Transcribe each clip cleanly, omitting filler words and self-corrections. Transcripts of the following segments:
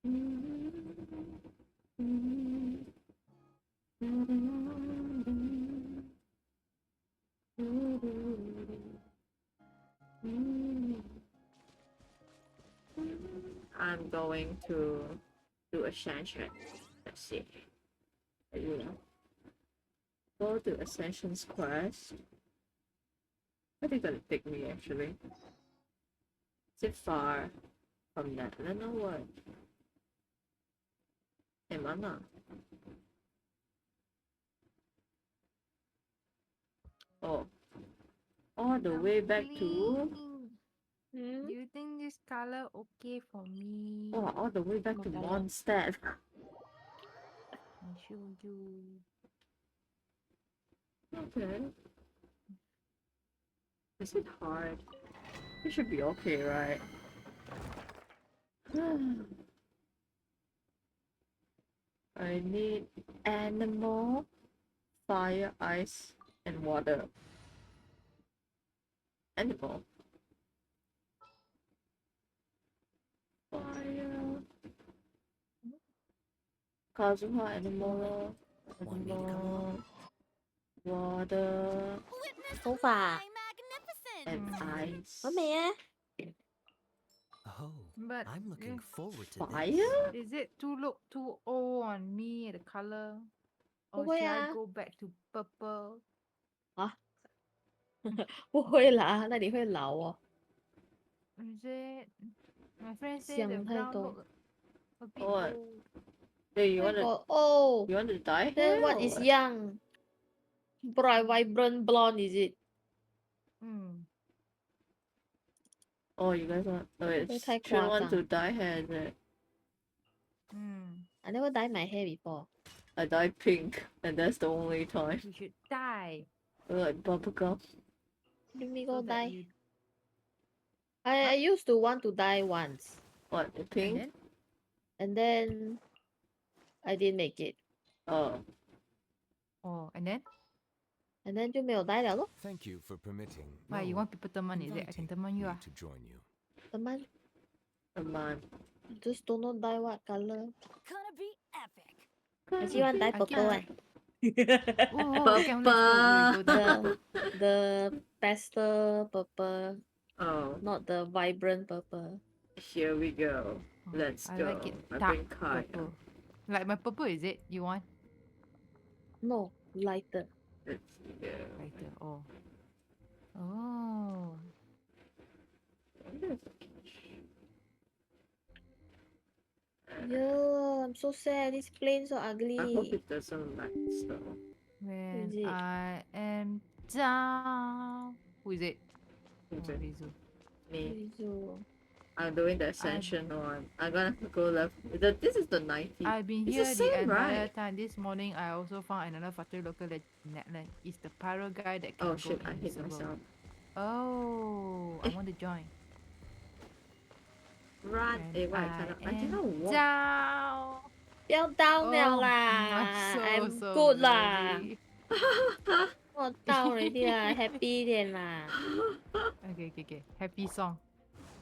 I'm going to do a Ascension. Let's see. You know, go to Ascension's quest. Where they gonna take me actually? Is it far from Natlan or what? Hey, Mama. Oh, all the way back to. Hmm? Do you think this color okay for me? Oh, all the way back to Magala. Mondstadt. I show you. Okay. Is it hard? It should be okay, right? I need animal, fire, ice, and water. Animal. Fire. Kazuha animal. Want me to come Animal. Water. Witness Không phải. my magnificence! And ice. Có mẹ. Oh, But I'm looking forward to this. Fire? is it too look too old on me the color? Or Không should I à. go back to purple? Hả? 不会啦，那你会老哦。 Is it? My friend say the 想太 brown 多。 look a bit What? old. Hey, you Where wanna got old? you want to die Then here? what or is young? Bright, vibrant blonde, is it? Hmm. Oh, you guys want? Oh, it's 会太 Chun 夸 want 张。 to dye hair, is it? Hmm. I never dye my hair before. I dye pink, and that's the only time. You should die. Like bubblegum. Let me So go that dye. you I used to want to dye once. What, the and pink? then And then I didn't make it. Oh. and then And then 就没有 dye 了咯。 Thank you for permitting. why you no, want people teman is it? I can inviting teman you me ah. to join you. Teman, Come on. just don't know dye what color. Gonna be epic. 我希望 dye I purple can. 哎。 Oh, okay, let's go. We go down. The pastel purple, Oh, not the vibrant purple. here we go. Oh, Let's I go. like it I dark bring Kaya. purple. Like my purple is it? You want No, lighter. Let's go. lighter? Oh. Oh. Yeah, I'm so sad. This plane so I hope ugly. it doesn't match though. When Is it? I am down. Who is it? Is Oh, it Rizu. me? Rizu. I'm doing the ascension one. I'm gonna go left. This is the 90. I've been It's here the the same, entire right? time. This morning I also found another factory local Natlan. It's the pyro guy that can Oh go shit, I hit invisible. myself. Oh, I want to join. Run! When Eh, why I cannot walk. down. 不要 down 了 Oh, 啦 so I'm so good 啦 bloody. 我 down already 啦 happy 一点啦 Okay. Happy song.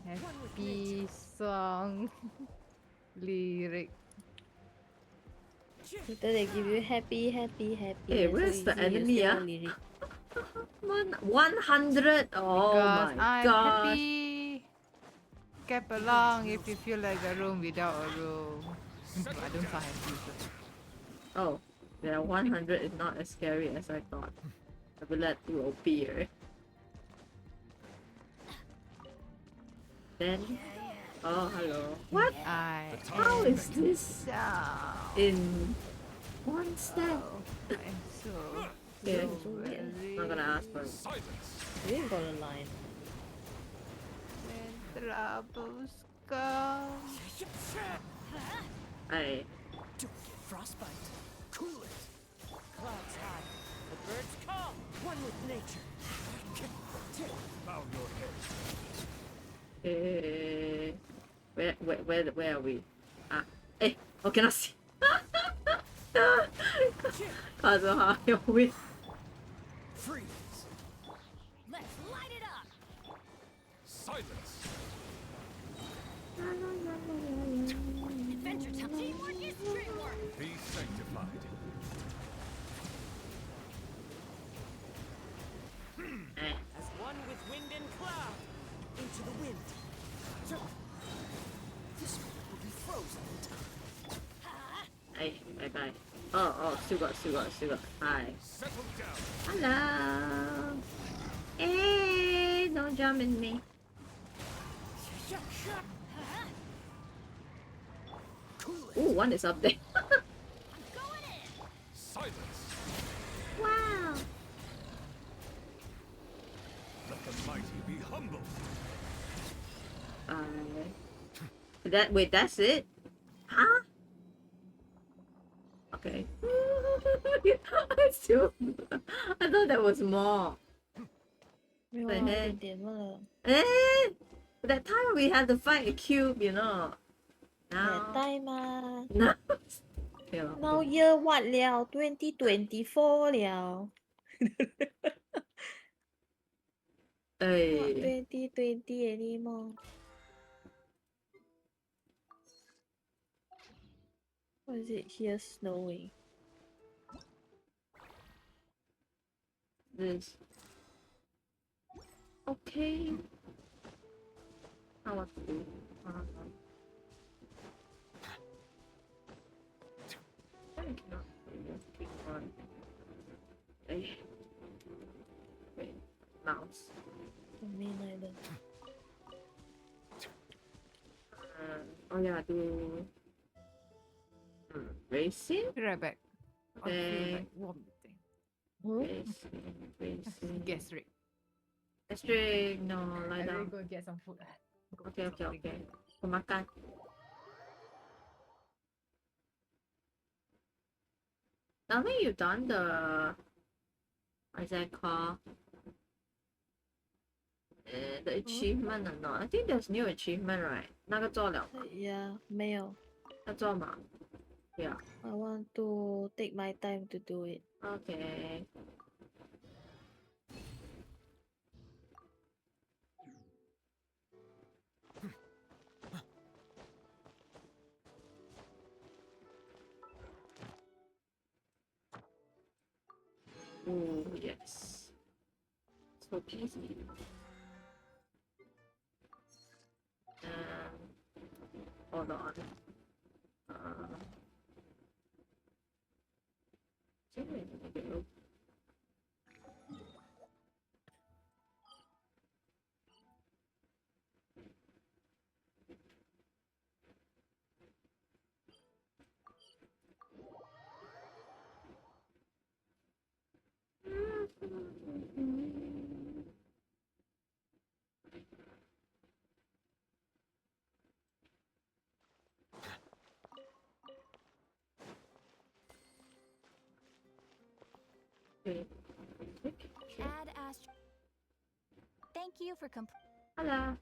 Happy song. Lyric. Later they give you happy happy happy. Hey, then where's so the easy, you enemy, still ah? no lyric. 100! Oh Because my I'm god. happy. Cap along if you feel like a room without a room. I don't sound happy. So. Oh, yeah, 100 is not as scary as I thought. I will let you OP, right? Then, oh hello. What? How is this in one step? I'm so Yeah, very not gonna ask for it. We ain't got a line. when troubles come. I Frostbite. Cool it. Clouds high. The birds come. One with nature. Bow your head. where are we? Ah, eh, oh cannot see. Kazuha, you win. Freeze. Let's light it up! Silence. Still got. Hi. Settle down. Hello. Hey, don't jump in me. Cool it. Ooh, one is up there. Going in. Silence. Wow. Let the mighty be humble. Wait, that's it? Huh? Okay. I thought there was more. 没有啊，对一点点了。 Eh? That time we had to fight a cube, you know. 也 Now, 带吗 now, okay, lor. ？Now year what 了？2024了。Not 哎 2020 anymore. What is it here snowing? this. Okay. I want to do. I cannot keep on. Eh. Wait, mouse. Me neither. Oh yeah, do racing. Be right back. I feel Okay. like vomiting. Hmm? Racing. Gastric. Gastric, no, lie I better down. go get some food. Go Okay, eat okay, something. okay. Kau makan. Tell me you've done the what's that called? The achievement or not? I think there's new achievement, right? 那个做了吗？ Yeah, 没有。要做吗？ Yeah. I want to take my time to do it. Okay. Oh yes. So easy. Hold on. Okay. Add Thank you for Hello.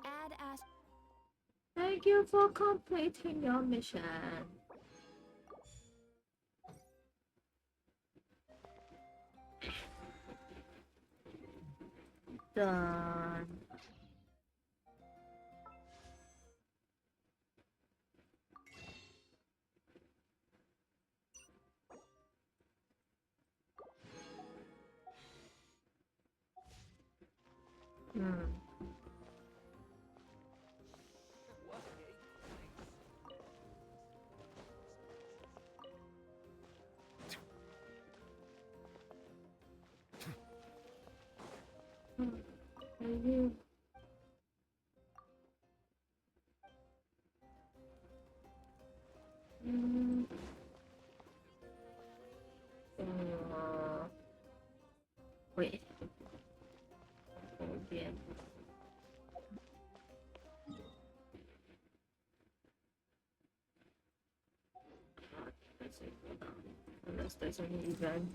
Add Thank you for completing your mission. Done. Thank you. Wait. Again. Unless there's any event.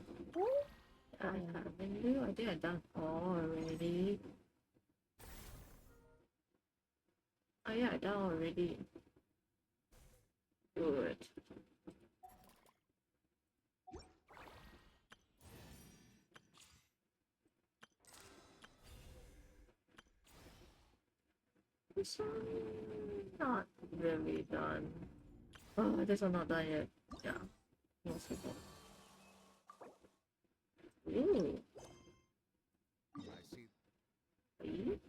I haven't do. I think I've done all already. Oh yeah, I done already. Good. This one not really done. Oh, this one not done yet. Yeah. Most of it. Ooh. I see. Wait.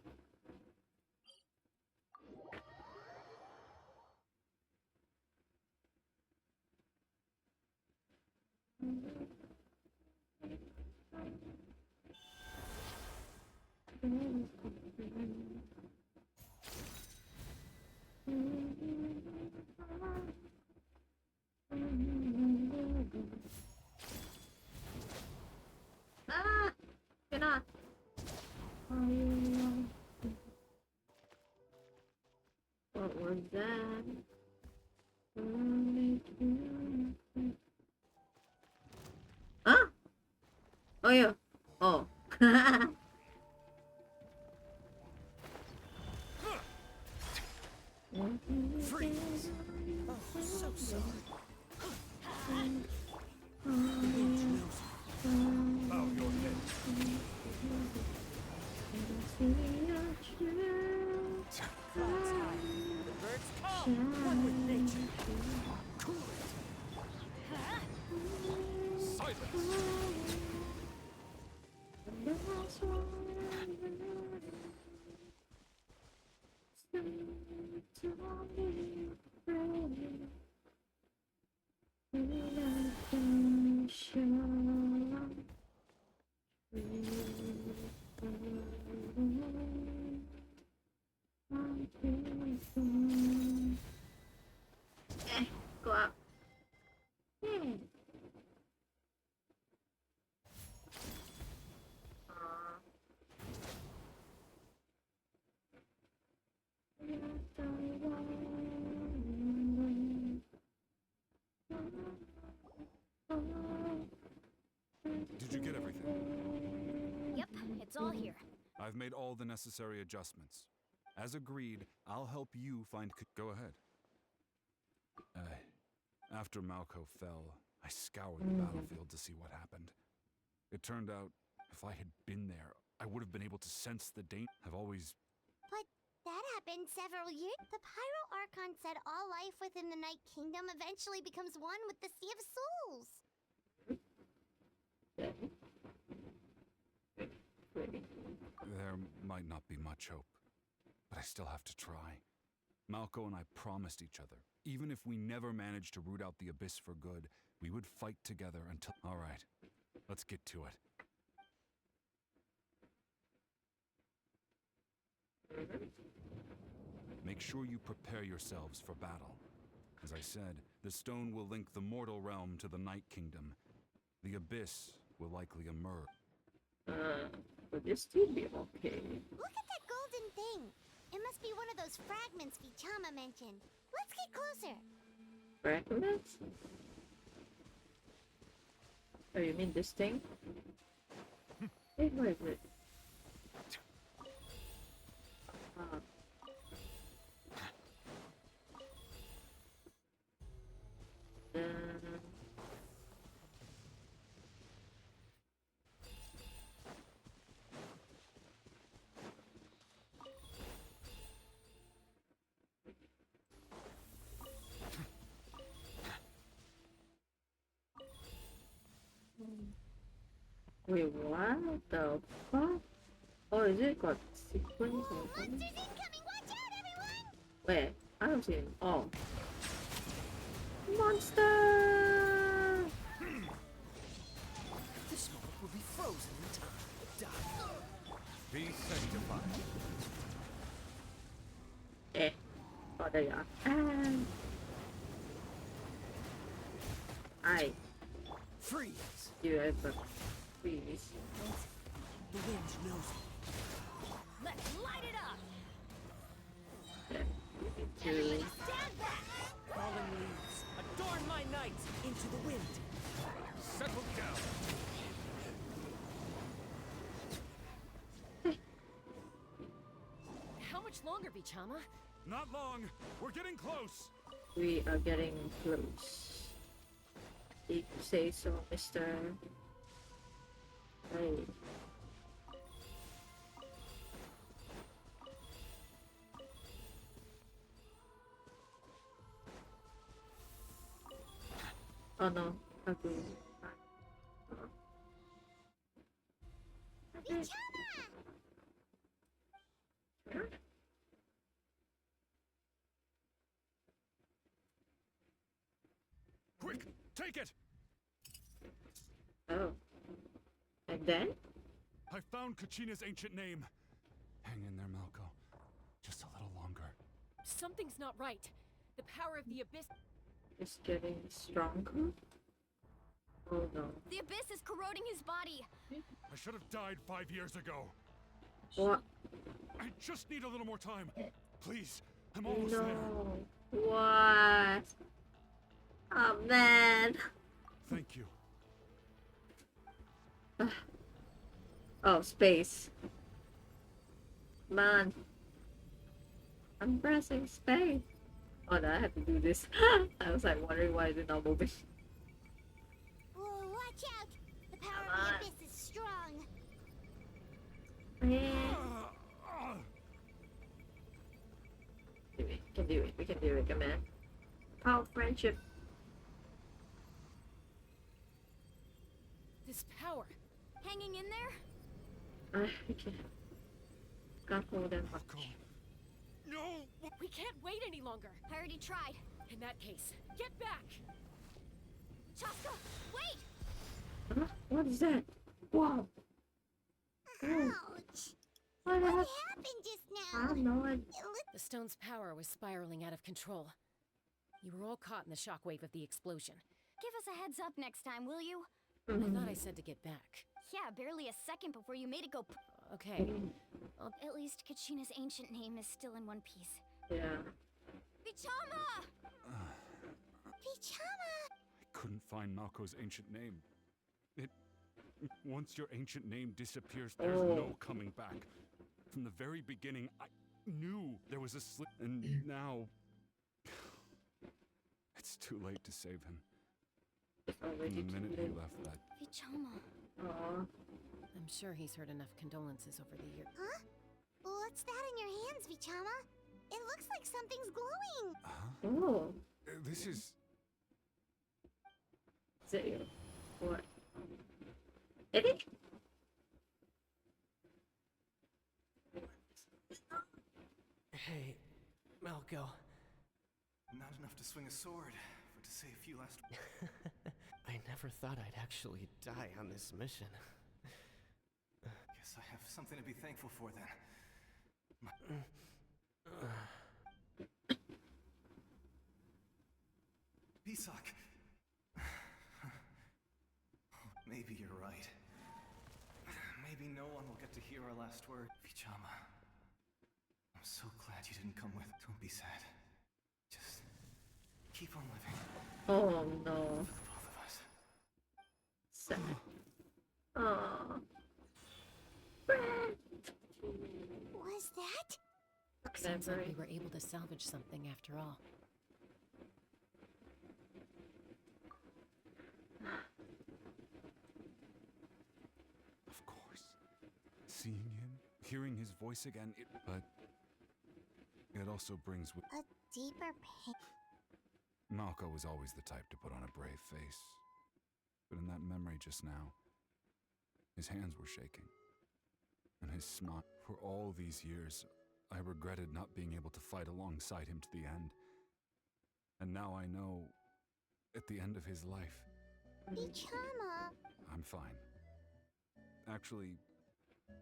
Ah! Cannot! What was that? Huh? Oh yeah. Oh. Freeze! Oh, so sorry. Bow your head. Clouds high, the birds call. One with nature. Cool it. Silence. Go up. Yeah. Did you get everything? Yep, it's all here. I've made all the necessary adjustments. As agreed, I'll help you find. Go ahead. After Malco fell, I scoured the battlefield to see what happened. It turned out, if I had been there, I would have been able to sense the danger. I've always. But that happened several years. The Pyro Archon said all life within the Night Kingdom eventually becomes one with the Sea of Souls. There might not be much hope, but I still have to try. Malco and I promised each other, even if we never managed to root out the Abyss for good, we would fight together until. All right, let's get to it. Make sure you prepare yourselves for battle. As I said, the stone will link the mortal realm to the Night Kingdom. The Abyss will likely emerge. Would this still be okay? Look at that golden thing. It must be one of those fragments Vichama mentioned. Let's get closer. Fragments? Oh, you mean this thing? Hey, where is it? Uh, Wait, what the fuck? Oh, is it got sequence or something? Monsters incoming! Watch out, everyone! Where? I don't see it. Oh. Monster! This moment will be frozen in time. Die. Be sanctified. Eh. Oh, there you are. Ah. I. Freeze. You ever freeze? The wind knows me. Let's light it up! Yeah. Everybody To stand back! Fallen leaves, adorn my night into the wind. Settle down. How much longer, Vichama? Not long. We're getting close. we are getting close. If you say so, Mr. Hey. Oh no, okay. Vichama! Quick, take it. Oh. And then? I found Kachina's ancient name. Hang in there, Malco. Just a little longer. Something's not right. The power of the abyss. It's getting stronger? Oh no. The abyss is corroding his body. I should have died 5 years ago. What? I just need a little more time. Please, I'm almost there. No. What? Oh man. Thank you. Oh, space. Man. I'm pressing space. Oh no, I have to do this. I was like wondering why is it not moving. Oh, watch out! The power Come of on. the abyss is strong. Yeah. We can do it. We can do it, come on. Power of friendship. This power. Hanging in there? I can't hold them. Malco. No! We can't wait any longer. I already tried. In that case, get back. Chaska, wait! Huh? What is that? Wow. Oh, Ouch! what What happened? happened just I now? don't know. It looked The stone's power was spiraling out of control. You were all caught in the shockwave of the explosion. Give us a heads up next time, will you? I thought I said to get back. Yeah, barely a second before you made it go. Okay. At least Kachina's ancient name is still in one piece. Yeah. Vichama! Vichama! I couldn't find Malco's ancient name. Once your ancient name disappears, there's no coming back. From the very beginning, I knew there was a slip, and now it's too late to save him. It's From already the minute too he late. left that, Vichama. Aw. I'm sure he's heard enough condolences over the years. Huh? What's that in your hands, Vichama? It looks like something's glowing. Oh. this is Is it you? What? Is it? Hey, Malco. Not enough to swing a sword, but to say a few last. I never thought I'd actually die on this mission. Guess I have something to be thankful for then. Pisak. Maybe you're right. Maybe no one will get to hear our last word. Vichama. I'm so glad you didn't come with. Don't be sad. Just keep on living Oh no. for the both of us. Sad. Aw. Was that? Sounds like we Memory. were able to salvage something after all. Of course. Seeing him, hearing his voice again, but it also brings with A deeper pain. Malco was always the type to put on a brave face. But in that memory just now, his hands were shaking. And his smile. For all these years, I regretted not being able to fight alongside him to the end. And now I know, at the end of his life, Vichama. I'm fine. Actually,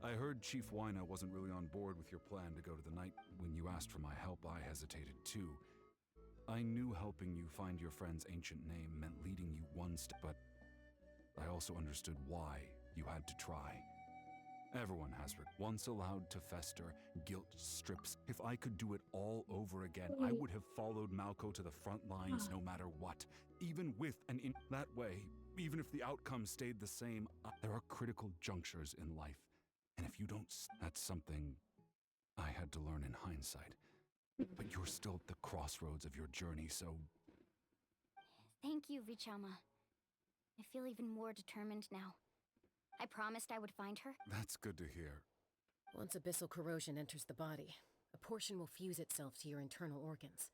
I heard Chief Wina wasn't really on board with your plan to go to the night. When you asked for my help, I hesitated too. I knew helping you find your friend's ancient name meant leading you one step, but I also understood why you had to try. Everyone has once allowed to fester, guilt strips. If I could do it all over again, I would have followed Malco to the front lines no matter what. Even with that way, even if the outcome stayed the same, there are critical junctures in life. And if you don't, that's something I had to learn in hindsight. But you're still at the crossroads of your journey, so Thank you, Vichama. I feel even more determined now. I promised I would find her. that's good to hear. Once abyssal corrosion enters the body, a portion will fuse itself to your internal organs.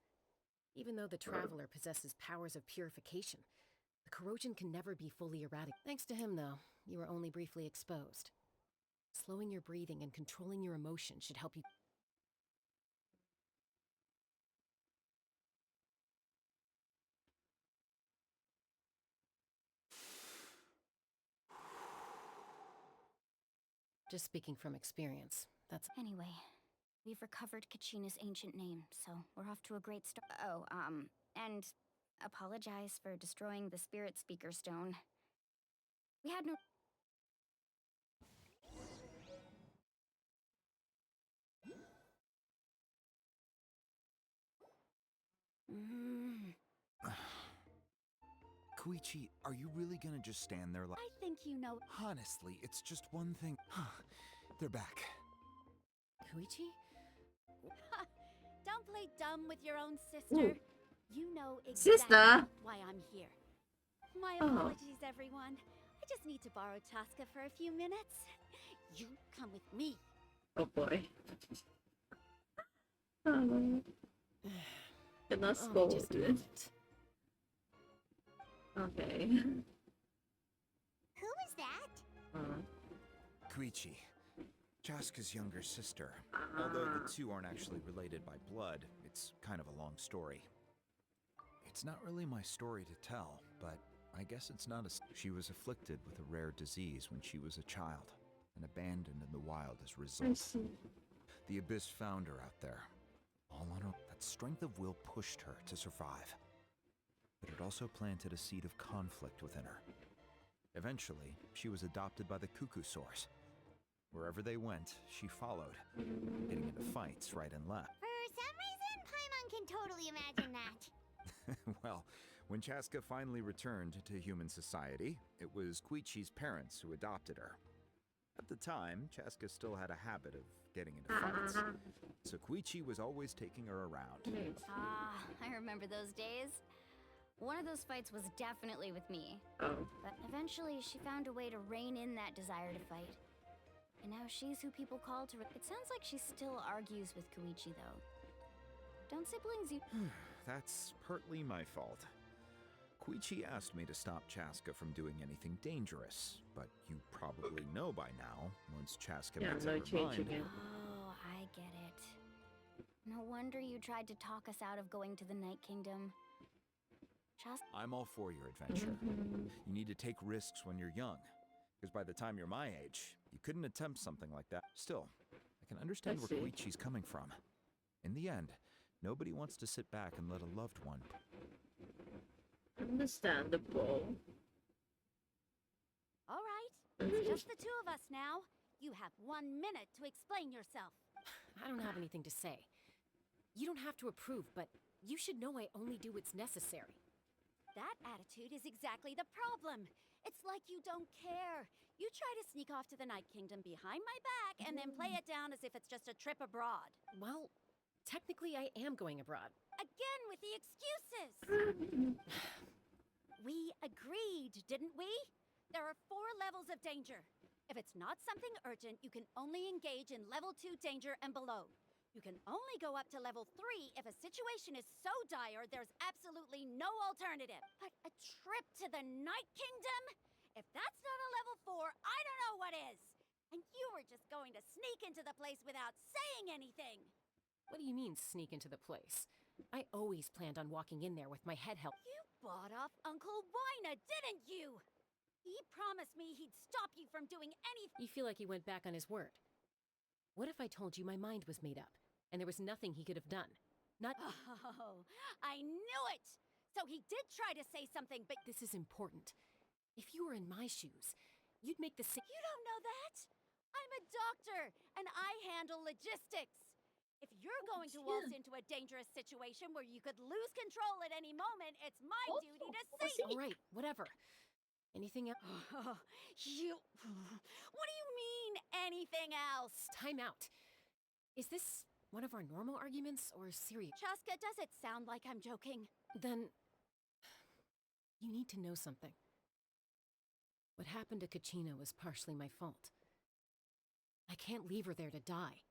Even though the Traveler possesses powers of purification, the corrosion can never be fully eradicated. Thanks to him, though, you were only briefly exposed. Slowing your breathing and controlling your emotions should help you. Just speaking from experience. That's Anyway, we've recovered Kachina's ancient name, so we're off to a great start. Oh, and apologize for destroying the spirit speaker stone. We had no. Koichi, are you really gonna just stand there like... I think you know. Honestly, it's just one thing. They're back. Koichi? Don't play dumb with your own sister. Ooh. You know Sister? exactly why I'm here. My Oh. apologies, everyone. I just need to borrow Chaska for a few minutes. You come with me. Oh boy. Oh. Cannot scold just a it. moment. Okay. Who is that? Koichi, Chaska's younger sister. Although the two aren't actually related by blood, it's kind of a long story. It's not really my story to tell, but I guess it's not a... She was afflicted with a rare disease when she was a child, and abandoned in the wild as a I result. see. The Abyss found her out there. All on her... That strength of will pushed her to survive. But it also planted a seed of conflict within her. Eventually, she was adopted by the Cuckoo Source. Wherever they went, she followed, getting into fights right and left. For some reason, Paimon can totally imagine that. Well, when Chaska finally returned to human society, it was Koichi's parents who adopted her. At the time, Chaska still had a habit of getting into fights, so Koichi was always taking her around. Ah, I remember those days. One of those fights was definitely with me. Oh. But eventually, she found a way to rein in that desire to fight. And now she's who people call to... It sounds like she still argues with Koichi, though. Don't siblings That's partly my fault. Koichi asked me to stop Chaska from doing anything dangerous, but you probably know by now, once Chaska Yeah, makes no up her change mind... again. Oh, I get it. No wonder you tried to talk us out of going to the Night Kingdom. Just... I'm all for your adventure. You need to take risks when you're young, because by the time you're my age, you couldn't attempt something like that. Still, I can understand I where see. Koichi's coming from. In the end, nobody wants to sit back and let a loved one... Understandable. All right, it's just the two of us now. You have 1 minute to explain yourself. I don't have anything to say. You don't have to approve, but you should know I only do what's necessary. That attitude is exactly the problem. It's like you don't care. You try to sneak off to the Night Kingdom behind my back and then play it down as if it's just a trip abroad. Well, technically I am going abroad. Again with the excuses. We agreed, didn't we? There are 4 levels of danger. If it's not something urgent, you can only engage in level 2 danger and below. You can only go up to level 3 if a situation is so dire there's absolutely no alternative. But a trip to the Night Kingdom? If that's not a level 4, I don't know what is. And you were just going to sneak into the place without saying anything. What do you mean, sneak into the place? I always planned on walking in there with my head held. You bought off Uncle Wina, didn't you? He promised me he'd stop you from doing anything. You feel like he went back on his word. What if I told you my mind was made up, and there was nothing he could have done? Not... Oh, I knew it! So he did try to say something, but This is important. If you were in my shoes, you'd make the same... you don't know that! I'm a doctor, and I handle logistics. If you're going to waltz into a dangerous situation where you could lose control at any moment, it's my duty to save you. All right, whatever. Anything else? You... What do you mean, anything else? Time out. Is this one of our normal arguments, or serious? Chaska, does it sound like I'm joking? Then... you need to know something. What happened to Kachina was partially my fault. I can't leave her there to die.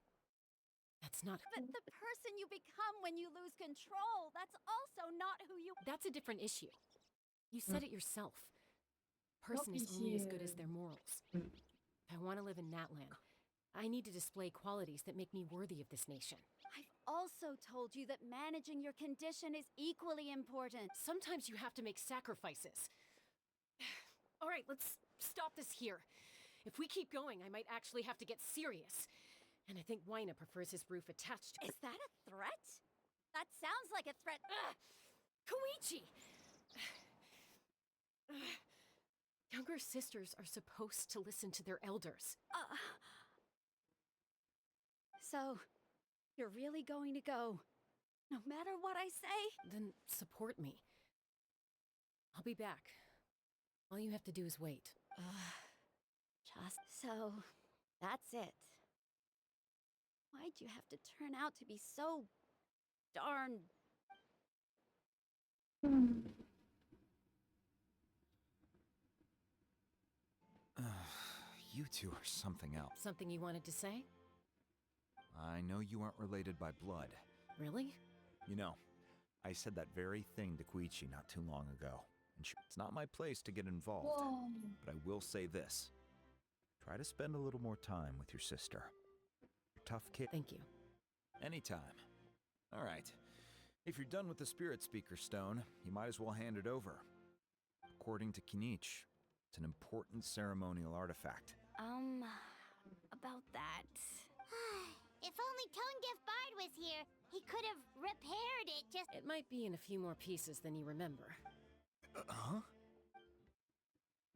That's not... But the person you become when you lose control, that's also not who you... That's a different issue. You said it yourself. Person is only as good as their morals. If I want to live in Natlan, I need to display qualities that make me worthy of this nation. I've also told you that managing your condition is equally important. Sometimes you have to make sacrifices. All right, let's stop this here. If we keep going, I might actually have to get serious. And I think Wyna prefers his roof attached to... Is that a threat? That sounds like a threat. Koichi! Younger sisters are supposed to listen to their elders. So, you're really going to go, no matter what I say? Then support me. I'll be back. All you have to do is wait. Just so, that's it. Why'd you have to turn out to be so darn... You two are something else. Something you wanted to say? I know you aren't related by blood. Really? You know, I said that very thing to Koichi not too long ago. And it's not my place to get involved. But I will say this. Try to spend a little more time with your sister. You're a tough kid. Thank you. Anytime. All right. If you're done with the Spirit Speaker Stone, you might as well hand it over. According to Kinich, it's an important ceremonial artifact. About that. If only Tone Deaf Bard was here, he could have repaired it just... It might be in a few more pieces than you remember. Huh?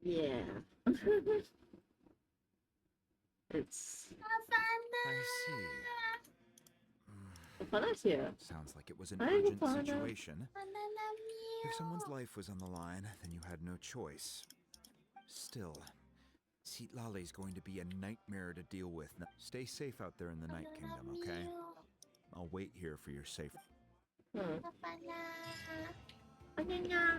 Yeah. It's... I see. Hapana's here. Sounds like it was an Hi, urgent Hapana. situation. If someone's life was on the line, then you had no choice. Still, Citlali's going to be a nightmare to deal with. Now, stay safe out there in the Night Kingdom, okay? I'll wait here for your safety.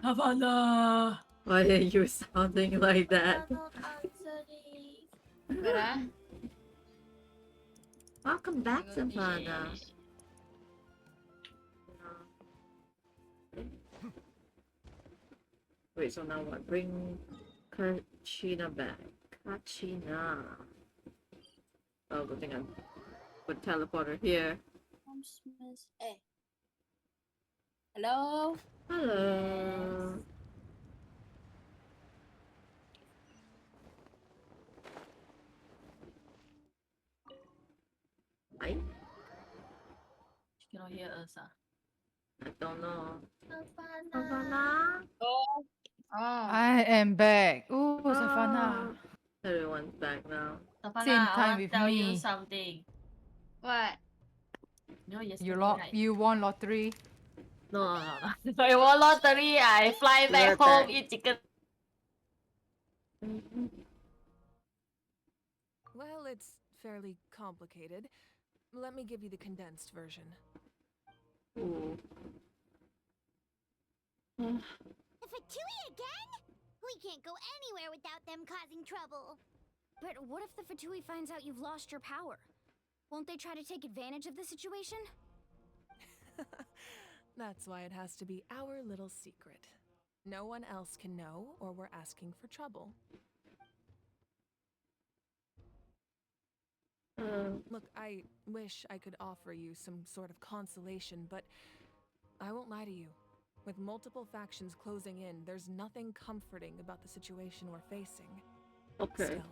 Havana! Why are you sounding like that? Welcome back, Savannah. Wait, so now what? Bring Kachina back. Kachina. Oh, good thing I put teleporter here. Hello? Hello. Hi. She cannot hear us. I don't know. Savannah? Oh. I am back. Ooh, Savannah. Everyone's back now. Savannah, Same I time want with to tell me. you something. What? You know yesterday, right? You won lottery. No. I won lottery. I fly back You're home, back. eat chicken. Well, it's fairly complicated. Let me give you the condensed version. Ooh. The Fatui again? We can't go anywhere without them causing trouble. But what if the Fatui finds out you've lost your power? Won't they try to take advantage of the situation? That's why it has to be our little secret. No one else can know, or we're asking for trouble. Look, I wish I could offer you some sort of consolation, but I won't lie to you. With multiple factions closing in, there's nothing comforting about the situation we're facing. Okay. Still,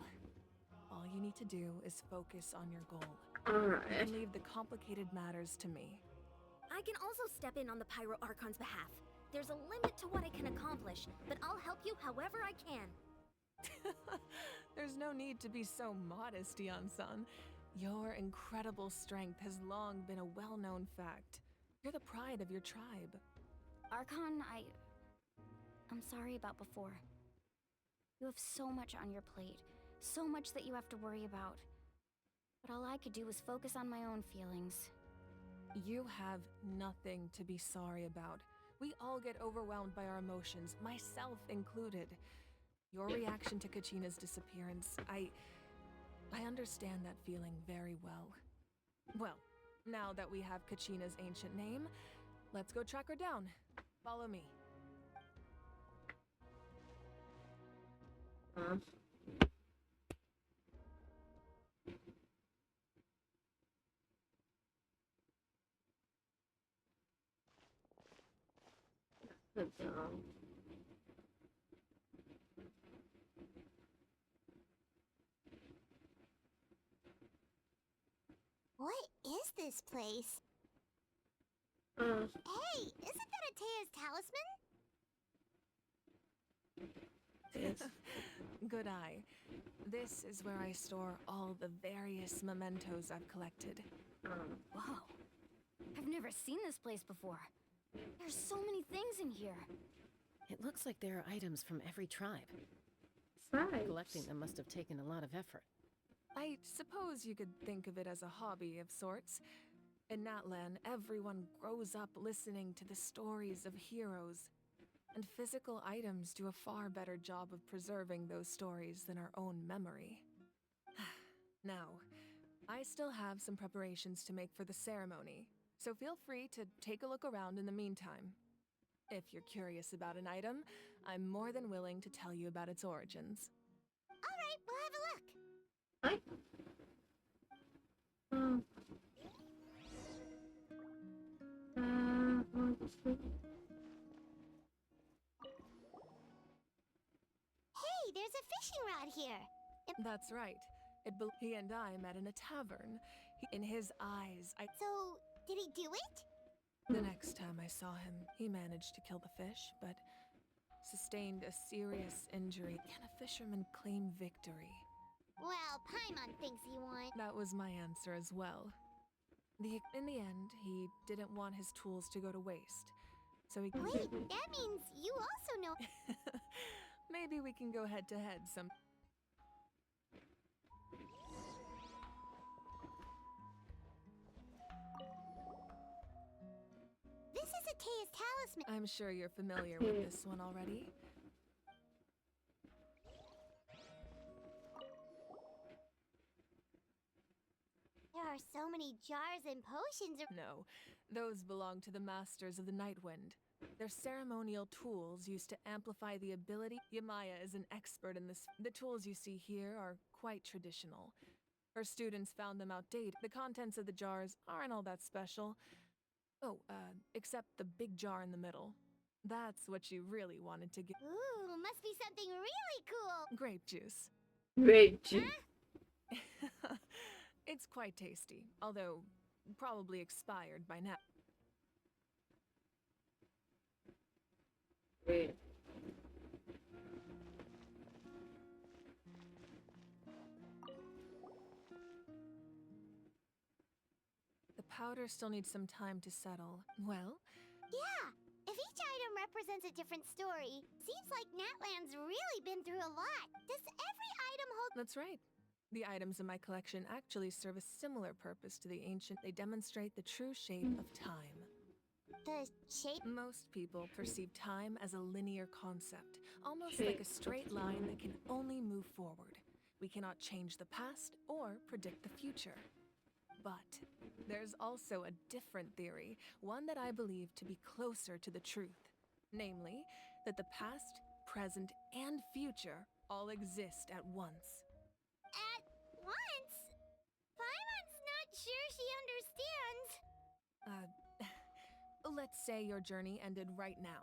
all you need to do is focus on your goal. Alright. And leave the complicated matters to me. I can also step in on the Pyro Archon's behalf. There's a limit to what I can accomplish, but I'll help you however I can. There's no need to be so modest, Yan-san. Your incredible strength has long been a well-known fact. You're the pride of your tribe. Archon, I'm sorry about before. You have so much on your plate, so much that you have to worry about. But all I could do was focus on my own feelings. You have nothing to be sorry about. We all get overwhelmed by our emotions, myself included. Your reaction to Kachina's disappearance, I understand that feeling very well. Well, now that we have Kachina's ancient name, let's go track her down. Follow me. Good job. What is this place? Uh, Hey, isn't that Atea's talisman? yes. Good eye. This is where I store all the various mementos I've collected. Whoa. I've never seen this place before. There's so many things in here. It looks like there are items from every tribe. Right. Collecting them must have taken a lot of effort. I suppose you could think of it as a hobby of sorts. In Natlan, everyone grows up listening to the stories of heroes, and physical items do a far better job of preserving those stories than our own memory. Now, I still have some preparations to make for the ceremony, so feel free to take a look around in the meantime. If you're curious about an item, I'm more than willing to tell you about its origins. Alright, we'll have a look. Hi. Hey, there's a fishing rod here. That's right. He and I met in a tavern. In his eyes, So, did he do it? The next time I saw him, he managed to kill the fish, but sustained a serious injury. Can a fisherman claim victory? Well, Paimon thinks he won. That was my answer as well. In the end, he didn't want his tools to go to waste, so he... Wait, that means you also know. Maybe we can go head to head some... This is Atea's talisman. I'm sure you're familiar with this one already. There are so many jars and potions. No, those belong to the Masters of the Nightwind. They're ceremonial tools used to amplify the ability. Yamaya is an expert in this. The tools you see here are quite traditional. Her students found them outdated. The contents of the jars aren't all that special. Oh, except the big jar in the middle. That's what you really wanted to get. Ooh, must be something really cool. Grape juice. Great. It's quite tasty, although probably expired by now. Great. The powder still needs some time to settle. Well, Yeah, if each item represents a different story, seems like Natlan's really been through a lot. Does every item hold? that's right. The items in my collection actually serve a similar purpose to the ancient. They demonstrate the true shape of time. The shape? Most people perceive time as a linear concept, almost like a straight line that can only move forward. We cannot change the past or predict the future. But there's also a different theory, one that I believe to be closer to the truth. Namely, that the past, present, and future all exist at once. At once? Paimon's not sure she understands. Let's say your journey ended right now.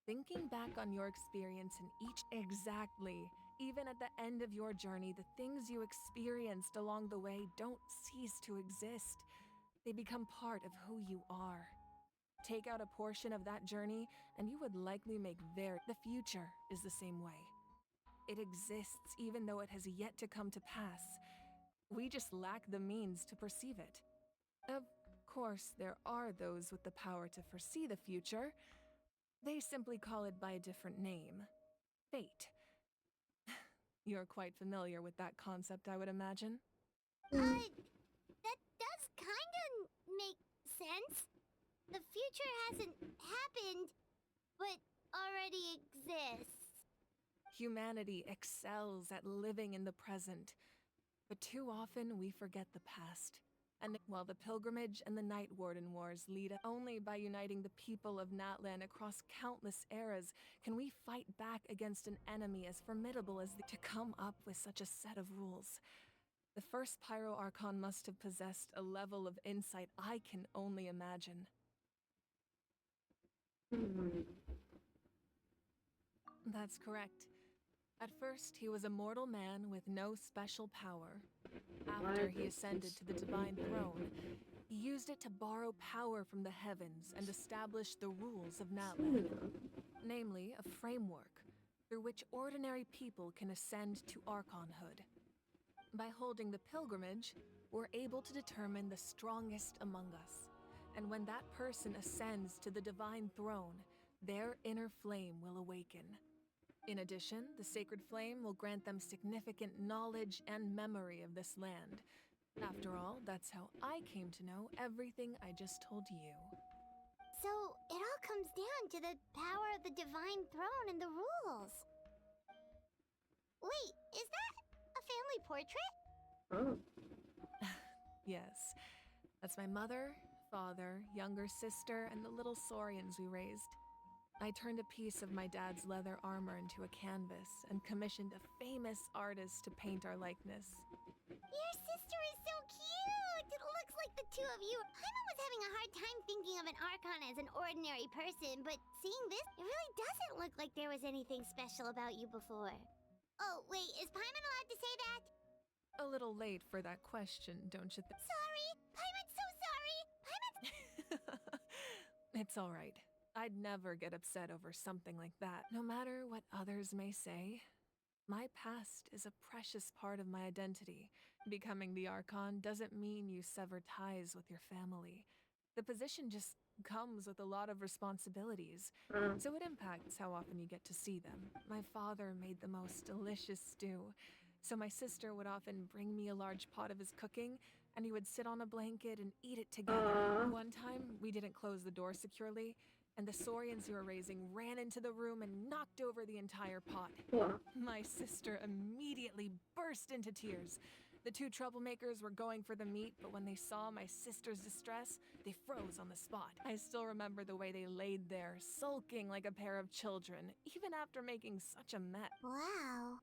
Thinking back on your experience in each exactly, even at the end of your journey, the things you experienced along the way don't cease to exist. They become part of who you are. Take out a portion of that journey, and you would likely make the future is the same way. It exists even though it has yet to come to pass. We just lack the means to perceive it. Of course, there are those with the power to foresee the future. They simply call it by a different name. Fate. You're quite familiar with that concept, I would imagine. That does kinda make sense. The future hasn't happened, but already exists. Humanity excels at living in the present, but too often we forget the past. And while the pilgrimage and the Night Warden Wars lead only by uniting the people of Natlan across countless eras, can we fight back against an enemy as formidable as to come up with such a set of rules. The first Pyro Archon must have possessed a level of insight I can only imagine. That's correct. At first, he was a mortal man with no special power. After he ascended to the divine throne, he used it to borrow power from the heavens and establish the rules of Natlan, namely a framework through which ordinary people can ascend to Archonhood. By holding the pilgrimage, we're able to determine the strongest among us. And when that person ascends to the divine throne, their inner flame will awaken. In addition, the sacred flame will grant them significant knowledge and memory of this land. After all, that's how I came to know everything I just told you. So, it all comes down to the power of the divine throne and the rules. Wait, is that a family portrait? Oh. Yes, that's my mother, father, younger sister, and the little saurians we raised. I turned a piece of my dad's leather armor into a canvas and commissioned a famous artist to paint our likeness. Your sister is so cute! It looks like the two of you. Paimon was having a hard time thinking of an Archon as an ordinary person, but seeing this, it really doesn't look like there was anything special about you before. Oh, wait, is Paimon allowed to say that? A little late for that question, don't you think? Sorry! Paimon's so sorry! Paimon's... It's all right. I'd never get upset over something like that, no matter what others may say. My past is a precious part of my identity. Becoming the Archon doesn't mean you sever ties with your family. The position just comes with a lot of responsibilities, so it impacts how often you get to see them. My father made the most delicious stew, so my sister would often bring me a large pot of his cooking, and we would sit on a blanket and eat it together. One time, we didn't close the door securely, and the saurians you were raising ran into the room and knocked over the entire pot. My sister immediately burst into tears. The two troublemakers were going for the meat, but when they saw my sister's distress, they froze on the spot. I still remember the way they laid there, sulking like a pair of children, even after making such a mess. Wow.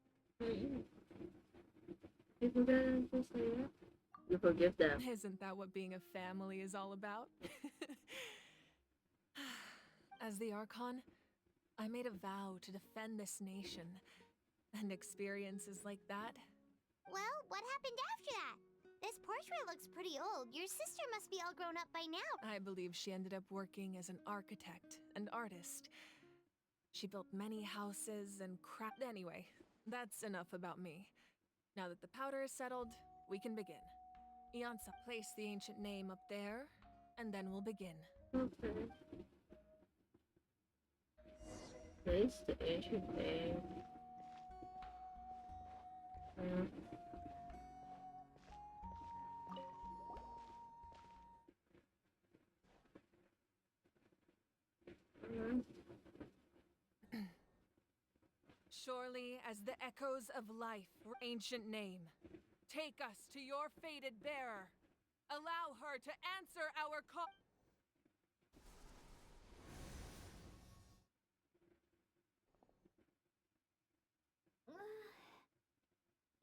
You forgive them. Isn't that what being a family is all about? As the Archon, I made a vow to defend this nation, and experiences like that. Well, what happened after that? This portrait looks pretty old. Your sister must be all grown up by now. I believe she ended up working as an architect and artist. She built many houses and Anyway, that's enough about me. Now that the powder is settled, we can begin. Iansa, place the ancient name up there, and then we'll begin. Okay. Place the ancient name. Surely as the echoes of life, ancient name, take us to your fated bearer. Allow her to answer our call.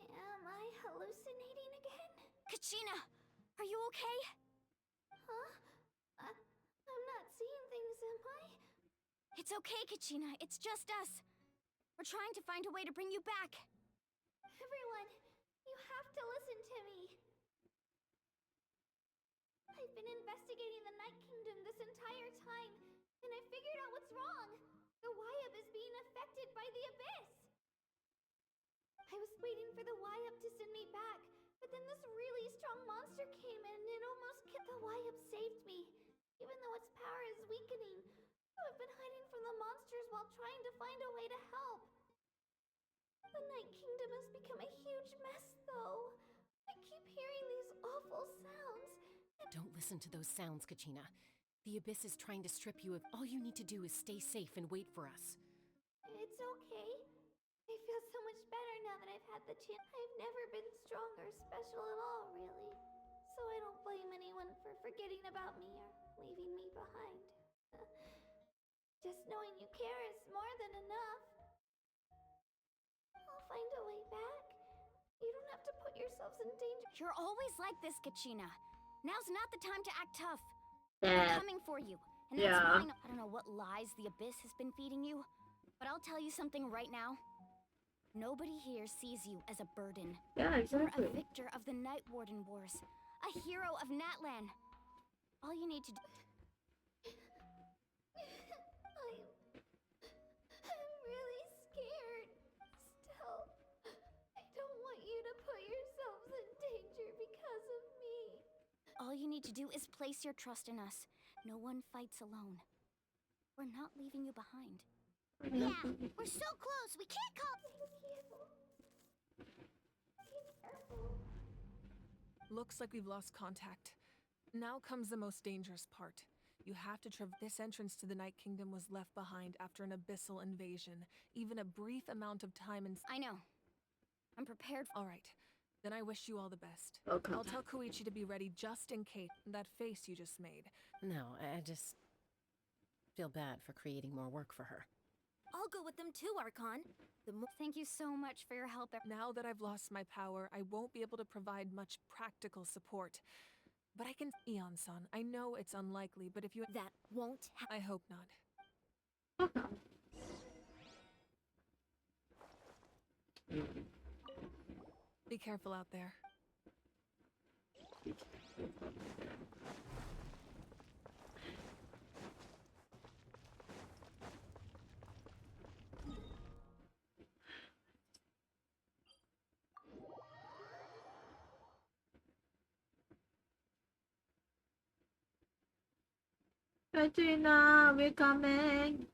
Am I hallucinating again? Kachina, are you okay? Huh? I'm not seeing things, am I? It's okay, Kachina. It's just us. We're trying to find a way to bring you back. Everyone, you have to listen to me. I've been investigating the Night Kingdom this entire time, and I figured out what's wrong. The Wyup is being affected by the Abyss. I was waiting for the Wyup to send me back, but then this really strong monster came in and it almost killed. The Wyup saved me, even though its power is weakening. So I've been hiding from the monsters while trying to find a way to help. The Night Kingdom has become a huge mess, though. I keep hearing these awful sounds. Don't listen to those sounds, Kachina. The Abyss is trying to strip you of all you need to do is stay safe and wait for us. It's okay. I feel so much better now that I've had the chance. I've never been strong or special at all, really. So I don't blame anyone for forgetting about me or leaving me behind. Just knowing you care is more than enough. I'll find a way back. You don't have to put yourselves in danger. You're always like this, Kachina. Now's not the time to act tough. We're coming for you. And that's fine. I don't know what lies the Abyss has been feeding you, but I'll tell you something right now. Nobody here sees you as a burden. Yeah, You're exactly. a victor of the Night Warden Wars, a hero of Natlan. All you need to do. I'm really scared. Still, I don't want you to put yourselves in danger because of me. All you need to do is place your trust in us. No one fights alone. We're not leaving you behind. Yeah, we're so close. We can't call. Looks like we've lost contact. Now comes the most dangerous part. You have to this entrance to the Night Kingdom was left behind after an abyssal invasion. Even a brief amount of time in... I know. I'm prepared. All right. Then I wish you all the best. Okay. I'll tell Koichi to be ready just in case. That face you just made. No, I just feel bad for creating more work for her. I'll go with them too, Archon. Thank you so much for your help. Now that I've lost my power, I won't be able to provide much practical support. But I can... Eon-san, I know it's unlikely, but if you... That won't I hope not. Okay. Be careful out there. Katrina, we're coming.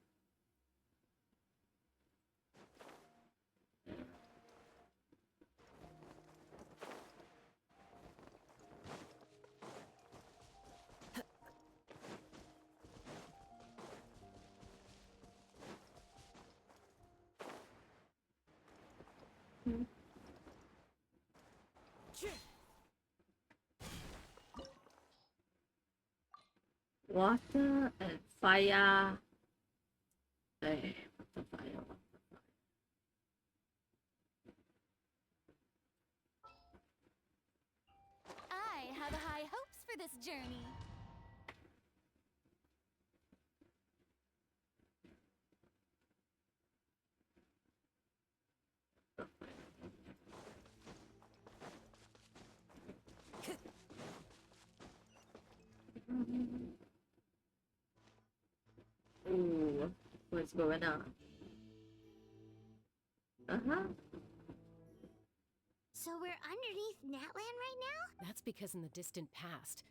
Water and fire. Hey, water, fire, water, fire. I have high hopes for this journey. Ooh, what's going on? Uh-huh. So we're underneath Natlan right now? That's because in the distant past,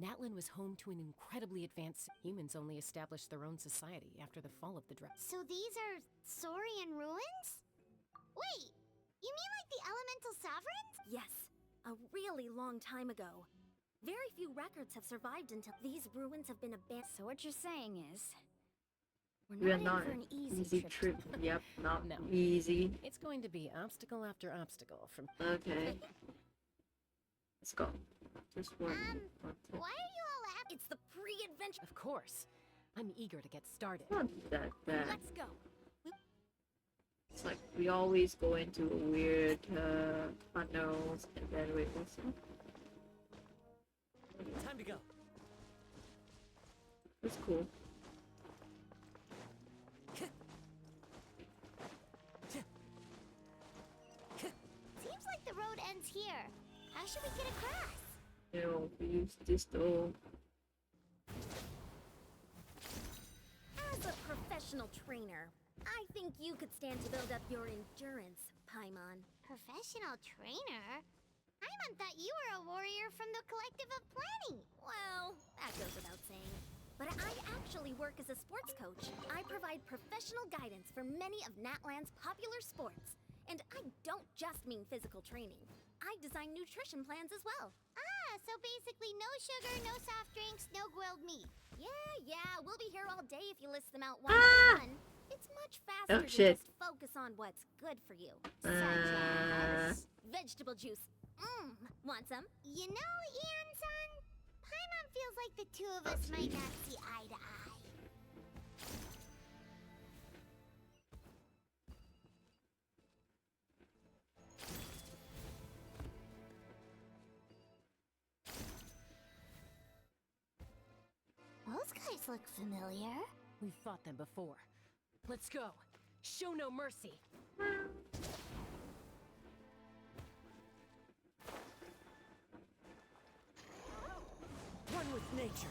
Natlan was home to an incredibly advanced... Humans only established their own society after the fall of the dragon. So these are Saurian ruins? Wait, you mean like the elemental sovereigns? Yes, a really long time ago. Very few records have survived until these ruins have been abandoned. So what you're saying is... We're in not for an an easy trip. Yep, not No. easy. It's going to be obstacle after obstacle from... Okay. Let's go. Just one. Why are you all laughing? It's the pre-adventure. Of course. I'm eager to get started. Not that bad. Let's go. It's like we always go into weird tunnels and then wait, what's that? Time to go. That's cool. Seems like the road ends here. How should we get across? You know, we use this though. As a professional trainer, I think you could stand to build up your endurance, Paimon. Professional trainer? Paimon thought you were a warrior from the Collective of Planning. Well, that goes without saying. But I actually work as a sports coach. I provide professional guidance for many of Natlan's popular sports. And I don't just mean physical training. I design nutrition plans as well. Ah, so basically no sugar, no soft drinks, no grilled meat. Yeah, we'll be here all day if you list them out one by one. It's much faster to shit. just focus on what's good for you. Such as... Vegetable juice. Want some? You know, Ian-san, Paimon feels like the two of us might not see eye to eye. Those guys look familiar. We've fought them before. Let's go. Show no mercy. nature.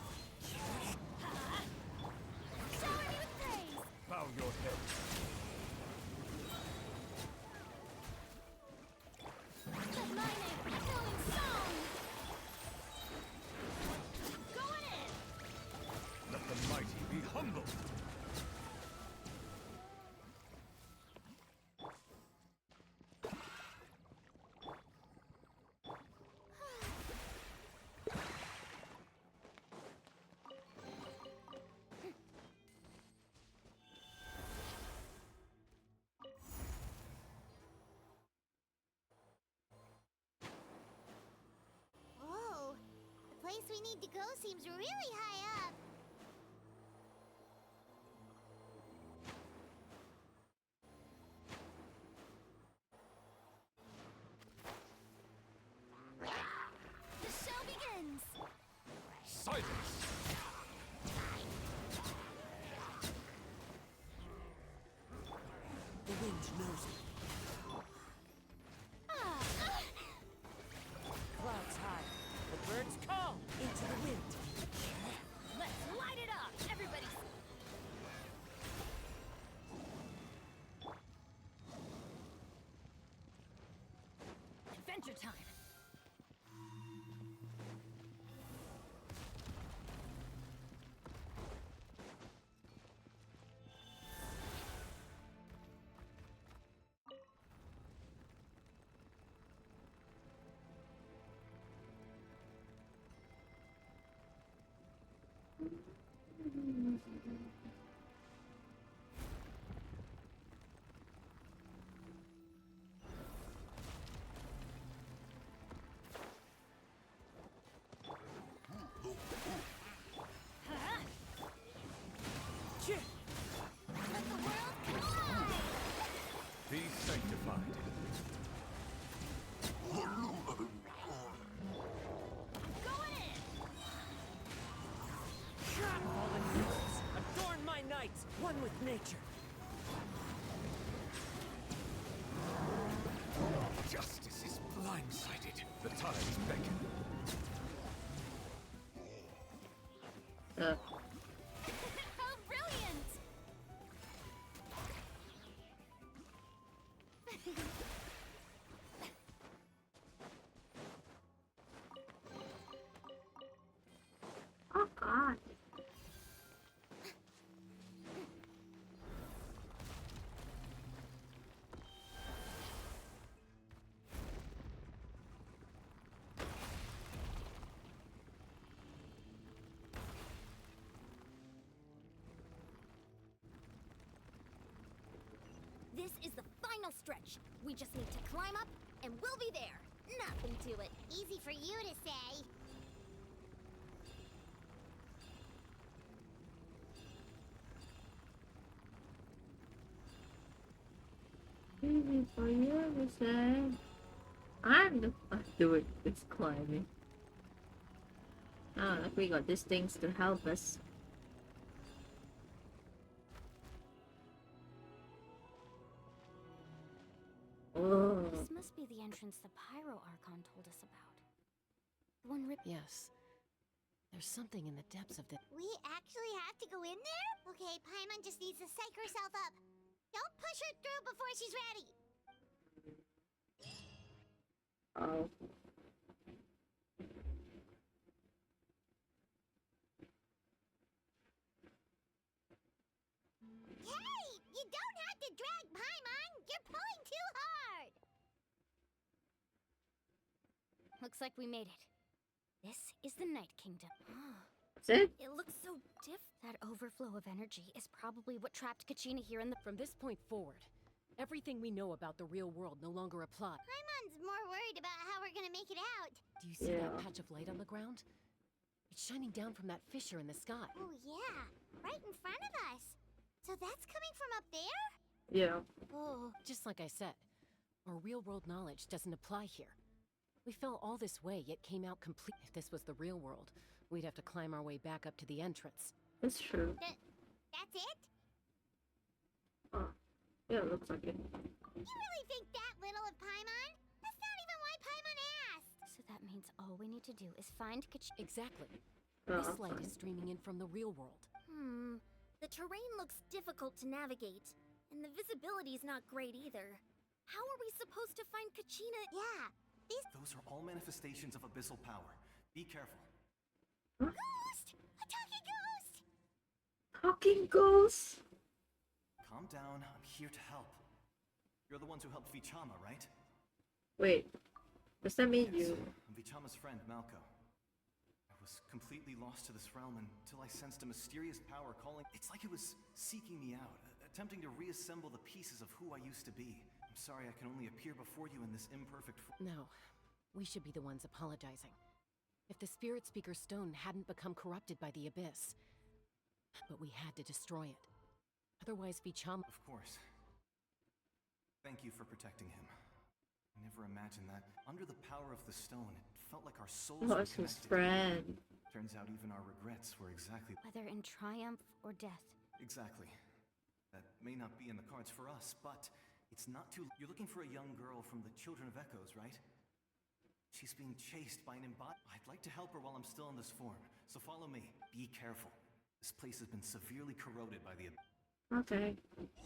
Shower me with praise! Bow your head. Let my name echo in song! Going in! Let the mighty be humble. Whoa, the place we need to go seems really high up. The show begins! Silence! The wind knows it. Clouds high. The birds call into the wind. Let's light it up! Everybody! Adventure time! Let the world collide! Be sanctified. Going in! Fallen heroes, adorn my nights, one with nature. Justice is blindsided. The tides beckon. How brilliant! Oh God. This is the final stretch. We just need to climb up, and we'll be there. Nothing to it. Easy for you to say. Easy for you to say. I'm the one doing this climbing. Oh, like we got these things to help us. Oh, This must be the entrance the Pyro Archon told us about. The one ripped. Yes. There's something in the depths of the... We actually have to go in there? Okay, Paimon just needs to psych herself up. Don't push her through before she's ready. oh. Hey, you don't have to drag Paimon. You're pulling too hard. Looks like we made it. This is the Night Kingdom. That's it? It looks so diff. That overflow of energy is probably what trapped Kachina here in the. From this point forward, everything we know about the real world no longer applies. Paimon's more worried about how we're gonna make it out. Do you see Yeah. that patch of light on the ground? It's shining down from that fissure in the sky. Oh yeah, right in front of us. So that's coming from up there? Yeah. Oh, Just like I said, our real world knowledge doesn't apply here. We fell all this way, yet came out complete. If this was the real world, we'd have to climb our way back up to the entrance. That's true. that's it? Oh. Yeah, it looks like it. You really think that little of Paimon? That's not even why Paimon asked. So that means all we need to do is find Kachina. Exactly. This light is streaming in from the real world. The terrain looks difficult to navigate, and the visibility's not great either. How are we supposed to find Kachina? Yeah, Those are all manifestations of abyssal power. Be careful. Ghost! A talking ghost! Talking ghosts. Calm down. I'm here to help. You're the ones who helped Vichama, right? Wait, does that mean Yes, you? I'm Vichama's friend, Malco. I was completely lost to this realm until I sensed a mysterious power calling. It's like it was seeking me out, attempting to reassemble the pieces of who I used to be. I'm sorry I can only appear before you in this imperfect form. No, we should be the ones apologizing. If the Spirit Speaker Stone hadn't become corrupted by the Abyss. But we had to destroy it. Otherwise, Vichama... Of course. Thank you for protecting him. I never imagined that. Under the power of the stone, it felt like our souls were Lost his connected. friend. Turns out even our regrets were exactly... Whether in triumph or death. Exactly. That may not be in the cards for us, but it's not too... You're looking for a young girl from the Children of Echoes, right? She's being chased by an I'd like to help her while I'm still in this form, so follow me. Be careful. This place has been severely corroded by the... Okay.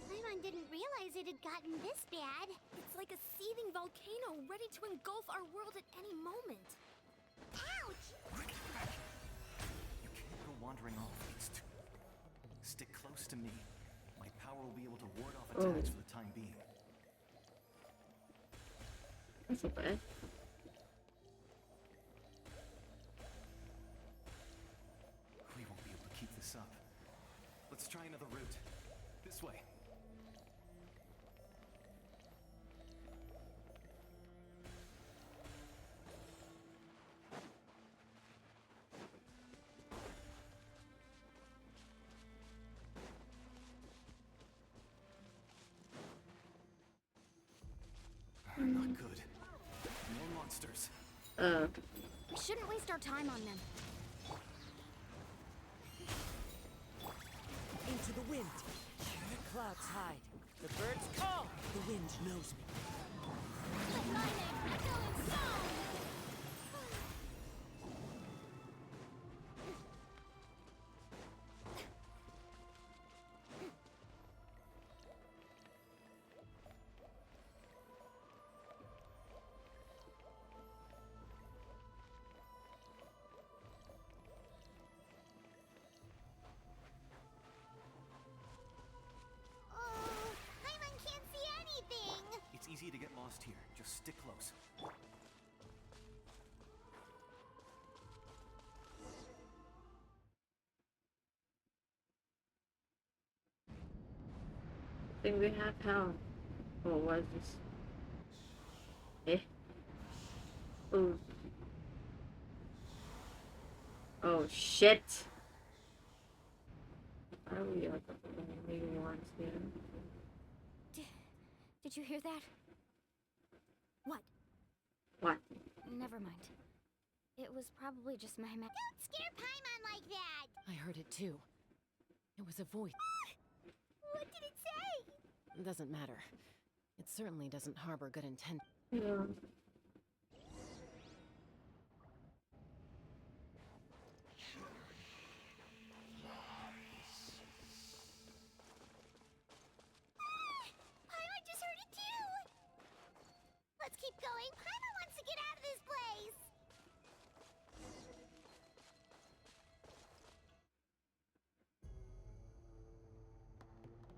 Paimon didn't realize it had gotten this bad. It's like a seething volcano ready to engulf our world at any moment. Ouch! You can't go wandering off. It's too... Stick close to me. My power will be able to ward off attacks for the time being. That's not bad. We won't be able to keep this up. Let's try another route. This way. Not good. More monsters. We shouldn't waste our time on them. Into the wind. The clouds hide. The birds call. The wind knows me. Let my name echo in song! Oh, Paimon can't see anything! It's easy to get lost here. Just stick close. I think we have help. Oh, what is this? Eh? Oh. Oh shit! Are we are the only ones here? Did you hear that? What? What? Never mind. It was probably just my Don't scare Paimon like that! I heard it too. It was a voice. What did it say? It doesn't matter. It certainly doesn't harbor good intent. Yeah. Paimon just heard it too! Let's keep going. Paimon wants to get out of this place!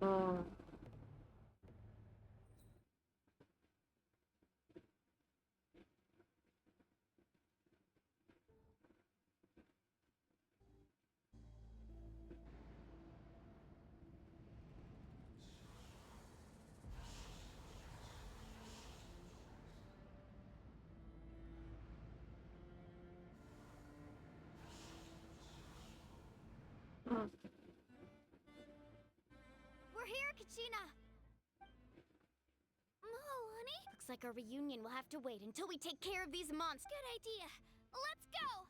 Oh. Oh. We're here, Kachina! Oh, honey? Looks like our reunion will have to wait until we take care of these monsters. Good idea. Let's go!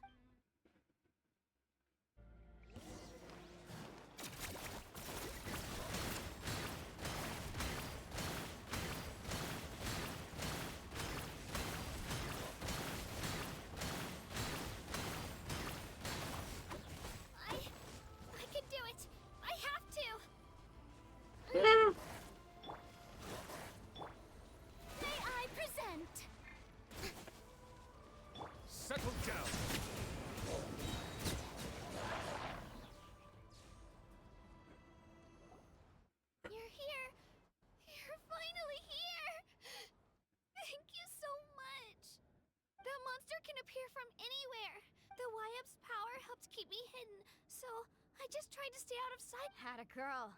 just tried to stay out of sight. Had a girl.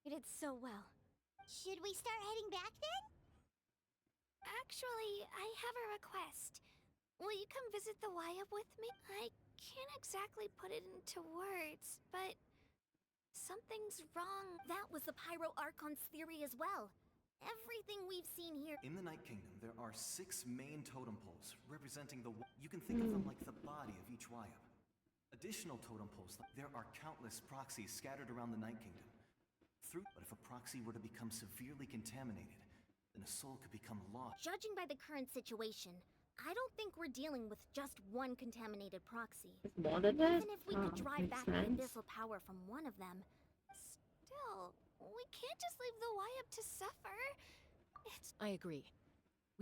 You did so well. Should we start heading back then? Actually, I have a request. Will you come visit the Wayab with me? I can't exactly put it into words, but something's wrong. That was the Pyro Archon's theory as well. Everything we've seen here. In the Night Kingdom, there are 6 main totem poles representing the. You can think of them like the body of each Wayab. Additional totem poles. There are countless proxies scattered around the Night Kingdom. But if a proxy were to become severely contaminated, then a soul could become lost. Judging by the current situation, I don't think we're dealing with just one contaminated proxy. It's more than that? Even if we could drive makes back the sense. abyssal power from one of them. Still, we can't just leave the Wayab to suffer. I agree.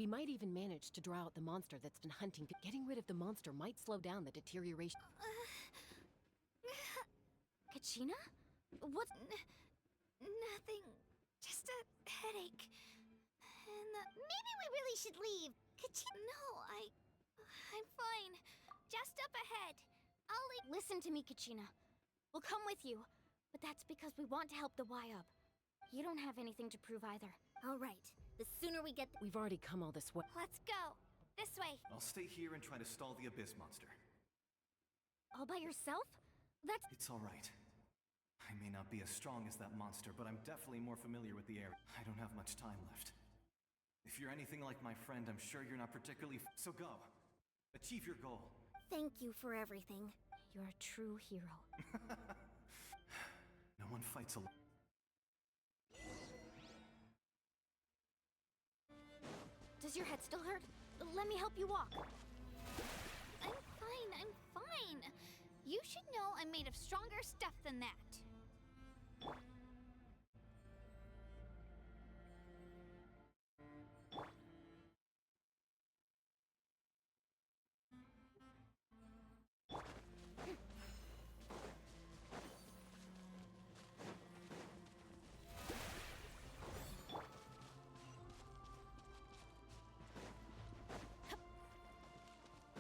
We might even manage to draw out the monster that's been hunting. Getting rid of the monster might slow down the deterioration. Kachina? What? Nothing. Just a headache. And maybe we really should leave. No, I'm fine. Just up ahead. I'll leave. Listen to me, Kachina. We'll come with you, but that's because we want to help the Wayab. You don't have anything to prove either. All right. The sooner we get We've already come all this way. Let's go. This way. I'll stay here and try to stall the Abyss monster. all by yourself? That's... It's all right. I may not be as strong as that monster, but I'm definitely more familiar with the area. I don't have much time left. If you're anything like my friend, I'm sure you're not particularly so go. Achieve your goal. Thank you for everything. You're a true hero. No one fights alone. Does your head still hurt? Let me help you walk. I'm fine. You should know I'm made of stronger stuff than that.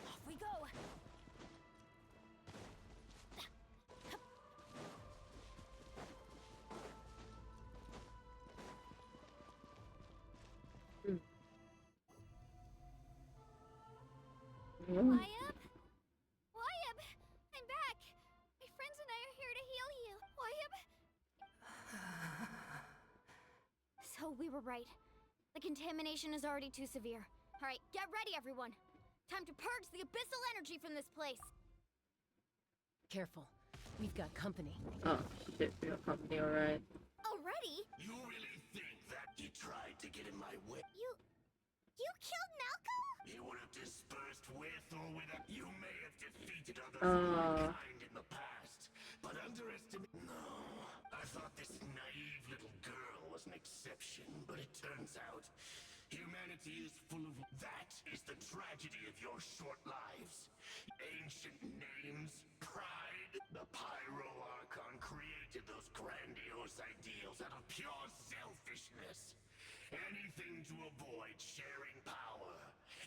Off we go. Wayab? Wayab! I'm back! My friends and I are here to heal you. Wayab? So we were right. The contamination is already too severe. All right, get ready, everyone. Time to purge the abyssal energy from this place. Careful. We've got company. Oh, shit, your company, alright. Already? You really think that he tried to get in my way? You killed Malcolm? He would have dispersed with or without. You may have defeated others of my kind in the past, but underestimate. No, I thought this naive little girl was an exception, but it turns out humanity is full of. That is the tragedy of your short lives. Ancient names, pride. The Pyro Archon created those grandiose ideals out of pure selfishness. Anything to avoid sharing power.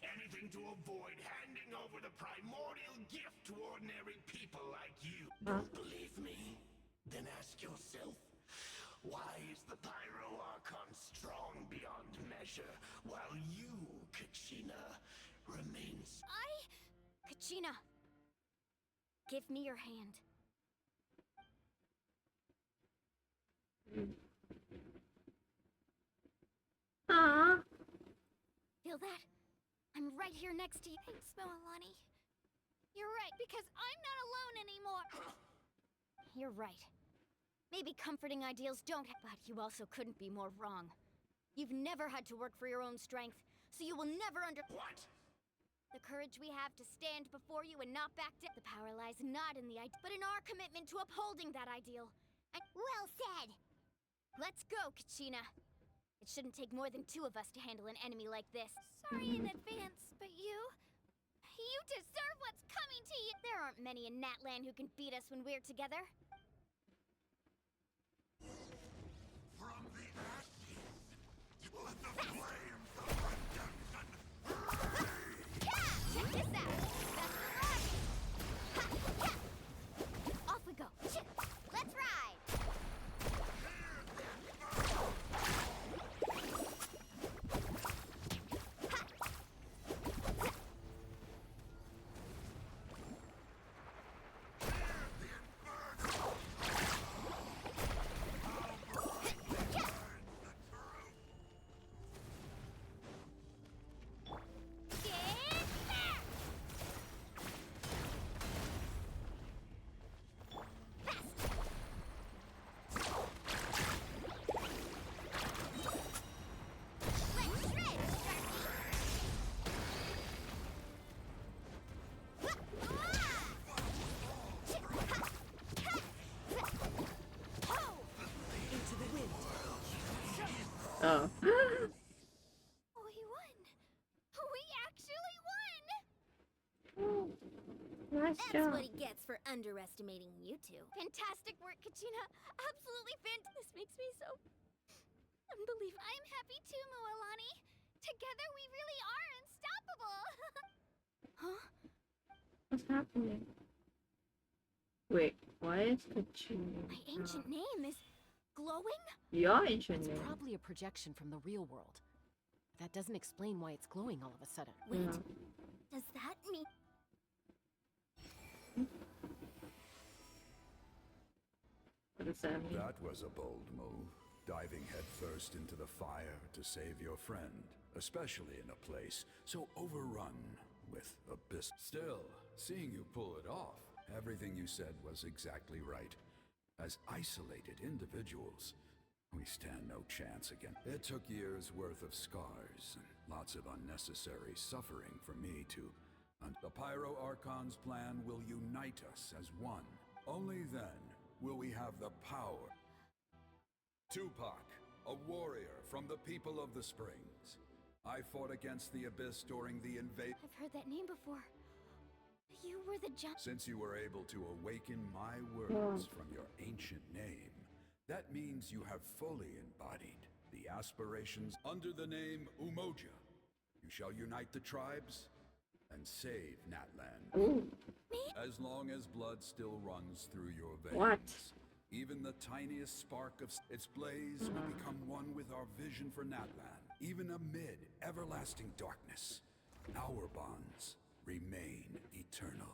Anything to avoid handing over the primordial gift to ordinary people like you. Don't believe me? Then ask yourself, why is the Pyro Archon strong beyond measure, while you, Kachina, remains... Kachina, give me your hand. Aww. Feel that? I'm right here next to you. Thanks, Moalani. You're right, because I'm not alone anymore. You're right. Maybe comforting ideals don't, but you also couldn't be more wrong. You've never had to work for your own strength, so you will never What? The courage we have to stand before you and not back down. The power lies not in the ideal, but in our commitment to upholding that ideal. And Well said. let's go, Kachina. It shouldn't take more than two of us to handle an enemy like this. Sorry in advance, but you deserve what's coming to you. There aren't many in Natlan who can beat us when we're together. From the ashes, let the flames of redemption Check this out. That's right. Ha, ha. Off we go. Let's Oh. We won! We actually won! Nice That's job. what he gets for underestimating you two. Fantastic work, Kachina. Absolutely This makes me so unbelievable. I'm happy too, Mualani. Together we really are unstoppable. Huh? What's happening? Wait, why is Kachina? My ancient name is glowing? Your ancient It's name. probably a projection from the real world. That doesn't explain why it's glowing all of a sudden. Wait, Yeah. does that mean... What does that mean? That was a bold move, diving headfirst into the fire to save your friend, especially in a place so overrun with abyss. Still, seeing you pull it off, everything you said was exactly right. As isolated individuals, we stand no chance again. It took years' worth of scars and lots of unnecessary suffering for me to... The Pyro Archon's plan will unite us as one. Only then will we have the power. Tupac, a warrior from the people of the Springs. I fought against the Abyss during the invasion. I've heard that name before. You were the Since you were able to awaken my words from your ancient name, that means you have fully embodied the aspirations under the name Umoja. You shall unite the tribes and save Natlan. Ooh. As long as blood still runs through your veins. What? Even the tiniest spark of its blaze will become one with our vision for Natlan. Even amid everlasting darkness, our bonds remain eternal.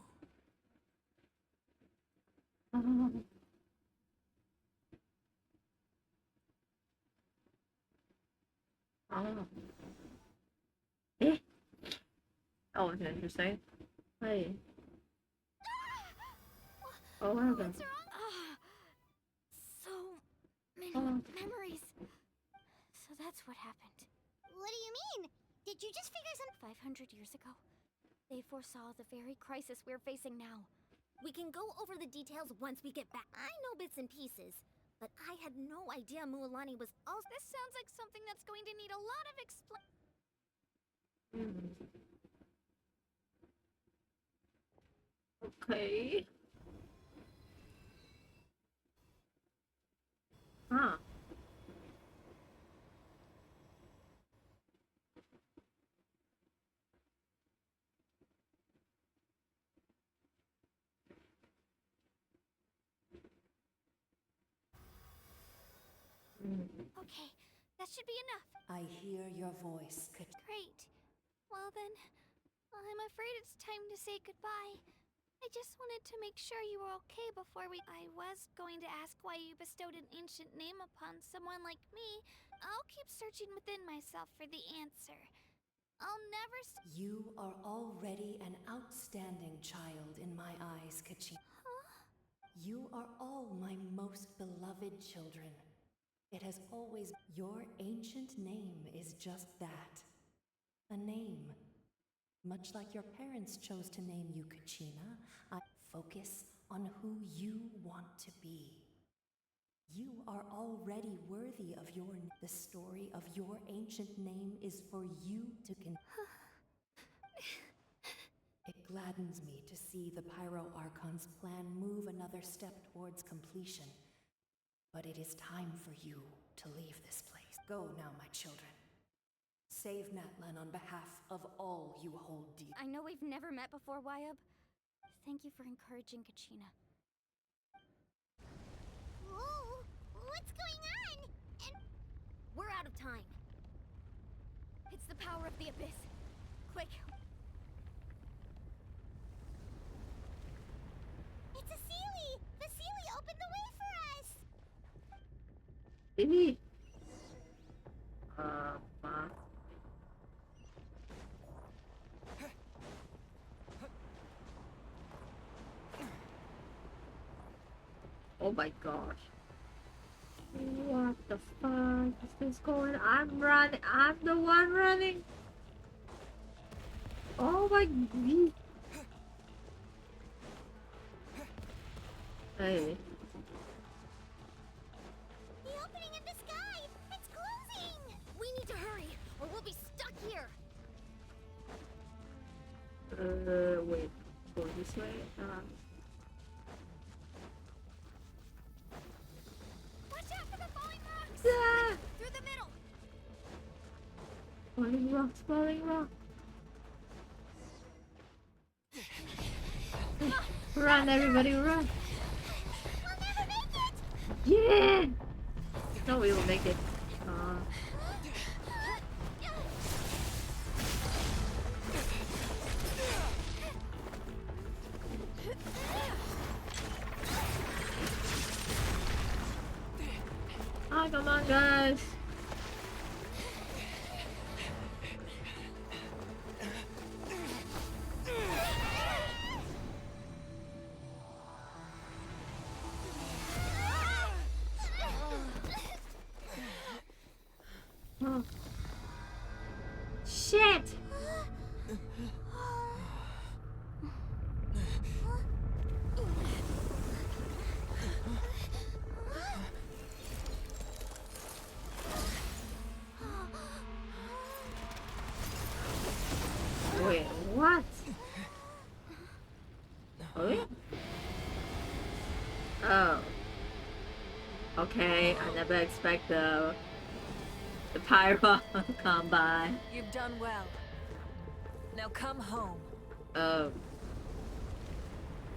Oh. Eh? Oh, it's interesting. Hey. Oh, what happened? What's wrong? So many Oh. memories. So that's what happened. What do you mean? Did you just figure some 500 years ago? They foresaw the very crisis we're facing now. We can go over the details once we get back. I know bits and pieces, but I had no idea Mualani was also... This sounds like something that's going to need a lot of Okay. Huh. Okay, that should be enough. I hear your voice, Great. Well then, I'm afraid it's time to say goodbye. I just wanted to make sure you were okay before we... I was going to ask why you bestowed an ancient name upon someone like me. I'll keep searching within myself for the answer. I'll never... You are already an outstanding child in my eyes, Kachina. Huh? You are all my most beloved children. It has always... Your ancient name is just that. A name. Much like your parents chose to name you Kachina, I focus on who you want to be. You are already worthy of your... The story of your ancient name is for you to It gladdens me to see the Pyro Archon's plan move another step towards completion. But it is time for you to leave this place. Go now, my children. Save Natlan on behalf of all you hold dear. I know we've never met before, Wayab. Thank you for encouraging Kachina. Whoa! What's going on? And we're out of time. It's the power of the Abyss. Quick. It's a Seelie! The Seelie opened the way for us! Baby. Oh my gosh. What the fuck is this going? I'm running. I'm the one running. Oh my god. Hey. The opening in the sky! It's closing! Wait. Go this way. Watch out for the falling rocks! Ah! Through the middle! Falling rocks, falling rocks. Run, everybody, run! We'll never make it! Yeah! No, we will make it. Ah, come on, guys! Oh. Shit! Wait, what? Oh, yeah? Oh. Okay, I never expect the pyro come by. You've done well. Now come home. Oh.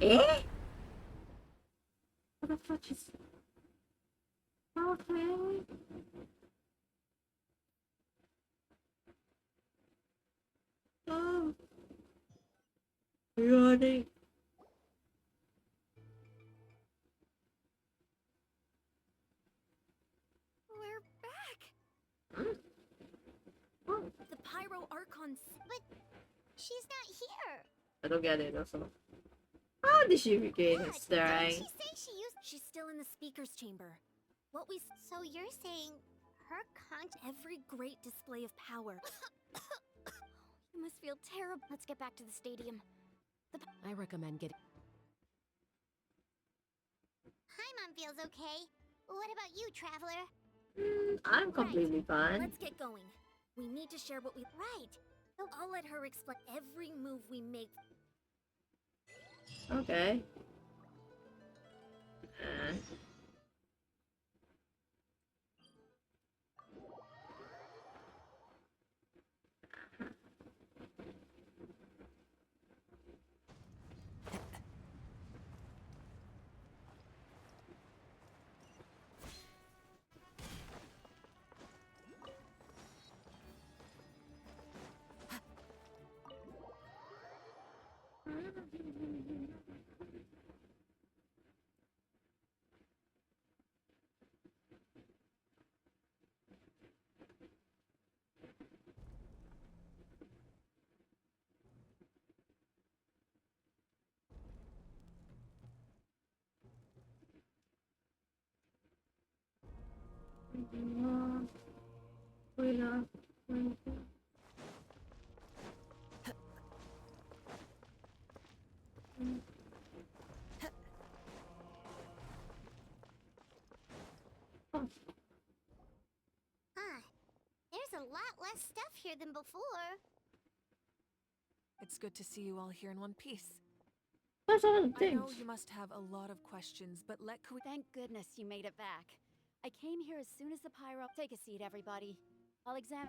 Eh? What the fuck is... Okay. Oh. Running. We're back! Oh. The Pyro Archon's... But she's not here! I don't get it also. How did she regain her Didn't strength? she say she used... She's still in the speaker's chamber. What we... So you're saying her every great display of power. You must feel terrible. Let's get back to the stadium. I recommend getting... Paimon feels okay. What about you, Traveler? I'm completely fine. Let's get going. We need to share what we... Right. So I'll let her explain every move we make. Okay. Wait up. Huh. There's a lot less stuff here than before. It's good to see you all here in one piece. That's all the I things. know you must have a lot of questions, but let Kui... Thank goodness you made it back. I came here as soon as the Pyro... Take a seat, everybody. I'll examine...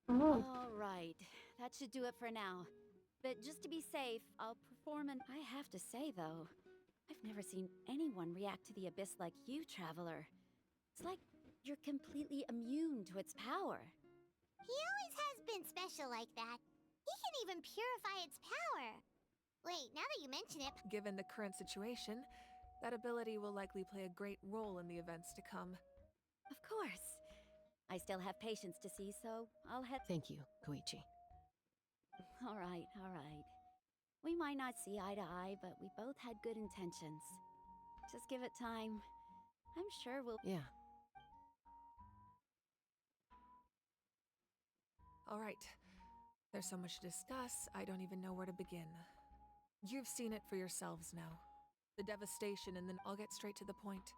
Oh. All right. That should do it for now. But just to be safe, I'll perform an... I have to say, though, I've never seen anyone react to the Abyss like you, Traveler. It's like you're completely immune to its power. He always has been special like that. He can even purify its power. Wait, now that you mention it... Given the current situation, that ability will likely play a great role in the events to come. Of course. I still have patients to see, so I'll head... Thank you, Koichi. All right, all right. We might not see eye to eye, but we both had good intentions. Just give it time. I'm sure we'll... Yeah. All right. There's so much to discuss, I don't even know where to begin. You've seen it for yourselves now. The devastation, and then I'll get straight to the point.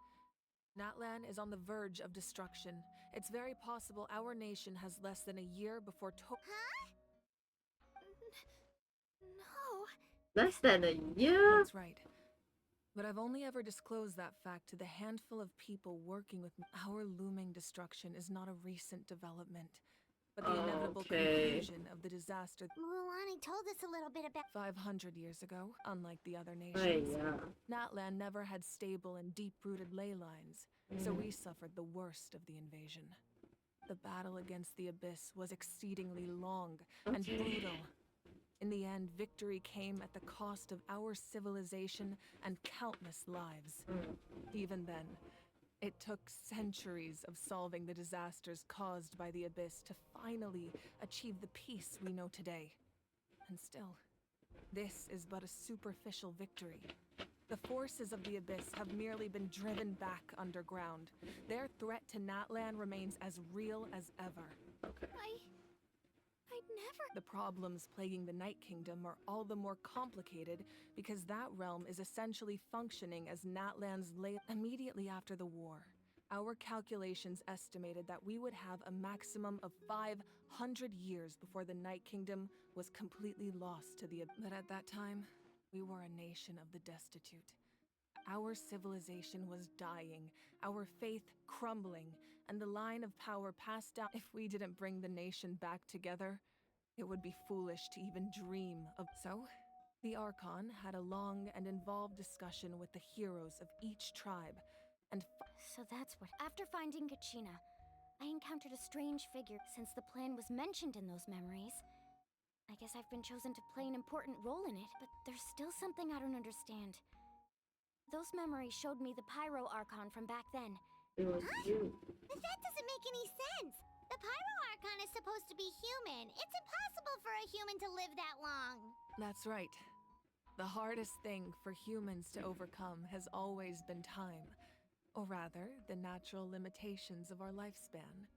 Natlan is on the verge of destruction. It's very possible our nation has less than a year before Huh? No. Less than a year? That's right. But I've only ever disclosed that fact to the handful of people working with me. Our looming destruction is not a recent development, but the inevitable conclusion of the disaster. Mulan told us a little bit about 500 years ago, unlike the other nations, yeah. Natlan never had stable and deep-rooted ley lines, so we suffered the worst of the invasion. The battle against the Abyss was exceedingly long and brutal. In the end, victory came at the cost of our civilization and countless lives. Even then, it took centuries of solving the disasters caused by the Abyss to finally achieve the peace we know today. And still, this is but a superficial victory. The forces of the Abyss have merely been driven back underground. Their threat to Natlan remains as real as ever. I'd never. The problems plaguing the Night Kingdom are all the more complicated because that realm is essentially functioning as Natlan's immediately after the war. Our calculations estimated that we would have a maximum of 500 years before the Night Kingdom was completely lost to the Abyss. But at that time, we were a nation of the destitute. Our civilization was dying, our faith crumbling, and the line of power passed down. If we didn't bring the nation back together, it would be foolish to even dream of. So, the Archon had a long and involved discussion with the heroes of each tribe, and So that's what. After finding Kachina, I encountered a strange figure. Since the plan was mentioned in those memories, I guess I've been chosen to play an important role in it, but there's still something I don't understand. Those memories showed me the Pyro Archon from back then. It was you. But that doesn't make any sense. The Pyro Archon is supposed to be human. It's impossible for a human to live that long. that's right. The hardest thing for humans to overcome has always been time. Or rather, the natural limitations of our lifespan.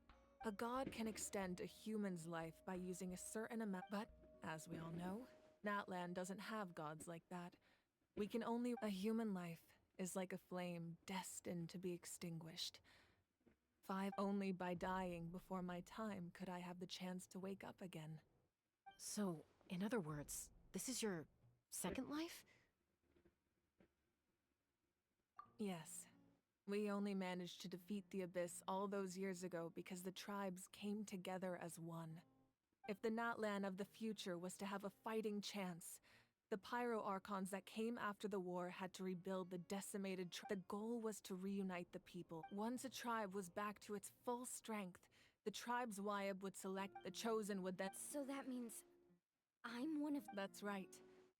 A god can extend a human's life by using a certain amount, but, as we all know, Natlan doesn't have gods like that. We can only. A human life is like a flame destined to be extinguished. Only by dying before my time could I have the chance to wake up again. So, in other words, this is your second life? Yes. We only managed to defeat the Abyss all those years ago because the tribes came together as one. If the Natlan of the future was to have a fighting chance, the Pyro Archons that came after the war had to rebuild the decimated The goal was to reunite the people. Once a tribe was back to its full strength, the tribe's Wyab would select, the chosen would then. So that means I'm one of. That's right.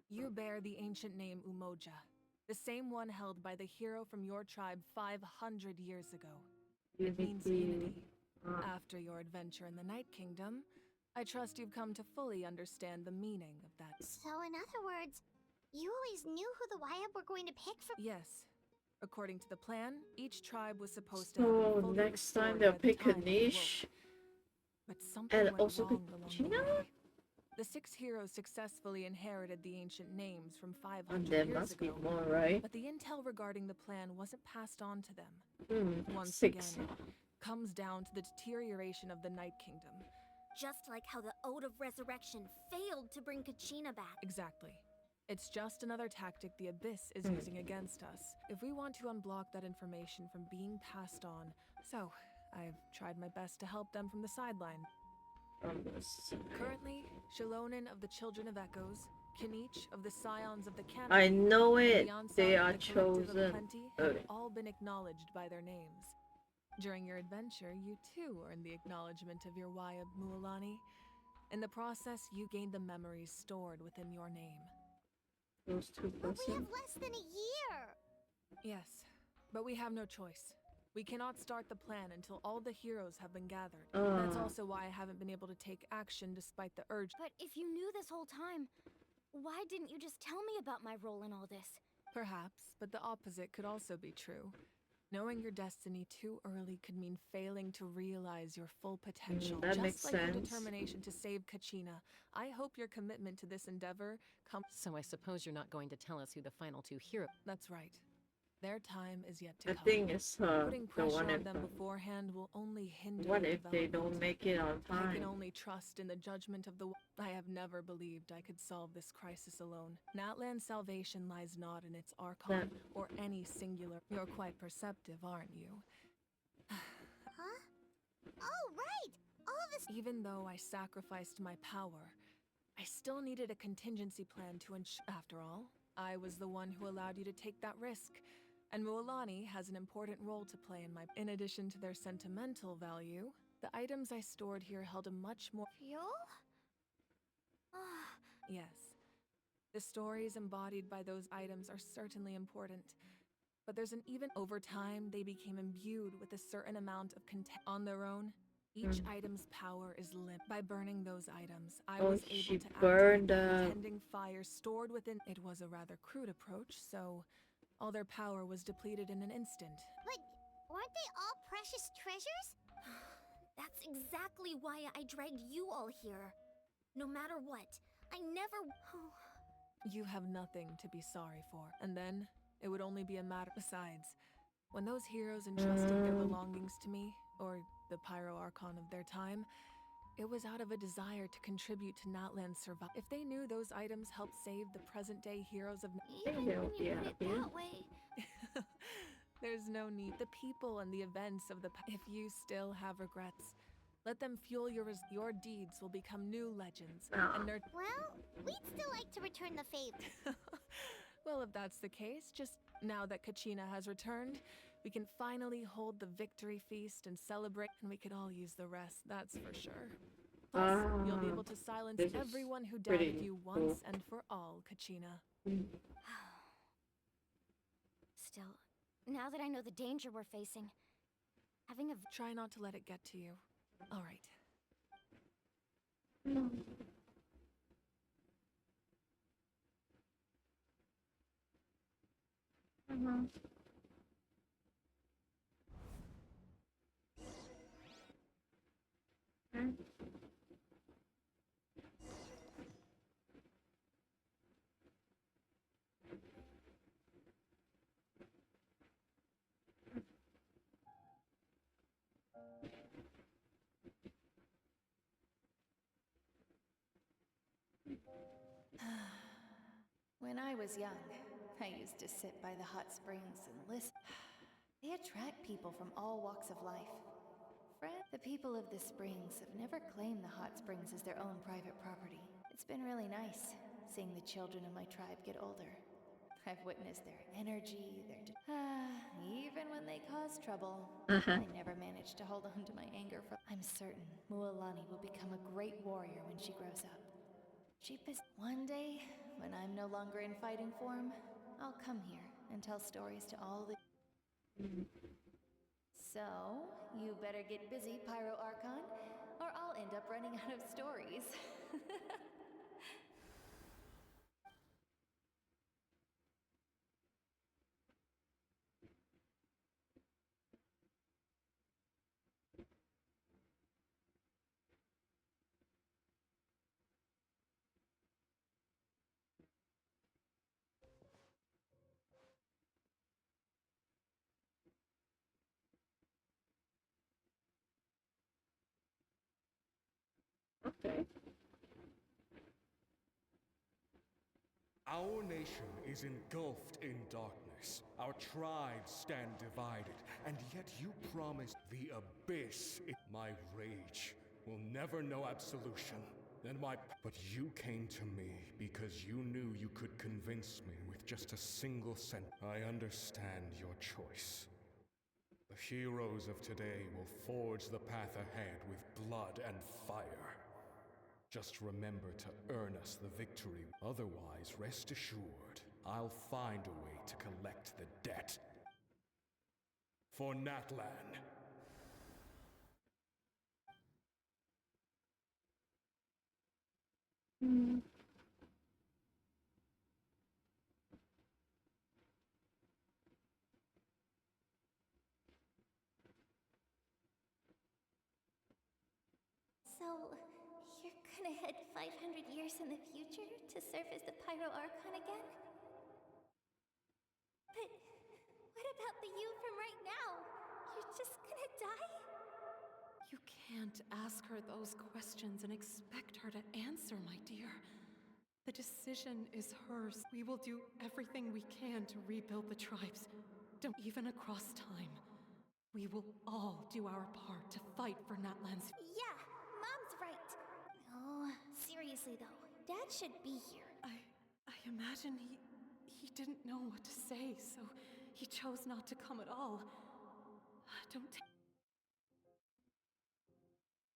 You bear the ancient name Umoja, the same one held by the hero from your tribe 500 years ago. It means unity. After your adventure in the Night Kingdom, I trust you've come to fully understand the meaning of that. So, in other words, you always knew who the Wyab were going to pick for. Yes. According to the plan, each tribe was supposed to have So been fully next time restored they'll by the pick a time it niche. awoke. But something And went also wrong along the Kachina? way. The 6 heroes successfully inherited the ancient names from 500 And there years must be ago. more, right? But the intel regarding the plan wasn't passed on to them. Once 6. again, it comes down to the deterioration of the Night Kingdom. Just like how the Ode of Resurrection failed to bring Kachina back. Exactly. It's just another tactic the Abyss is using against us. If we want to unblock that information from being passed on, so I've tried my best to help them from the sideline. Currently, Shalonin of the Children of Echoes, Kinich of the Scions of the Canopy, I know and it. Beyonce They of are the Collective of chosen. Plenty have all been acknowledged by their names. During your adventure, you too earned the acknowledgement of your Wyab Mualani. In the process, you gained the memories stored within your name. Those 2 But we have persons. less than a year. Yes, but we have no choice. We cannot start the plan until all the heroes have been gathered. That's also why I haven't been able to take action despite the urge. But if you knew this whole time, why didn't you just tell me about my role in all this? Perhaps, but the opposite could also be true. Knowing your destiny too early could mean failing to realize your full potential. That Just makes like your sense. determination to save Kachina, I hope your commitment to this endeavor comes. So I suppose you're not going to tell us who the final 2 heroes. That's right. Their time is yet to I come. think it's Putting the pressure one on if them beforehand will only hinder what their if they don't development. make it on I can time? only trust in the judgment of the. I have never believed I could solve this crisis alone. Natlan's salvation lies not in its Archon or any singular. You're quite perceptive, aren't you? Huh? Oh, right! All this. Even though I sacrificed my power, I still needed a contingency plan to ensure. After all, I was the one who allowed you to take that risk. And Mualani has an important role to play in my. In addition to their sentimental value, the items I stored here held a much more. Fuel? Yes. The stories embodied by those items are certainly important. But there's an even. Over time, they became imbued with a certain amount of content. On their own, each item's power is limited. By burning those items, I was able to activate the contending fire stored within. It was a rather crude approach, so all their power was depleted in an instant. But weren't they all precious treasures? That's exactly why I dragged you all here. No matter what, I never. You have nothing to be sorry for. And then, it would only be a matter. Besides, when those heroes entrusted their belongings to me, or the Pyro Archon of their time, it was out of a desire to contribute to Natlan's survival. If they knew those items helped save the present-day heroes of. Even when you put it that way. There's no need. The people and the events of the. If you still have regrets, let them fuel your deeds will become new legends. And Well, we'd still like to return the favor. Well, if that's the case, just now that Kachina has returned, we can finally hold the victory feast and celebrate, and we could all use the rest, that's for sure. Plus, you'll be able to silence everyone who doubted you once and for all, Kachina. Still, now that I know the danger we're facing, having a. Try not to let it get to you. All right. When I was young, I used to sit by the hot springs and listen. They attract people from all walks of life. The people of the springs have never claimed the hot springs as their own private property. It's been really nice seeing the children of my tribe get older. I've witnessed their energy, even when they cause trouble, I never managed to hold on to my anger for. I'm certain Mualani will become a great warrior when she grows up. One day, when I'm no longer in fighting form, I'll come here and tell stories to all the. So, you better get busy, Pyro Archon, or I'll end up running out of stories. Okay. Our nation is engulfed in darkness. Our tribes stand divided, and yet you promised the abyss. My rage will never know absolution. But you came to me because you knew you could convince me with just a single sentence. I understand your choice. The heroes of today will forge the path ahead with blood and fire. Just remember to earn us the victory. Otherwise, rest assured, I'll find a way to collect the debt. For Natlan. So, you're gonna head 500 years in the future to serve as the Pyro Archon again? But die? You can't ask her those questions and expect her to answer, my dear. The decision is hers. We will do everything we can to rebuild the tribes. Don't even across time. We will all do our part to fight for Natlan's. Yeah, Mom's right. Oh, seriously though, Dad should be here. I imagine he didn't know what to say, so he chose not to come at all. Don't take.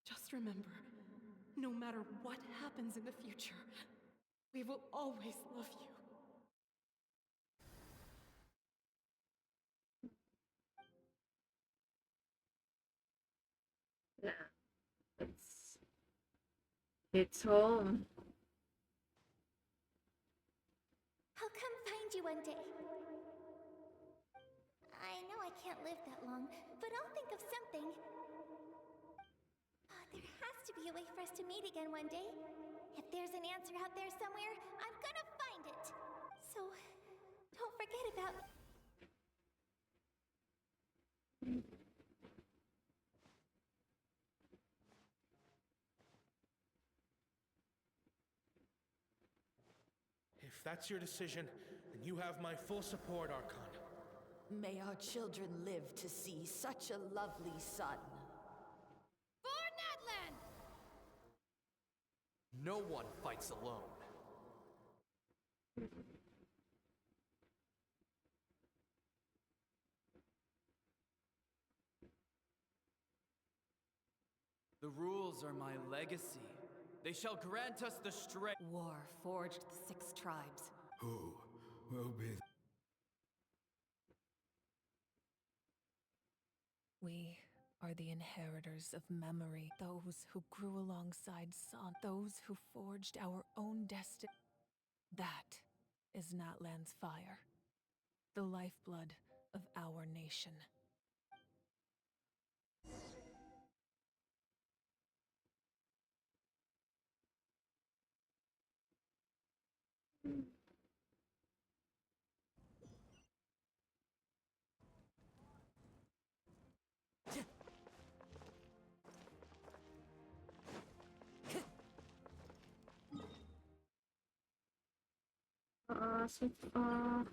Just remember, no matter what happens in the future, we will always love you. Yeah, it's home. I'll come find you one day. I know I can't live that long, but I'll think of something. There has to be a way for us to meet again one day. If there's an answer out there somewhere, I'm gonna find it. So, don't forget about me. If that's your decision, then you have my full support, Archon. May our children live to see such a lovely son. For Natlan! No one fights alone. The rules are my legacy. They shall grant us the strength. War forged the 6 tribes. Who will be? We are the inheritors of memory, those who grew alongside Son, those who forged our own destiny. That is Natlan's fire, the lifeblood of our nation. So far.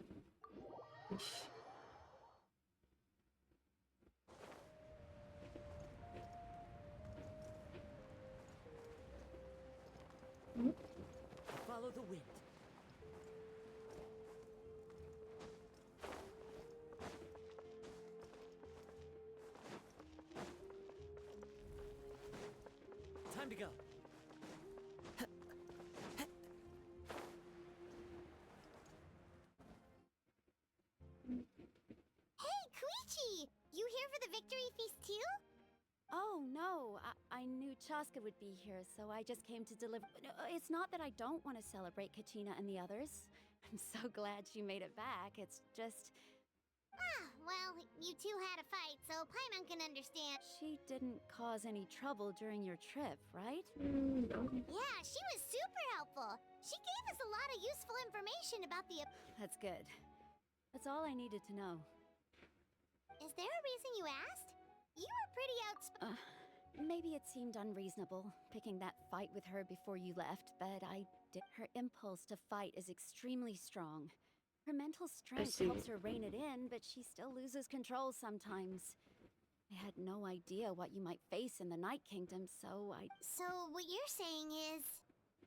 Follow the wind. Time to go. Hey, Koichi! You here for the victory feast too? Oh, no. I knew Chaska would be here, so I just came to deliver. No, it's not that I don't want to celebrate Kachina and the others. I'm so glad she made it back. It's just. Well, you two had a fight, so Paimon can understand. She didn't cause any trouble during your trip, right? Yeah, she was super helpful. She gave us a lot of useful information about the. That's good. That's all I needed to know. Is there a reason you asked? You were pretty outspoken. Maybe it seemed unreasonable, picking that fight with her before you left, but I did. Her impulse to fight is extremely strong. Her mental strength helps her rein it in, but she still loses control sometimes. I had no idea what you might face in the Night Kingdom, so I... So, what you're saying is...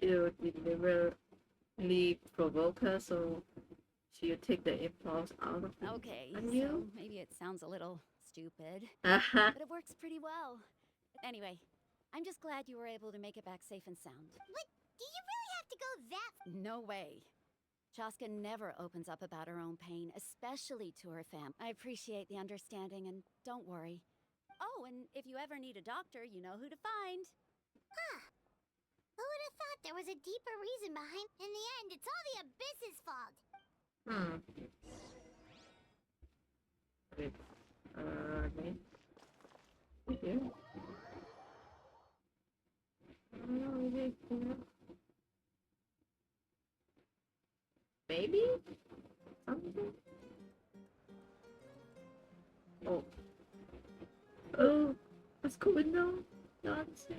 You deliberately provoke her, so she'll take the impulse out of it. Okay, And so you? maybe it sounds a little stupid, but it works pretty well. Anyway, I'm just glad you were able to make it back safe and sound. But do you really have to go that... No way. Chaska never opens up about her own pain, especially to her fam. I appreciate the understanding, and don't worry. Oh, and if you ever need a doctor, you know who to find. Huh. Who would have thought there was a deeper reason behind... In the end, it's all the Abyss's fault. Wait. Here. Maybe? Something? Oh. Oh, what's going on? Nonsense.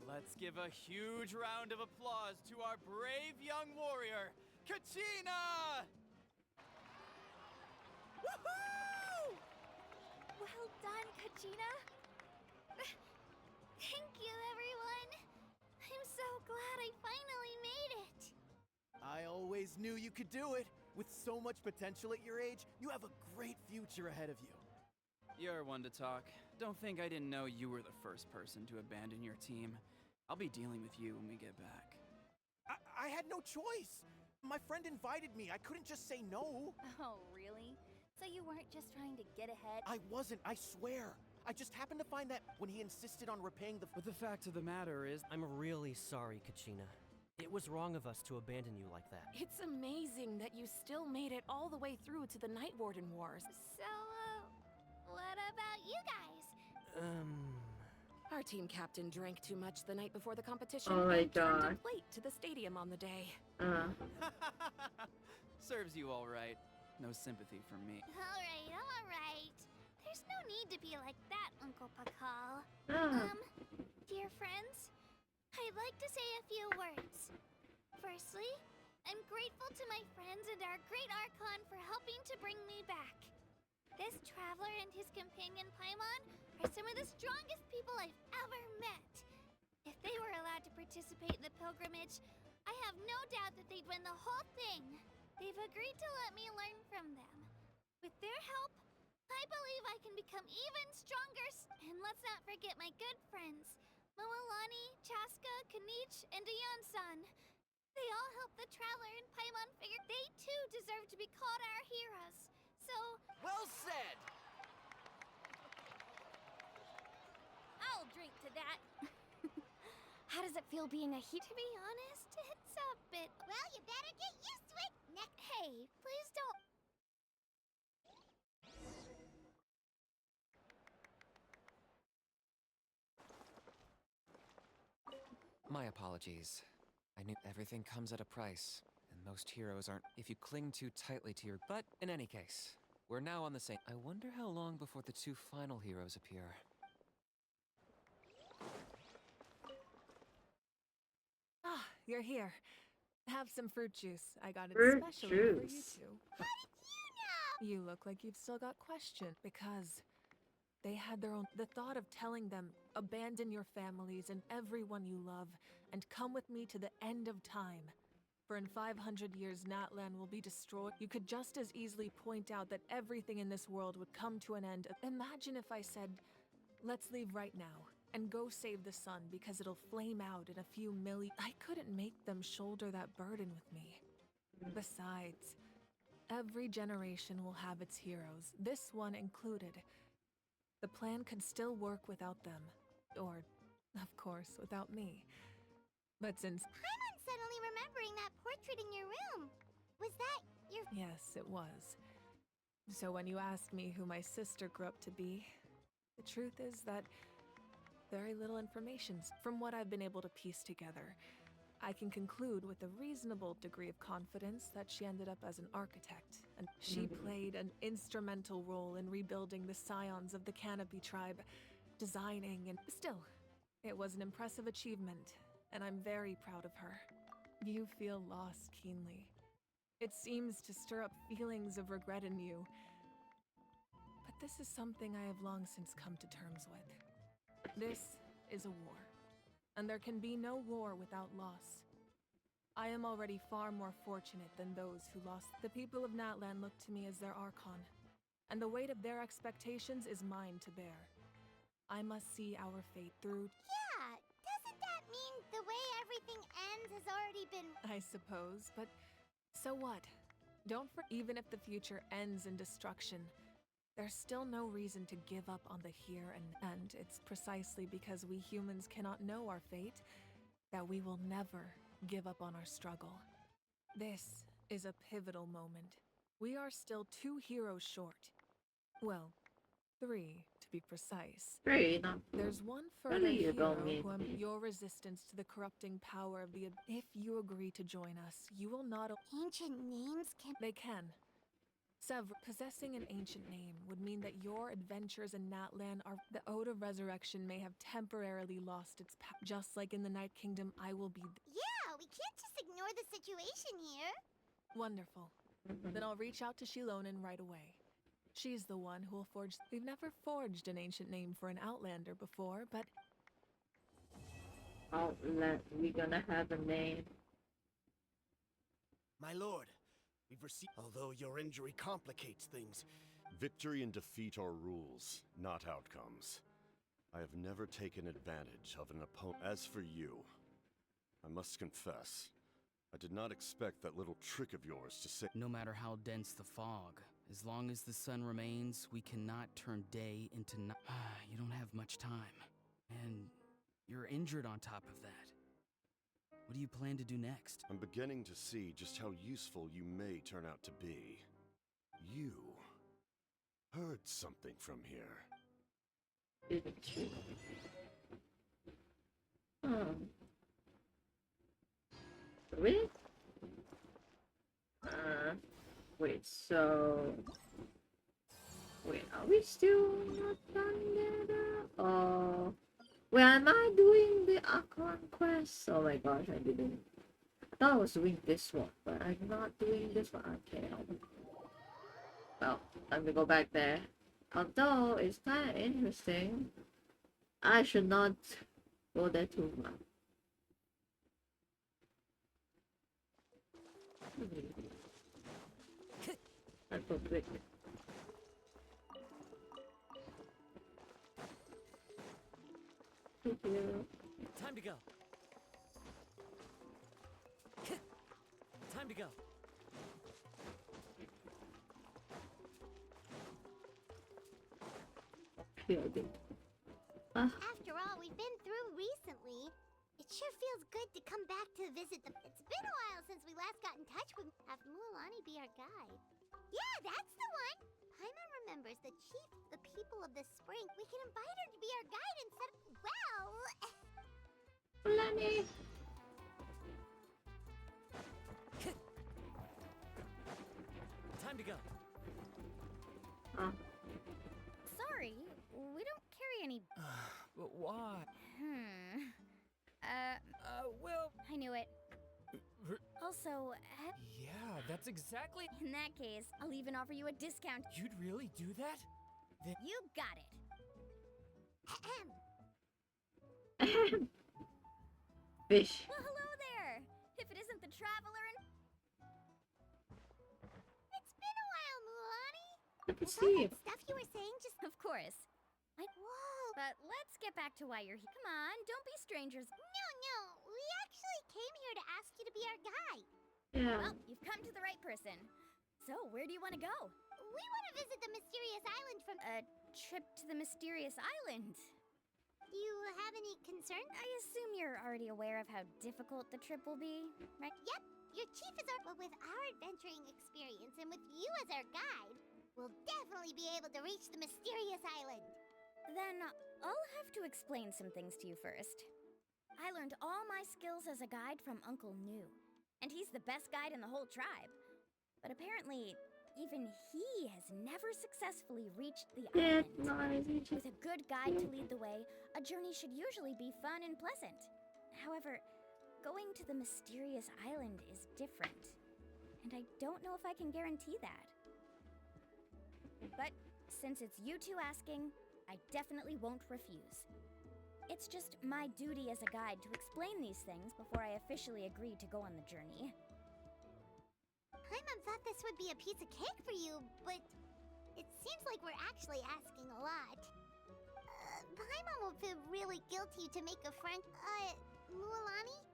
Let's give a huge round of applause to our brave young warrior, Kachina! Woohoo! Well done, Kachina. Thank you, everyone. I'm so glad I finally made it. I always knew you could do it. With so much potential at your age, you have a great future ahead of you. You're one to talk. Don't think I didn't know you were the first person to abandon your team. I'll be dealing with you when we get back. I had no choice. My friend invited me. I couldn't just say no. Oh, really? So you weren't just trying to get ahead? I wasn't, I swear. I just happened to find that when he insisted on repaying the... But the fact of the matter is, I'm really sorry, Kachina. It was wrong of us to abandon you like that. It's amazing that you still made it all the way through to the Night Warden Wars. So, what about you guys? Our team captain drank too much the night before the competition Oh my and turned God. up late to the stadium on the day. Serves you all right. No sympathy from me. All right. There's no need to be like that, Uncle Pakal. Ah. Dear friends, I'd like to say a few words. Firstly, I'm grateful to my friends and our great Archon for helping to bring me back. This traveler and his companion Paimon are some of the strongest people I've ever met. If they were allowed to participate in the pilgrimage, I have no doubt that they'd win the whole thing. They've agreed to let me learn from them. With their help, I believe I can become even stronger. And let's not forget my good friends, Moalani, Chaska, Kanich, and Dion-san. They all helped the traveler and Paimon figure they too deserve to be called our heroes. So... Well said! I'll drink to that. How does it feel being a hero? To be honest, it's a bit... Well, you better get used to it. Hey, please don't... My apologies. I knew everything comes at a price, and most heroes aren't if you cling too tightly to your... But in any case, we're now on the same... I wonder how long before the two final heroes appear. Ah, you're here. Have some fruit juice. I got it Fruit especially for you juice. two. You look like you've still got questions because they had their own. The thought of telling them, abandon your families and everyone you love, and come with me to the end of time. For in 500 years, Natlan will be destroyed. You could just as easily point out that everything in this world would come to an end. Imagine if I said, let's leave right now and go save the sun because it'll flame out in a few million. I couldn't make them shoulder that burden with me. Besides, every generation will have its heroes, this one included. The plan could still work without them. Or, of course, without me. But since... I'm suddenly remembering that portrait in your room. Was that your... Yes, it was. So when you asked me who my sister grew up to be, the truth is that very little information's from what I've been able to piece together. I can conclude with a reasonable degree of confidence that she ended up as an architect, and she played an instrumental role in rebuilding the scions of the Canopy tribe, designing and... Still, it was an impressive achievement, and I'm very proud of her. You feel loss keenly. It seems to stir up feelings of regret in you. But this is something I have long since come to terms with. This is a war. And there can be no war without loss. I am already far more fortunate than those who lost. The people of Natlan look to me as their Archon, and the weight of their expectations is mine to bear. I must see our fate through. Yeah, doesn't that mean the way everything ends has already been... I suppose, but so what? Don't forget, even if the future ends in destruction, there's still no reason to give up on the here and it's precisely because we humans cannot know our fate that we will never give up on our struggle. This is a pivotal moment. We are still 2 heroes short. Well, 3 to to be precise. Great, not There's one Really, further you hero don't mean who me. your resistance to the corrupting power of the If you agree to join us, you will not. Ancient names can. They can. Possessing an ancient name would mean that your adventures in Natlan are. The Ode of Resurrection may have temporarily lost its power. Just like in the Night Kingdom, I will be. Yeah, we can't just ignore the situation here. Wonderful. Then I'll reach out to Shilonen right away. She's the one who will forge. We've never forged an ancient name for an Outlander before, but We're gonna have a name. My lord, we've received. Although your injury complicates things. Victory and defeat are rules, not outcomes. I have never taken advantage of an opponent. As for you, I must confess, I did not expect that little trick of yours to say. No matter how dense the fog, as long as the sun remains, we cannot turn day into night. You don't have much time. And you're injured on top of that. What do you plan to do next? I'm beginning to see just how useful you may turn out to be. You heard something from here. Didn't you? Oh. Wait. Wait, so... Wait, are we still not done yet? Oh... Wait, am I doing the Archon quest? Oh my gosh, I didn't. I thought I was doing this one, but I'm not doing this one. Okay, well, let me go back there. Although it's kind of interesting, I should not go there too much. That's so quick. Thank you. Time to go. Time to go. After all we've been through recently, it sure feels good to come back to visit the. It's been a while since we last got in touch with. Have Mualani be our guide. Yeah, that's the one. Paimon remembers the chief, the people of the spring. We can invite her to be our guide instead of. Well. Mualani. Time to go. Sorry, we don't carry any. But why? Well. I knew it. Also, Yeah, that's exactly. in that case, I'll even offer you a discount. You'd really do that? You got it. Fish. Well, hello there. If it isn't the traveler and. It's been a while, Mualani. Good to Is see you. that stuff you were saying just. Of course. Whoa. But let's get back to why you're here. Come on, don't be strangers. No. We actually came here to ask you to be our guide. Yeah. Well, you've come to the right person. So, where do you want to go? We want to visit the mysterious island from. A trip to the mysterious island. Do you have any concern? I assume you're already aware of how difficult the trip will be, right? Yep, your chief is our. But with our adventuring experience and with you as our guide, we'll definitely be able to reach the mysterious island. Then I'll have to explain some things to you first. I learned all my skills as a guide from Uncle New, and he's the best guide in the whole tribe. But apparently, even he has never successfully reached the island. With a good guide to lead the way, a journey should usually be fun and pleasant. However, going to the mysterious island is different, and I don't know if I can guarantee that. But since it's you two asking, I definitely won't refuse. It's just my duty as a guide to explain these things before I officially agree to go on the journey. Paimon thought this would be a piece of cake for you, but it seems like we're actually asking a lot. Paimon will feel really guilty to make a friend. Mualani?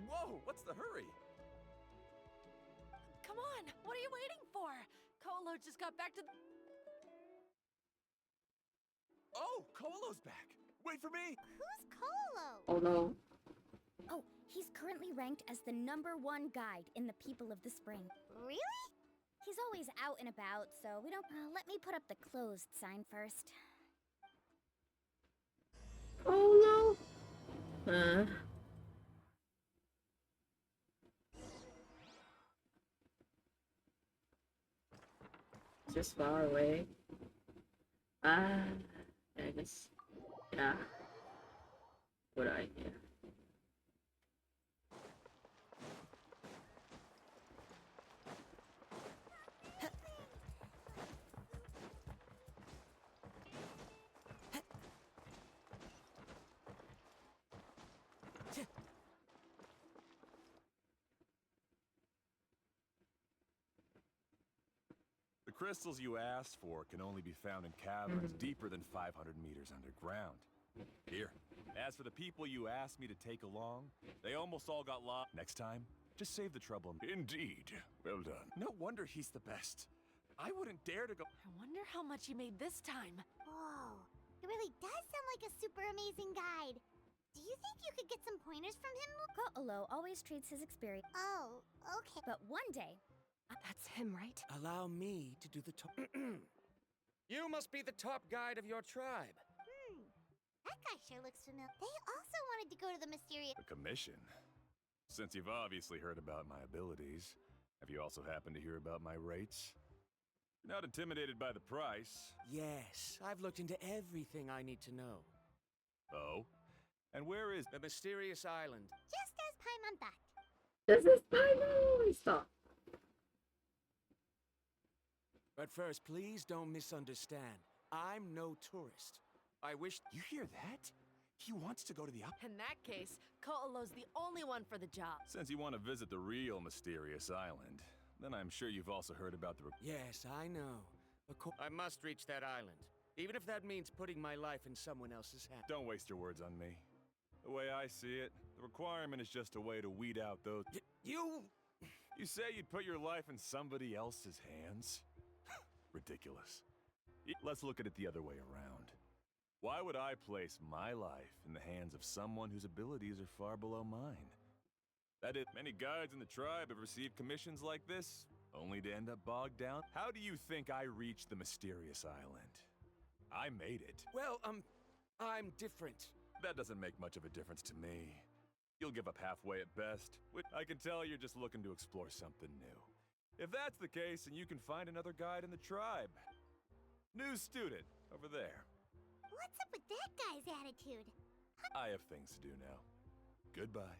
Whoa, what's the hurry? Come on, what are you waiting for? Kolo just got back to. Oh, Kolo's back. Wait for me. Who's Kolo? Oh no. Oh, he's currently ranked as the #1 guide in the People of the Spring. Really? He's always out and about, so we don't. Let me put up the closed sign first. Oh no. Just far away. I guess. Yeah. Good idea. The crystals you asked for can only be found in caverns deeper than 500 meters underground. Here. As for the people you asked me to take along, they almost all got lost. Next time, just save the trouble. Indeed. Well done. No wonder he's the best. I wouldn't dare to go. I wonder how much he made this time. Whoa, it really does sound like a super amazing guide. Do you think you could get some pointers from him? Ko'olo always treats his experience. Oh, okay. But one day, That's him, right? Allow me to do the top. You must be the top guide of your tribe. That guy sure looks familiar. They also wanted to go to the mysterious. A commission? Since you've obviously heard about my abilities, have you also happened to hear about my rates? You're not intimidated by the price. Yes, I've looked into everything I need to know. Oh? And where is the mysterious island? Just as Paimon thought. This is finally stop. But first, please don't misunderstand. I'm no tourist. I wish. You hear that? He wants to go to the In that case, Ko'olo's the only one for the job. Since you want to visit the real mysterious island, then I'm sure you've also heard about the... Yes, I know. I must reach that island. Even if that means putting my life in someone else's hands. Don't waste your words on me. The way I see it, the requirement is just a way to weed out those... You say you'd put your life in somebody else's hands? Ridiculous. Let's look at it the other way around. Why would I place my life in the hands of someone whose abilities are far below mine? That is, many guides in the tribe have received commissions like this, only to end up bogged down. How do you think I reached the mysterious island? I made it. Well, I'm different. That doesn't make much of a difference to me. You'll give up halfway at best. I can tell you're just looking to explore something new. If that's the case, then you can find another guide in the tribe. New student, over there. What's up with that guy's attitude? I have things to do now. Goodbye.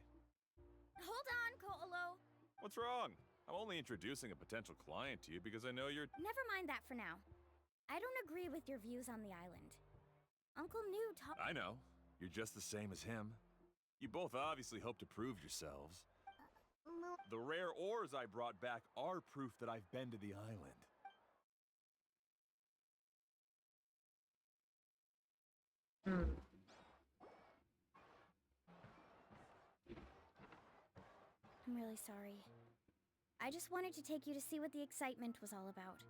hold on, Ko'olo. What's wrong? I'm only introducing a potential client to you because I know you're... Never mind that for now. I don't agree with your views on the island. Uncle New taught... I know. You're just the same as him. You both obviously hope to prove yourselves. The rare ores I brought back are proof that I've been to the island. I'm really sorry. I just wanted to take you to see what the excitement was all about.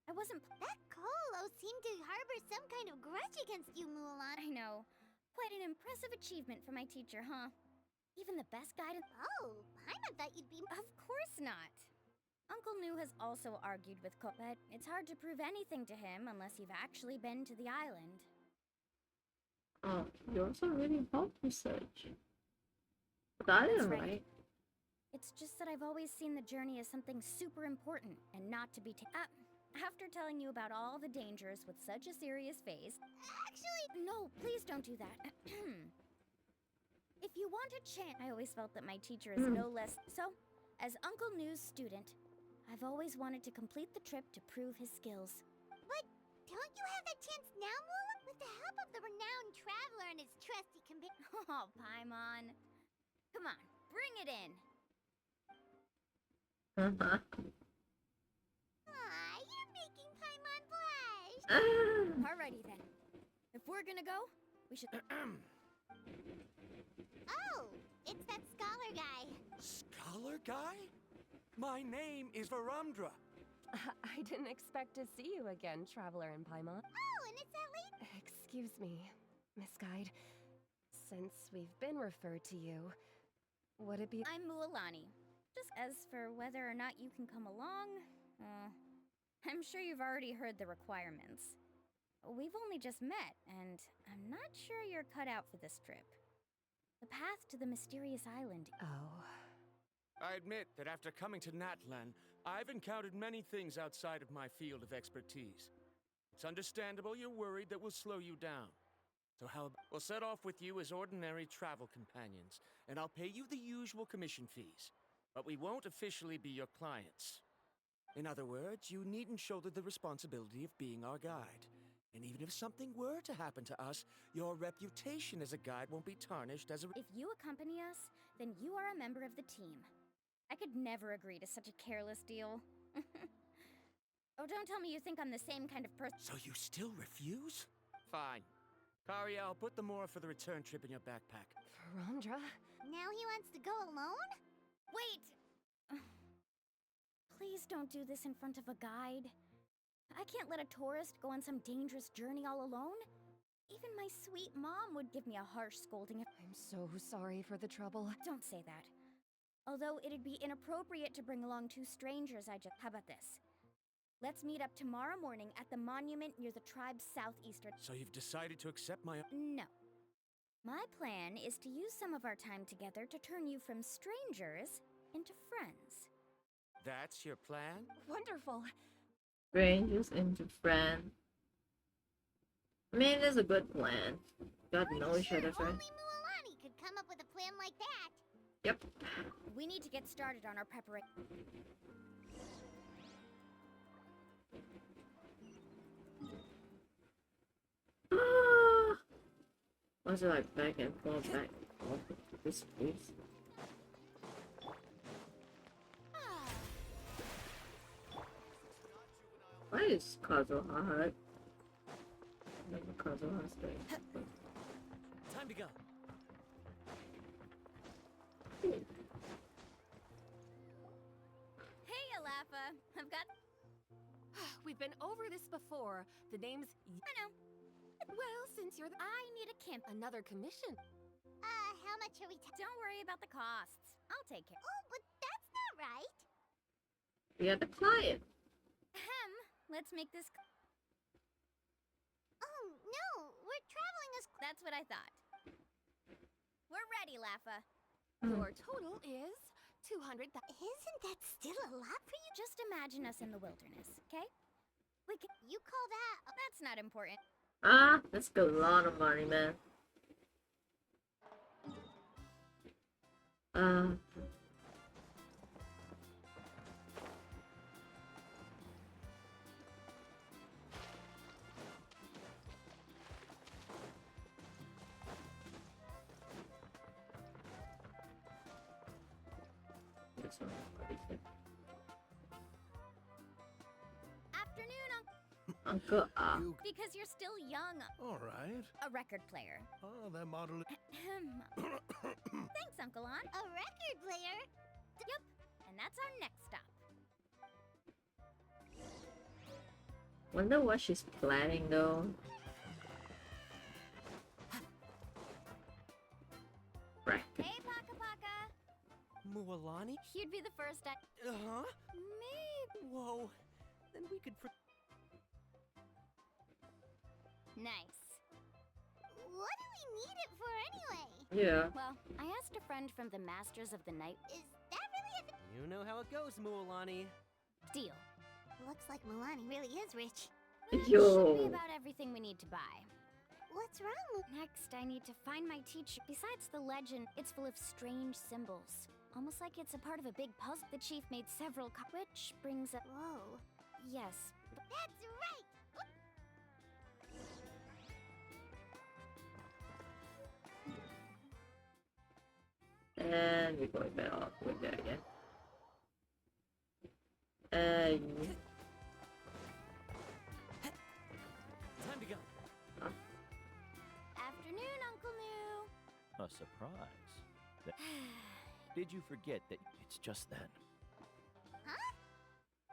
I wasn't... That Ko'olo seemed to harbor some kind of grudge against you, Mulan. I know. Quite an impressive achievement for my teacher, huh? Even the best guide... Oh, Paimon thought you'd be... Of course not. Uncle New has also argued with but it's hard to prove anything to him unless you've actually been to the island. Oh, you also really helped research. But I didn't write. It's just that I've always seen the journey as something super important and not to be after telling you about all the dangers with such a serious face... Actually... No, please don't do that. If you want a chance... I always felt that my teacher is no less... So, as Uncle New's student, I've always wanted to complete the trip to prove his skills. But don't you have that chance now, Mulan? With the help of the renowned traveler and his trusty companion... Oh, Paimon. Come on, bring it in. Aw, you're making Paimon blush. Alrighty then. If we're gonna go, we should... Oh, it's that scholar guy. Scholar guy? My name is Varumdra. I didn't expect to see you again, Traveler in Paimon. Oh, and it's that lady. Excuse me, Miss Guide. Since we've been referred to you, would it be... I'm Mualani. Just as for whether or not you can come along, I'm sure you've already heard the requirements. We've only just met, and I'm not sure you're cut out for this trip. The path to the mysterious island. Oh. I admit that after coming to Natlan, I've encountered many things outside of my field of expertise. It's understandable you're worried that we'll slow you down. So we'll set off with you as ordinary travel companions, and I'll pay you the usual commission fees. But we won't officially be your clients. In other words, you needn't shoulder the responsibility of being our guide. And even if something were to happen to us, your reputation as a guide won't be tarnished as a... If you accompany us, then you are a member of the team. I could never agree to such a careless deal. Oh, don't tell me you think I'm the same kind of person. So you still refuse? Fine. Kariel, put the more for the return trip in your backpack. Rondra? Now he wants to go alone? Wait! Please don't do this in front of a guide. I can't let a tourist go on some dangerous journey all alone. Even my sweet mom would give me a harsh scolding if— I'm so sorry for the trouble. Don't say that. Although it'd be inappropriate to bring along two strangers, How about this? Let's meet up tomorrow morning at the monument near the tribe's southeastern— So you've decided to accept my... No. My plan is to use some of our time together to turn you from strangers into friends. That's your plan? Wonderful. Strangers into friends. I mean, it is a good plan. Got to know each other first. Only Mualani could come up with a plan like that. Yep. We need to get started on our preparation. Was it like back and forth, back and forth? This piece. Why is Kazuha hurt? Never Kazuha's thing. Time to go. Hey, Alafa. I've got— We've been over this before. The name's... I know. Well, since you're the... I need a camp. Another commission. How much are we Don't worry about the costs. I'll take care. Oh, but that's not right. We are the client. Ahem. Let's make this... Oh, no. We're traveling as... That's what I thought. We're ready, Lafa. Your total is 200,000. Isn't that still a lot for you? Just imagine us in the wilderness, okay? We can... You call that... That's not important. Ah, that's a lot of money, man. This one. Afternoon, Uncle Ah. Because you're still young. All right. A record player. Oh, that model. Thanks, Uncle An. A record player? Yep. And that's our next stop. Wonder what she's planning though. Right. Hey, Paka Paka. Mualani? You'd be the first I... Uh-huh. Maybe. Whoa. Then we could... Nice. What do we need it for anyway? Yeah. Well, I asked a friend from the Masters of the Night. Is that really a... You know how it goes, Mualani. Deal. Looks like Milani really is rich. Should be Yo. about everything we need to buy. What's wrong? Next, I need to find my teacher. Besides the legend, it's full of strange symbols. Almost like it's a part of a big puzzle. The chief made several which brings up... Whoa. Yes. That's right! And we're going back all the way there again. Time to go. Afternoon, Uncle New. A surprise. Did you forget that it's just then? Huh?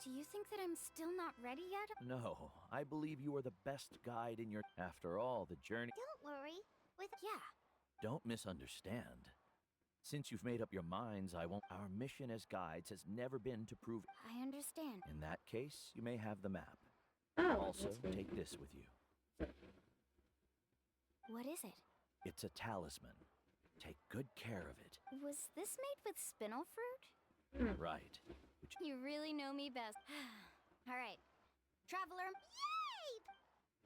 Do you think that I'm still not ready yet? No, I believe you are the best guide in your... After all, the journey... Don't worry. Yeah. Don't misunderstand. Since you've made up your minds, I won't. Our mission as guides has never been to prove. I understand. In that case, you may have the map. Oh, Also, that's good. take this with you. What is it? It's a talisman. Take good care of it. Was this made with spinel fruit? Right. You really know me best. All right. Traveler.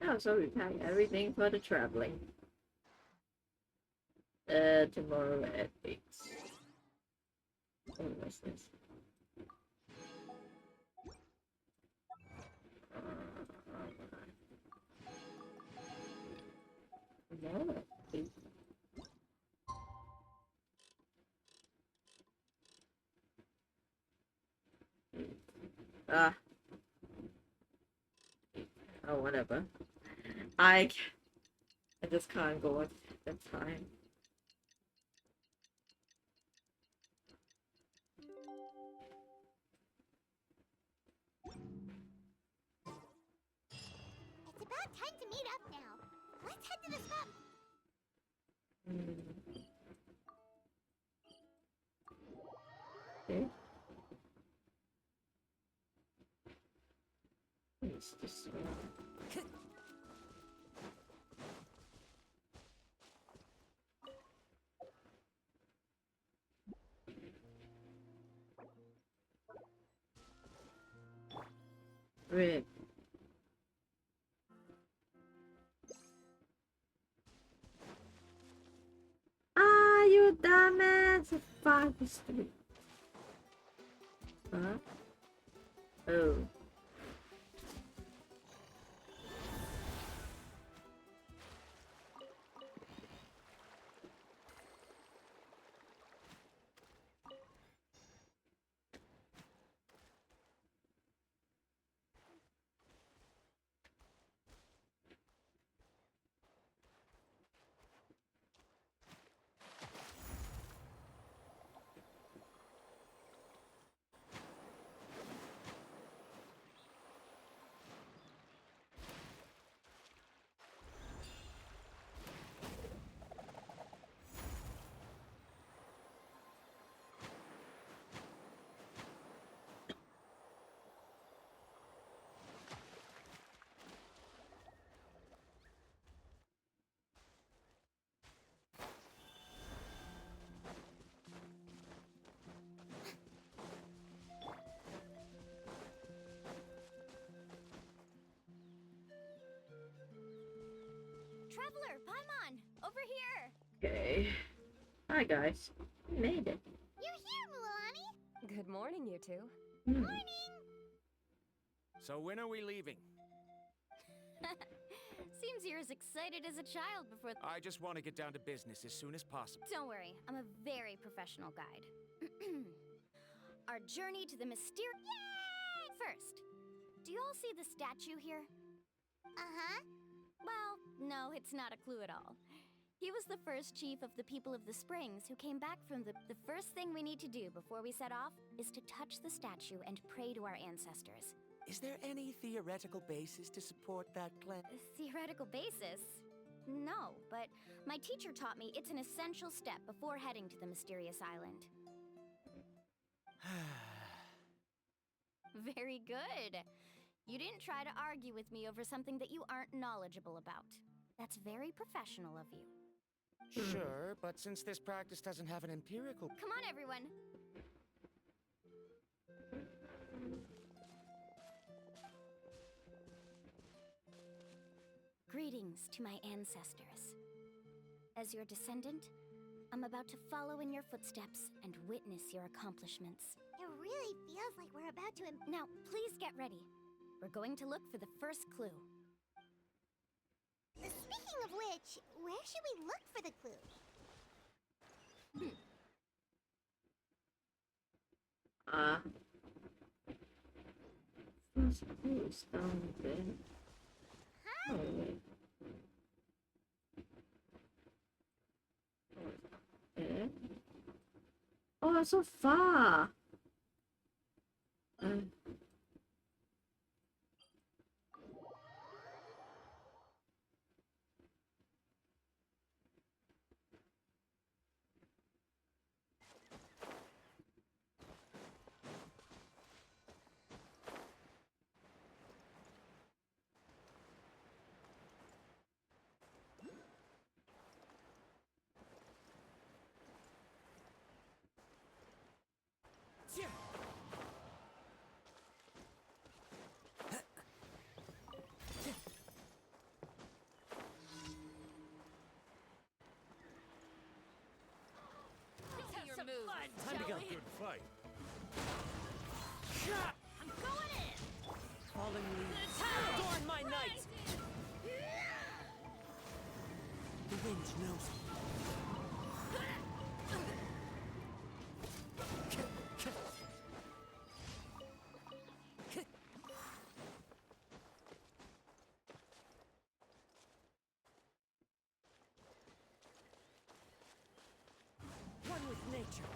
Oh, so we pack everything for the traveling. Tomorrow at 8. Oh, what's this? Tomorrow at 8. Ah. Oh, whatever. I just can't go at that time. It's about time to meet up now. Let's head to the spot. Okay. It's just Rip. Ah, you dumbass! 5 is 3. Huh? Oh. Traveler, Paimon, over here. Okay. Hi guys. We made it. You're here, Mualani. Good morning, you two. Morning. So when are we leaving? Seems you're as excited as a child before. I just want to get down to business as soon as possible. Don't worry, I'm a very professional guide. Our journey to the mysterious. Yay! First, do you all see the statue here? Uh-huh. Well, no, it's not a clue at all. He was the first chief of the people of the Springs who came back from the first thing we need to do before we set off is to touch the statue and pray to our ancestors. Is there any theoretical basis to support that claim? A theoretical basis? No, but my teacher taught me it's an essential step before heading to the mysterious island. Very good. You didn't try to argue with me over something that you aren't knowledgeable about. That's very professional of you. Sure, but since this practice doesn't have an empirical... Come on, everyone. Greetings to my ancestors. As your descendant, I'm about to follow in your footsteps and witness your accomplishments. It really feels like we're about to. Now, please get ready. We're going to look for the first clue. Speaking of which, where should we look for the clue? First clue is down there. Huh? Oh, wait. Okay. Oh, so far. blood, Time to go. Joey. Good fight. I'm going in. Falling leaves. Adorn my night. The wind knows me. One with nature.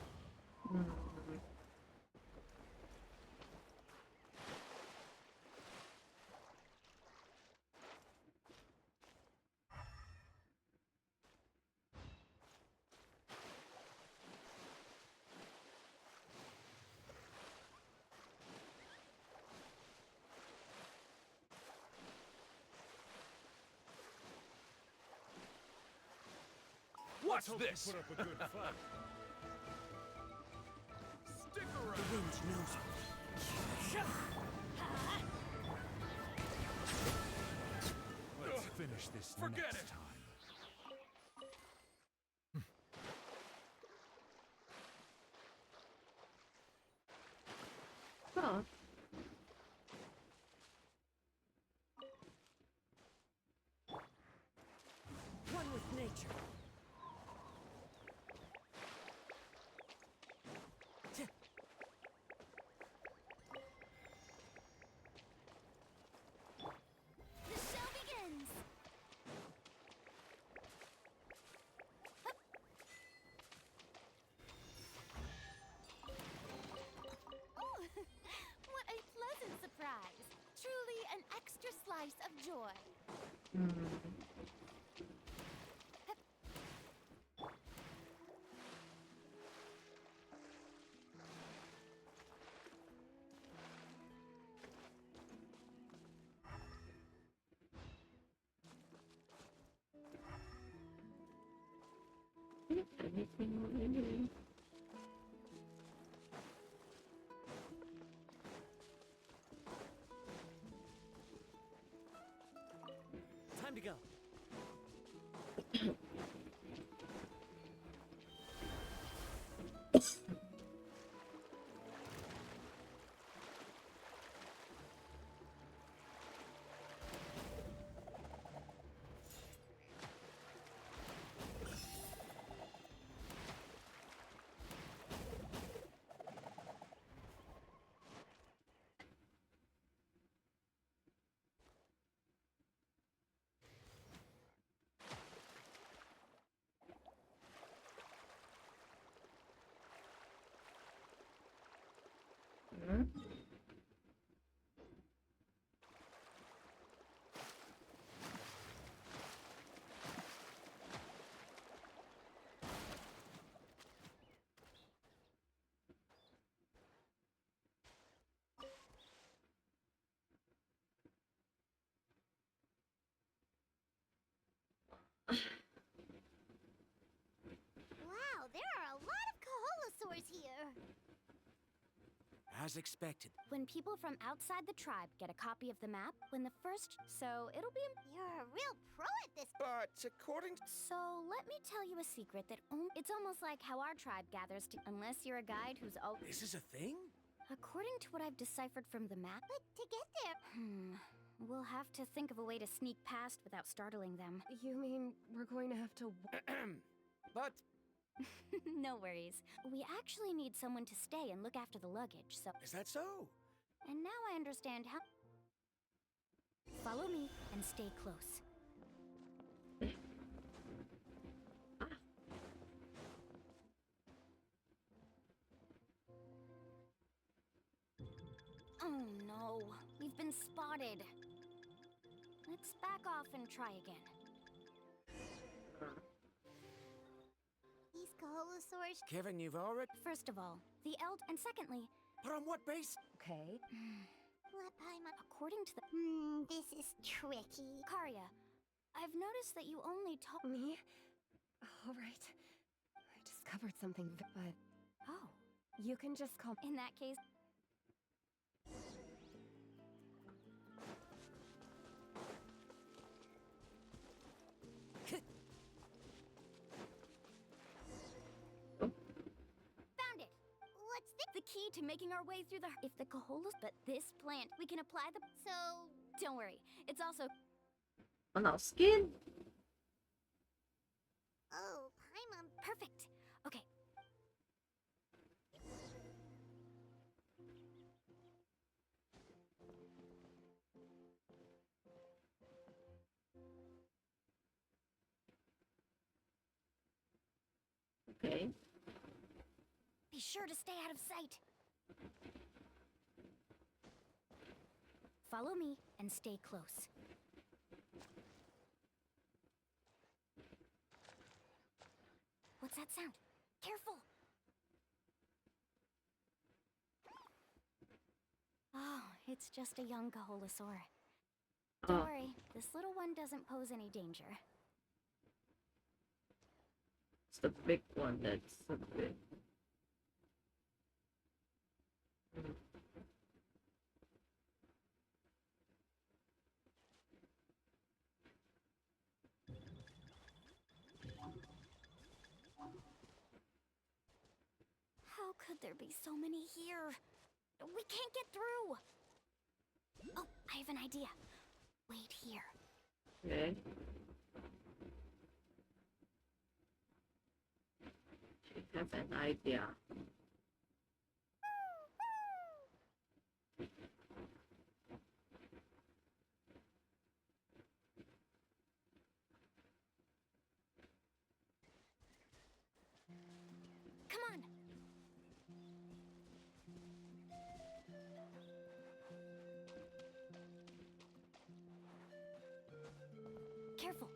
Watch this. Put up a good fight. Stick around. The wind knows me. Let's finish this Forget next it. time. Oh. One with nature. The show begins! Oh, what a pleasant surprise! Truly an extra slice of joy. Anything already? Time to go. Wow, there are a lot of Kaholosaurs here! As expected. When people from outside the tribe get a copy of the map, when the first... So, it'll be... You're a real pro at this... But according to... So, let me tell you a secret that it's almost like how our tribe gathers to... Unless you're a guide who's... This is a thing? According to what I've deciphered from the map... But to get there... We'll have to think of a way to sneak past without startling them. You mean we're going to have to... But... No worries. We actually need someone to stay and look after the luggage, so... Is that so? And now I understand how... Follow me and stay close. Oh no, we've been spotted. Let's back off and try again. These Kaholosaurs... Kevin, you've already... First of all, the and secondly... But on what base? Okay. According to the... this is tricky. Karya, I've noticed that you only talk... Me? All right. I discovered something, but... Oh. You can just call... In that case... key to making our way through the... If the Koholas... But this plant, we can apply the... So... Don't worry. It's also... On our skin? Oh, Paimon. Perfect. Okay. Okay. Be sure to stay out of sight. Follow me and stay close. What's that sound? Careful! Oh, it's just a young Kaholasaur. Don't worry, this little one doesn't pose any danger. It's the big one that's a bit... How could there be so many here? We can't get through! Oh, I have an idea. Wait here. Okay. I have an idea. Come on! Careful!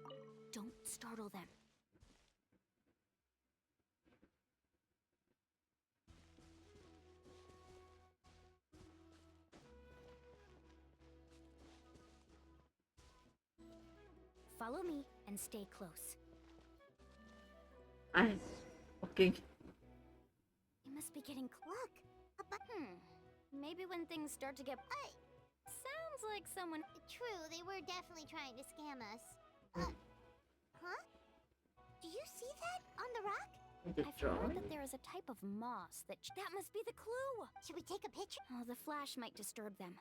Don't startle them. Follow me and stay close. I'm walking. You must be getting look. Maybe when things start to get... Sounds like someone... True, they were definitely trying to scam us. Huh? Do you see that on the rock? I've heard that there is a type of moss that... That must be the clue! Should we take a picture? Oh, the flash might disturb them.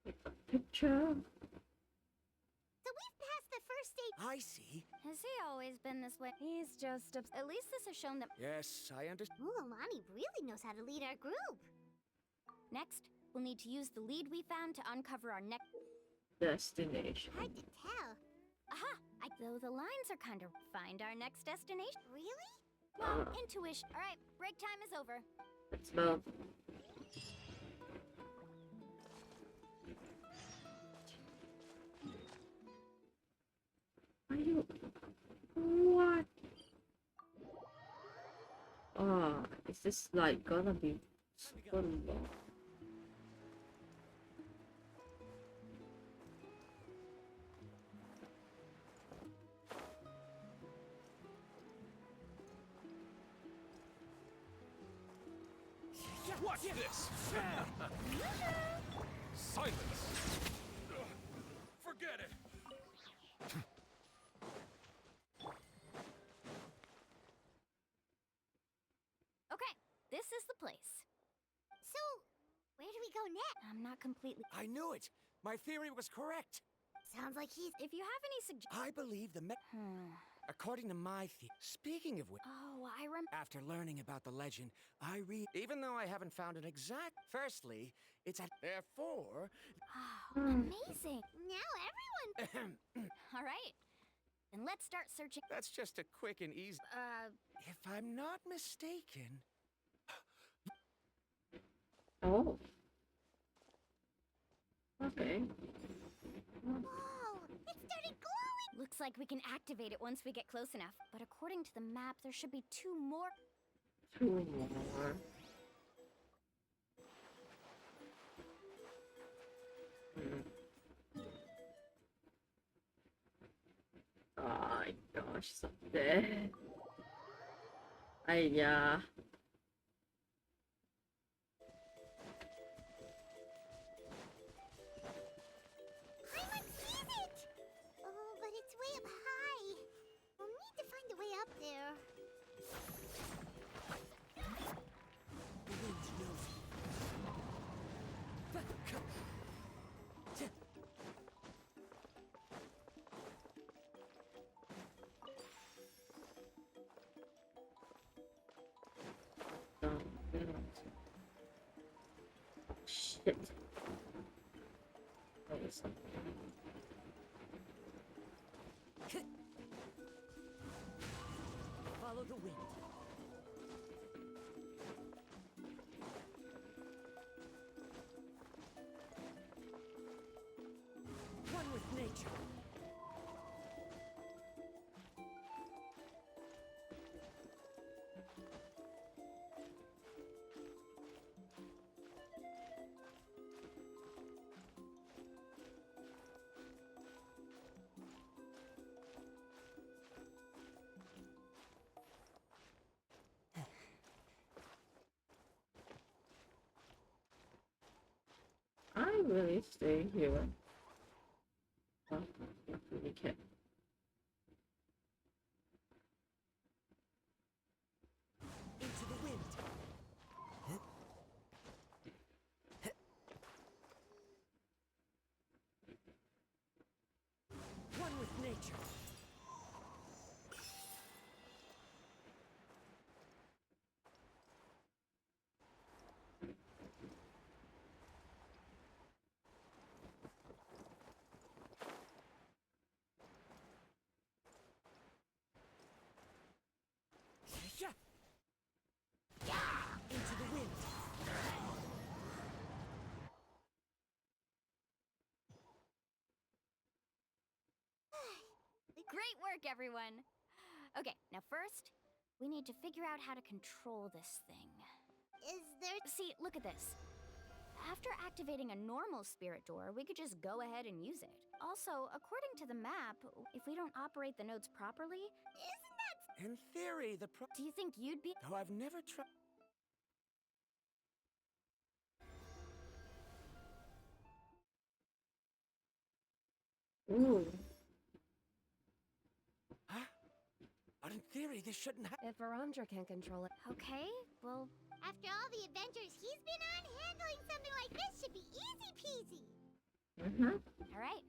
Take a picture. So we've passed the first stage. I see. Has he always been this way? He's just... At least this has shown that... Yes, I understand. Mulamani really knows how to lead our group. Next, we'll need to use the lead we found to uncover our next... Destination. Hard to tell. Aha! Though the lines are kind of... Find our next destination. Really? Well, intuition. Alright, break time is over. Let's move. Are you... What? Oh, is this like gonna be super long? What's this? Silence! Forget it! Okay, this is the place. So, where do we go next? I'm not completely... I knew it! My theory was correct! Sounds like he's... If you have any suggestions... I believe the According to my theory... Speaking of which... Oh, After learning about the legend, I even though I haven't found an exact... Firstly, it's at... Therefore... Oh, amazing! Now everyone... All right, then let's start searching... That's just a quick and easy... If I'm not mistaken... Oh. Okay. Whoa! It started glowing! Looks like we can activate it once we get close enough. But according to the map, there should be 2 more... 2 more. Oh my gosh, it's up there. Aiyah. Paimon sees it! Oh, but it's way up high. We'll need to find a way up there. really stay here? Oh, not really care. Into the wind. One with nature. Yeah. Into the wind. Great work, everyone! Okay, now first, we need to figure out how to control this thing. Is there... See, look at this. After activating a normal spirit door, we could just go ahead and use it. Also, according to the map, if we don't operate the nodes properly... Isn't that... In theory, Do you think you'd be... Though I've never tried... Ooh. Huh? But in theory, this shouldn't happen. If Varamdra can control it. Okay, well... After all the adventures he's been on, handling something like this should be easy peasy. Alright.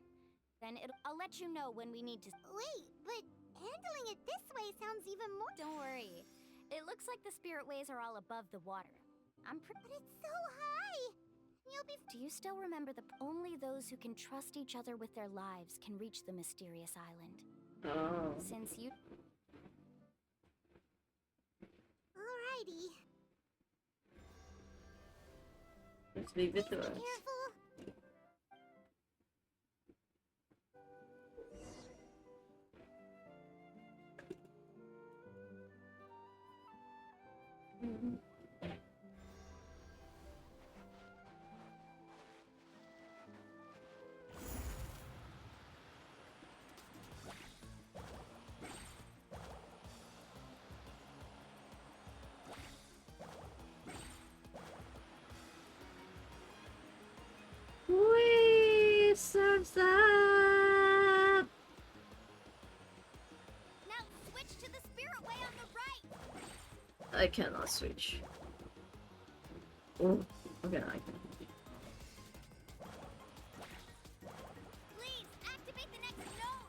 Then I'll let you know when we need to... Wait, but handling it this way sounds even more... Don't worry. It looks like the spirit ways are all above the water. But it's so high! You'll be... Do you still remember only those who can trust each other with their lives can reach the mysterious island? Oh. Since you... Alrighty. Let's leave it to us. Careful. Whee! Surf's up! Now switch to the spirit way on the right. I cannot switch. Oh, okay, I can. Please activate the next node.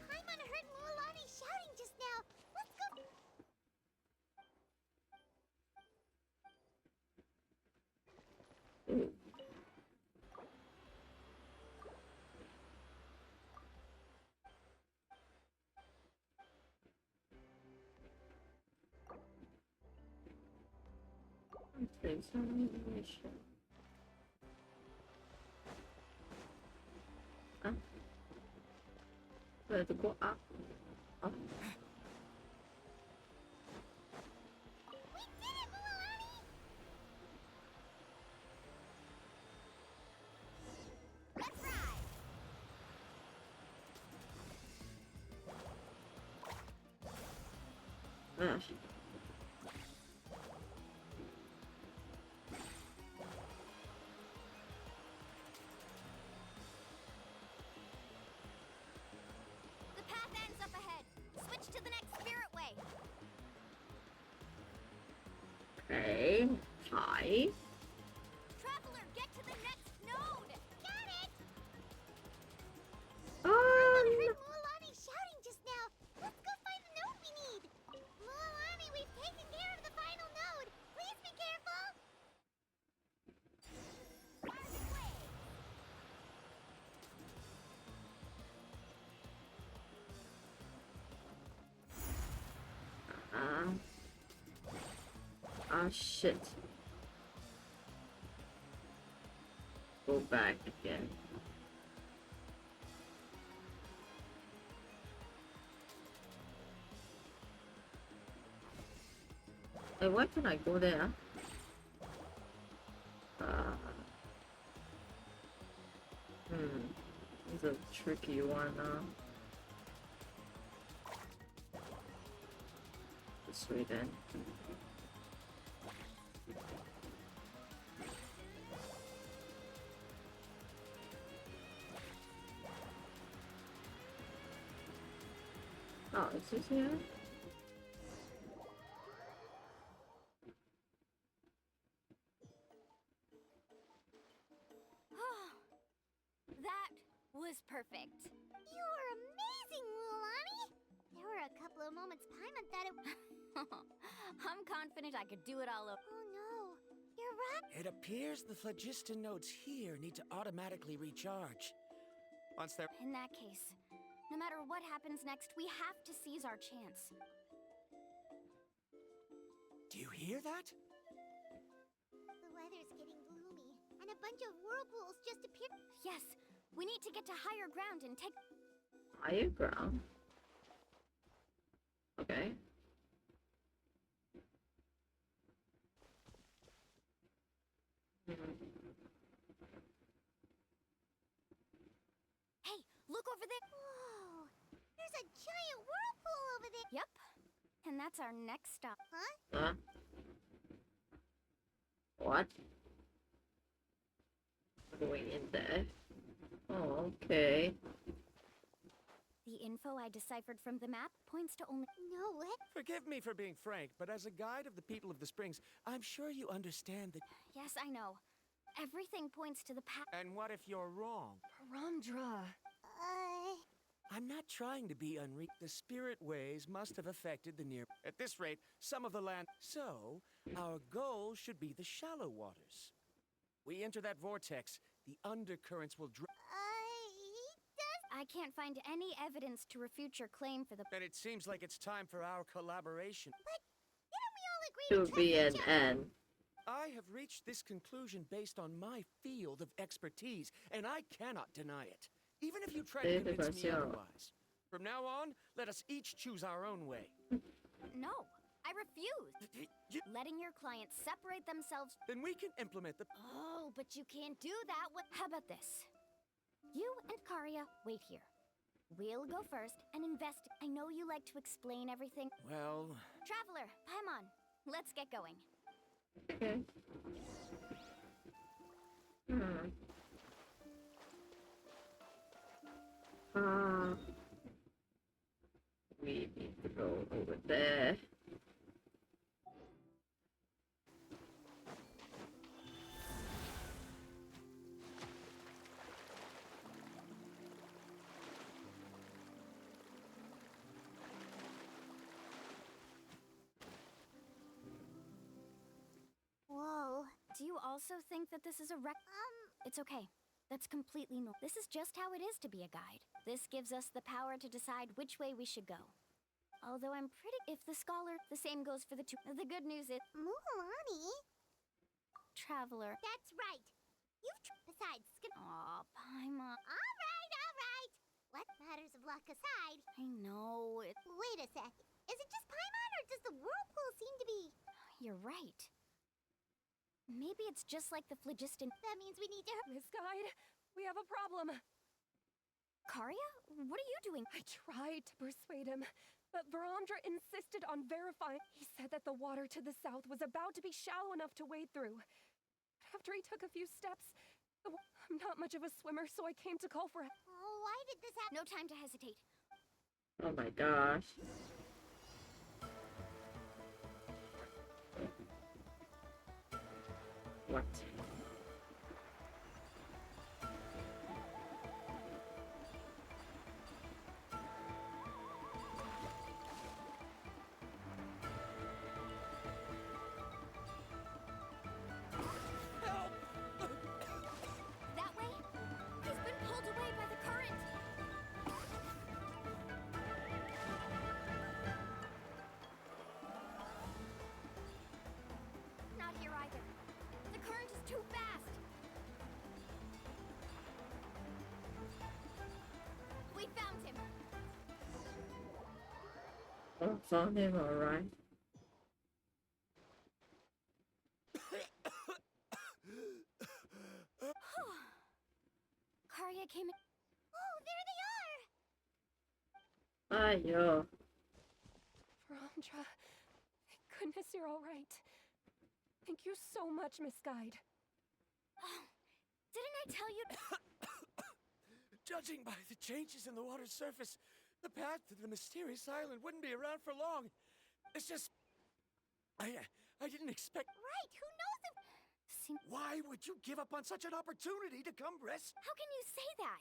Paimon heard Mualani shouting just now. Let's go. Ooh. There's some animation. Huh? Where to go up? Up. We did it, Mualani! Let's ride! Gosh. The path ends up ahead. Switch to the next spirit way. Okay. Hi. Traveler, get to the next node. Got it! Oh, Heard Mualani shouting just now. Let's go find the node we need. Mualani, we've taken care of the final node. Please be careful. Arctic wave. Ah, shit. Go back again. Hey, why can I go there? It's a tricky one, This way then. Oh, is this here? That was perfect. You were amazing, Lulani! There were a couple of moments Paimon thought it... I'm confident I could do it all over. Oh no, you're right. It appears the phlogiston nodes here need to automatically recharge. Once they're... In that case, no matter what happens next, we have to seize our chance. Do you hear that? The weather's getting gloomy, and a bunch of whirlpools just appeared. Yes, we need to get to higher ground and take... Higher ground? Okay. Hey, look over there! Whoa! There's a giant whirlpool over there! Yep, and that's our next stop. Huh? Huh? What? Going in there. Oh, okay. The info I deciphered from the map points to only... No, what? Forgive me for being frank, but as a guide of the people of the Springs, I'm sure you understand that... Yes, I know. Everything points to the path. And what if you're wrong? Ramdra. I'm not trying to be The spirit ways must have affected the near... At this rate, some of the land... So, our goal should be the shallow waters. We enter that vortex, the undercurrents will I can't find any evidence to refute your claim for the... Then it seems like it's time for our collaboration. Didn't we all agree To be an end. I have reached this conclusion based on my field of expertise, and I cannot deny it, even if you try to convince me otherwise. From now on, let us each choose our own way. No, I refuse. Letting your clients separate themselves... Then we can implement the... Oh, but you can't do that with... How about this? You and Karia wait here. We'll go first and I know you like to explain everything. Well... Traveler, Paimon, let's get going. Okay. We need to go over there. Whoa. Do you also think that this is a It's okay. That's completely normal. This is just how it is to be a guide. This gives us the power to decide which way we should go. Although I'm pretty... If the scholar... The same goes for the two... The good news is... Mulani? Traveler. That's right. Besides... Aw, Paimon. All right. What matters of luck aside... I know, it... Wait a sec. Is it just Paimon, or does the whirlpool seem to be... You're right. Maybe it's just like the phlogiston... That means we need to... Miss Guide, we have a problem. Karia? What are you doing? I tried to persuade him, but Varamdra insisted on verifying. He said that the water to the south was about to be shallow enough to wade through. After he took a few steps, I'm not much of a swimmer, so I came to call for... Oh, why did this happen? No time to hesitate. Oh my gosh. What? That way? He's been pulled away by the current. Not here either. The current is too fast. We found him. Oh, found him, alright. Karia came in. Oh, there they are! Ayo. Varamdra, thank goodness you're all right. Thank you so much, Miss Guide. Oh, didn't I tell you? Judging by the changes in the water's surface, The path to the mysterious island wouldn't be around for long. It's just... I didn't expect... Right, who knows if... Why would you give up on such an opportunity to come rescue? How can you say that?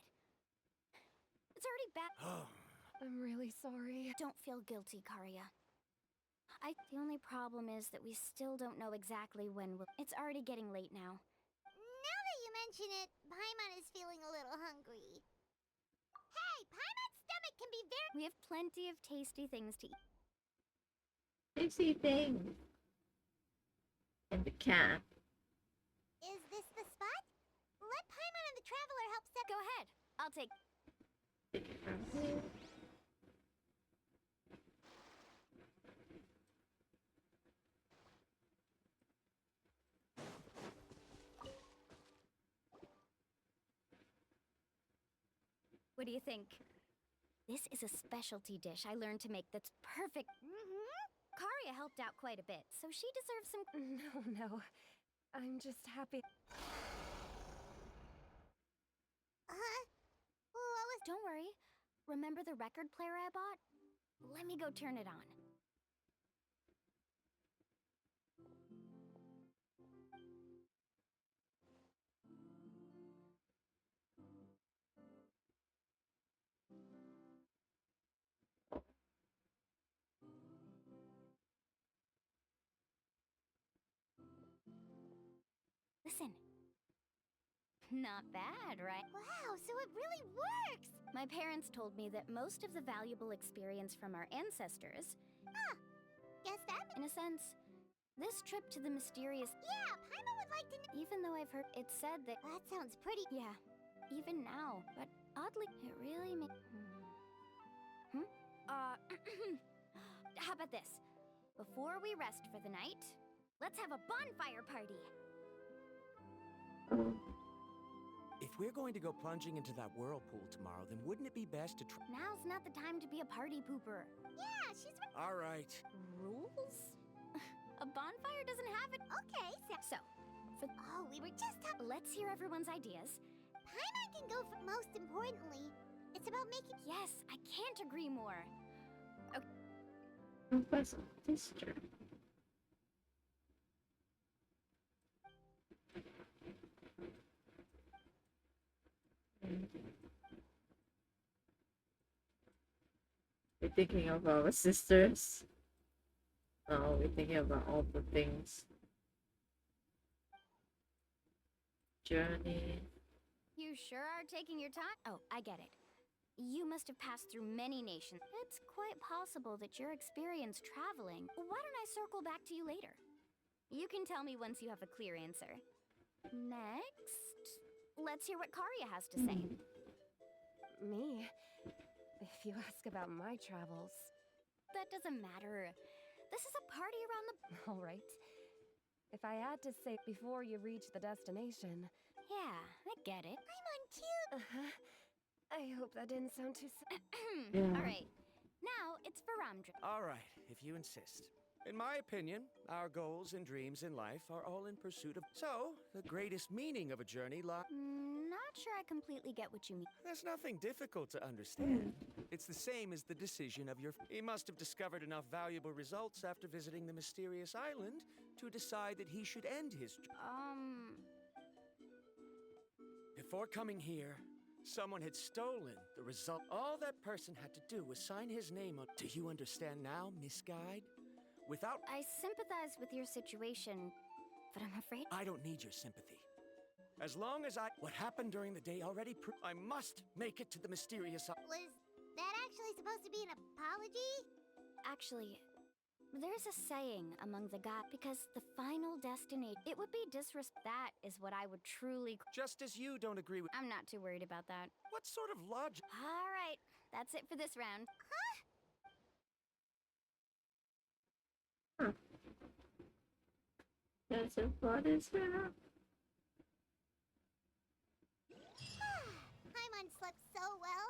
It's already bad. I'm really sorry. Don't feel guilty, Karya. The only problem is that we still don't know exactly when we'll... It's already getting late now. Now that you mention it, Paimon is feeling a little hungry. Hey, Paimon's stomach can be very... We have plenty of tasty things to eat. Tasty thing. In the camp. Is this the spot? Let Paimon and the Traveler help set... Go ahead. I'll take... What do you think? This is a specialty dish I learned to make that's perfect. Karya helped out quite a bit, so she deserves some... No. I'm just happy. What was... Don't worry. Remember the record player I bought? Let me go turn it on. Listen. Not bad, right? Wow, so it really works! My parents told me that most of the valuable experience from our ancestors... Guess that... In a sense, this trip to the mysterious... Yeah, Paimon would like to know... Even though I've heard it said that... That sounds pretty... Yeah, even now. But oddly, it really makes... How about this? Before we rest for the night, let's have a bonfire party! If we're going to go plunging into that whirlpool tomorrow, then wouldn't it be best to try... Now's not the time to be a party pooper. Yeah, she's... All right. Rules? A bonfire doesn't have it. Okay, So, for... Oh, we were just talking... Let's hear everyone's ideas. Paimon can go for... Most importantly, it's about making... Yes, I can't agree more. Professor Sister. We're thinking of our sisters. No, we're thinking about all the things. Journey. You sure are taking your time. Oh, I get it. You must have passed through many nations. It's quite possible that your experience traveling... Why don't I circle back to you later? You can tell me once you have a clear answer. Next, let's hear what Karya has to say. Me? If you ask about my travels... That doesn't matter. This is a party around the... All right. If I had to say before you reach the destination... Yeah, I get it. I'm on cue! I hope that didn't sound too... All right. Now, it's for Ramdra. All right, if you insist. In my opinion, our goals and dreams in life are all in pursuit of... So, the greatest meaning of a journey lies... Not sure I completely get what you mean. There's nothing difficult to understand. It's the same as the decision of your... He must have discovered enough valuable results after visiting the mysterious island to decide that he should end his... Before coming here, someone had stolen the result. All that person had to do was sign his name on... Do you understand now, Miss Guide? Without... I sympathize with your situation, but I'm afraid... I don't need your sympathy. As long as I... What happened during the day already I must make it to the mysterious... Was that actually supposed to be an apology? Actually, there's a saying among the gods, because the final destination... It would be That is what I would truly... Just as you don't agree with... I'm not too worried about that. What sort of logic... All right, that's it for this round. That's it for this round. Paimon slept so well.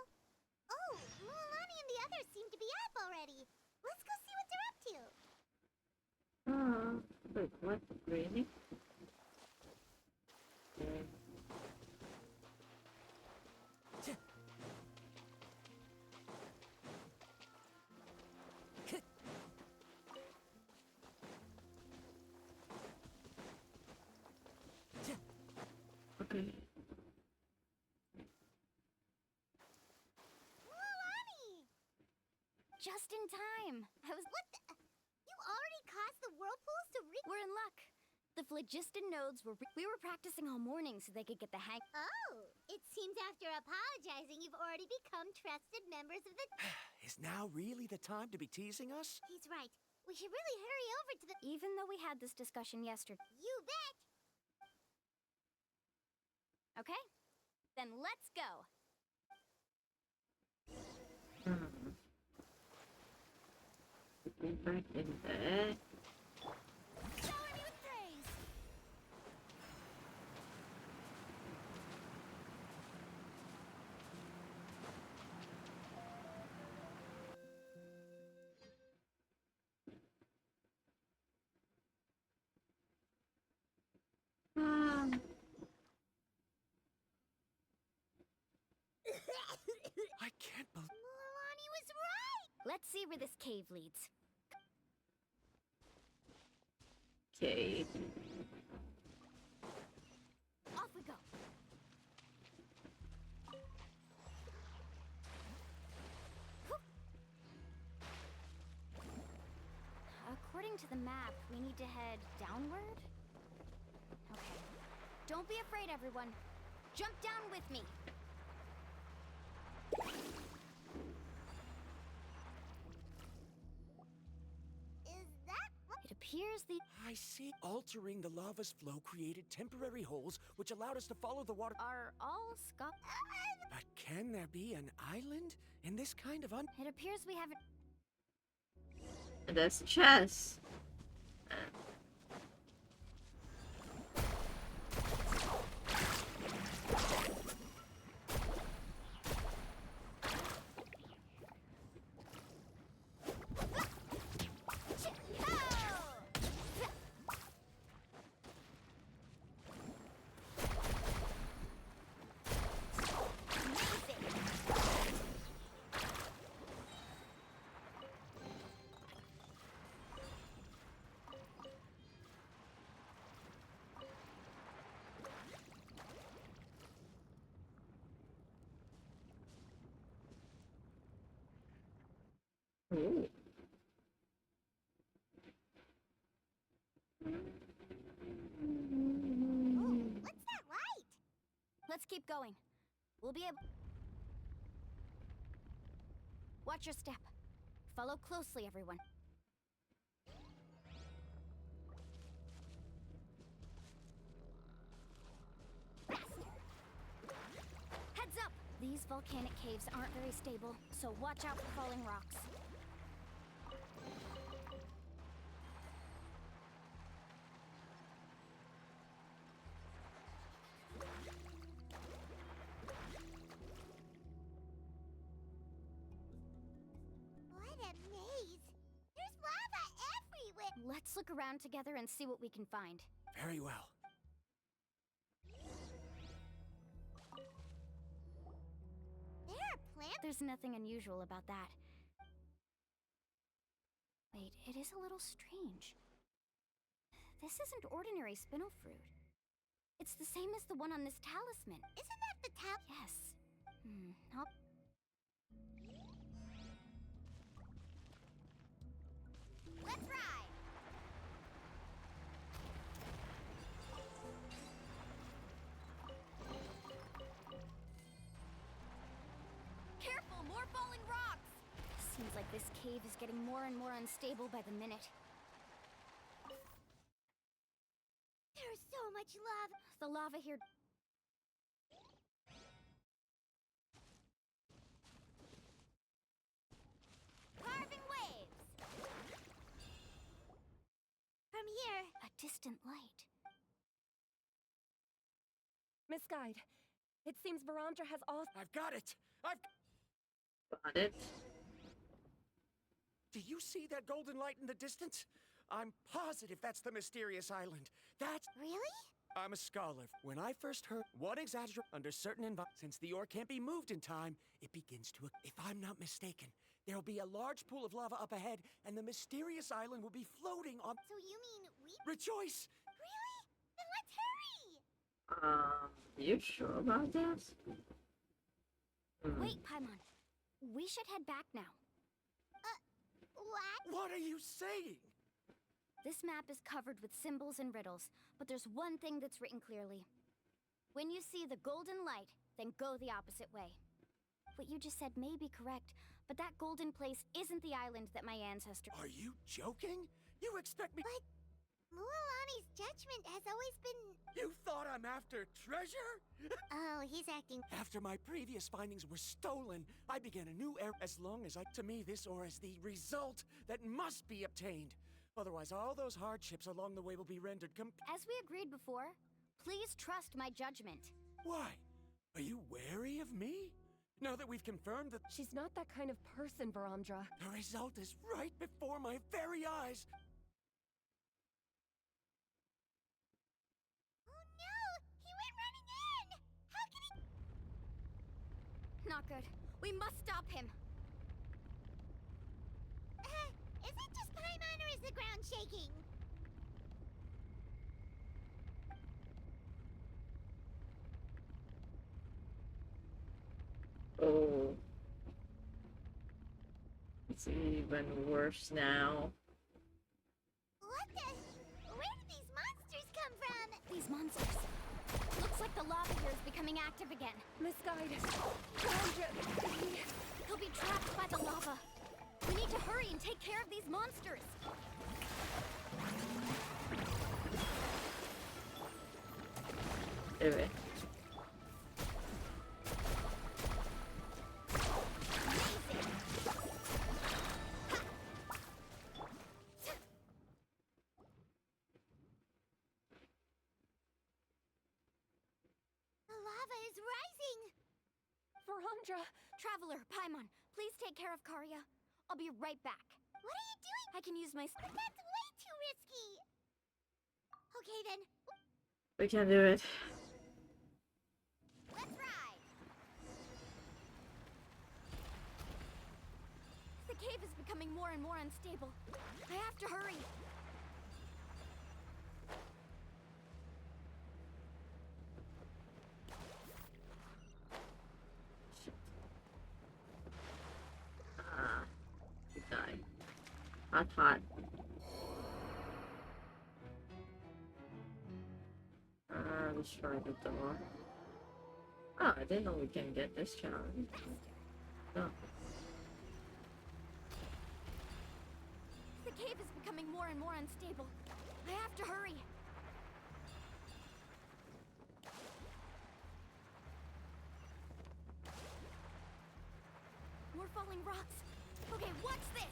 Oh, Mulan and the others seem to be up already. Let's go see what they're up to. Wait, what? Really? Okay. just in time. I was. What the? You already caused the whirlpools to We're in luck. The phlogiston nodes we were practicing all morning so they could get the hang. Oh, it seems after apologizing, you've already become trusted members of the. Is now really the time to be teasing us? He's right. We should really hurry over to the. Even though we had this discussion yesterday. You bet. Okay, then let's go. Go back in there. Shower me with praise. I can't believe. Milani was right. Let's see where this cave leads. Okay. Off we go. According to the map, we need to head downward? Okay. Don't be afraid, everyone. Jump down with me. Is that what? It appears the I see. Altering the lava's flow created temporary holes which allowed us to follow the water. are all But can there be an island in this kind of It appears we haven't. And there's chess. Ooh. Ooh, what's that light? Let's keep going. We'll be able. Watch your step. Follow closely, everyone. Heads up! These volcanic caves aren't very stable, so watch out for falling rocks. What a maze! There's lava everywhere! Let's look around together and see what we can find. Very well. There are plants. There's nothing unusual about that. Wait, it is a little strange. This isn't ordinary spinel fruit. It's the same as the one on this talisman. Isn't that the Yes. I'll... Let's ride! Careful, more falling rocks! Seems like this cave is getting more and more unstable by the minute. There's so much lava. The lava here... Carving waves! From here... A distant light. Miss Guide, it seems Baramdra has all. I've got it! Got it. Do you see that golden light in the distance? I'm positive that's the mysterious island. That's... Really? I'm a scholar. When I first heard one exaggerate under certain since the ore can't be moved in time, it begins to... If I'm not mistaken, there'll be a large pool of lava up ahead, and the mysterious island will be floating on... So you mean we... Rejoice! Really? Then let's hurry! You sure about this? Wait, Paimon. We should head back now. What are you saying? This map is covered with symbols and riddles, but there's one thing that's written clearly. When you see the golden light, then go the opposite way. What you just said may be correct, but that golden place isn't the island that my ancestors— Are you joking? You expect me— But Mualani's judgment has always been... You thought I'm after treasure? Oh, he's acting... After my previous findings were stolen, I began a new era. As long as to me, this ore is the result that must be obtained. Otherwise, all those hardships along the way will be rendered As we agreed before, please trust my judgment. Why? Are you wary of me? Now that we've confirmed that— She's not that kind of person, Varamdra. The result is right before my very eyes. Oh no! He went running in! How can he... Not good. We must stop him. Is it just Paimon or is the ground shaking? Oh. It's even worse now. What the... Where did these monsters come from? These monsters. Looks like the lava here is becoming active again. Misguided. Varamdra, He'll be trapped by the lava. We need to hurry and take care of these monsters. Do it. The lava is rising! Varamdra! Traveler, Paimon, please take care of Karya. I'll be right back. What are you doing? I can use my... But that's way too risky! Okay then, We can do it. let's ride! The cave is becoming more and more unstable. I have to hurry. Ah, you die. Hot, hot. Destroy the door. Oh, I didn't know we can get this challenge. No. The cave is becoming more and more unstable. I have to hurry. More falling rocks. Okay, what's this?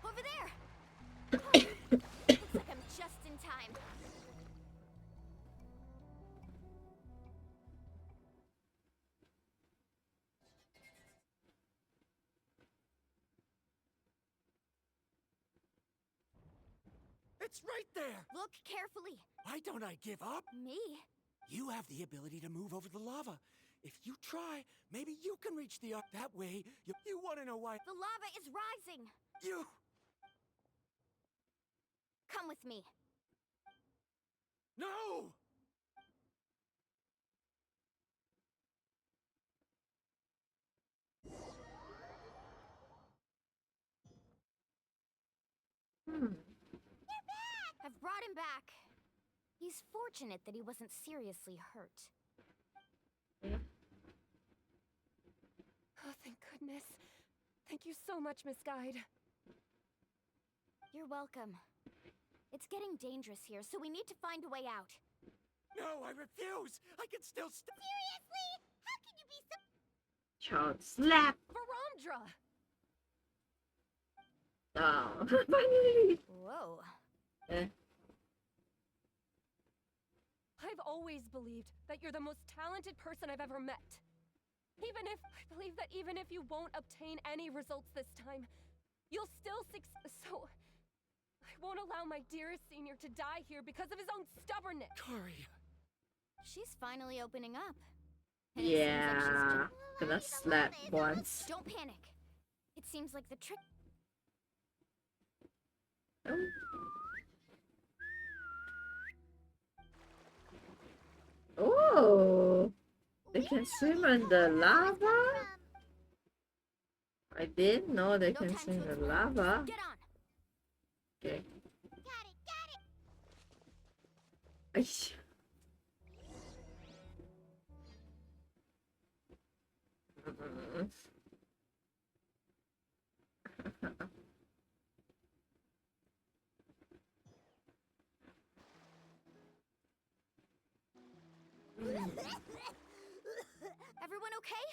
Over there! Looks like I'm just in time. It's right there! Look carefully. Why don't I give up? Me? You have the ability to move over the lava. If you try, maybe you can reach the that way. You want to know why? The lava is rising. You... Come with me. No! I've brought him back. He's fortunate that he wasn't seriously hurt. Oh, thank goodness. Thank you so much, Miss Guide. You're welcome. It's getting dangerous here, so we need to find a way out. No, I refuse! I can still Seriously? How can you be so... Child slap! Varamdra! Oh, finally! Whoa. I've always believed that you're the most talented person I've ever met. I believe that even if you won't obtain any results this time, you'll still succeed. So, I won't allow my dearest senior to die here because of his own stubbornness. Karya. She's finally opening up. Yeah, gonna slap once. Don't panic. It seems like the trick. Oh, they can swim in the lava? I didn't know they can swim in the lava. Okay. Aish. Everyone okay?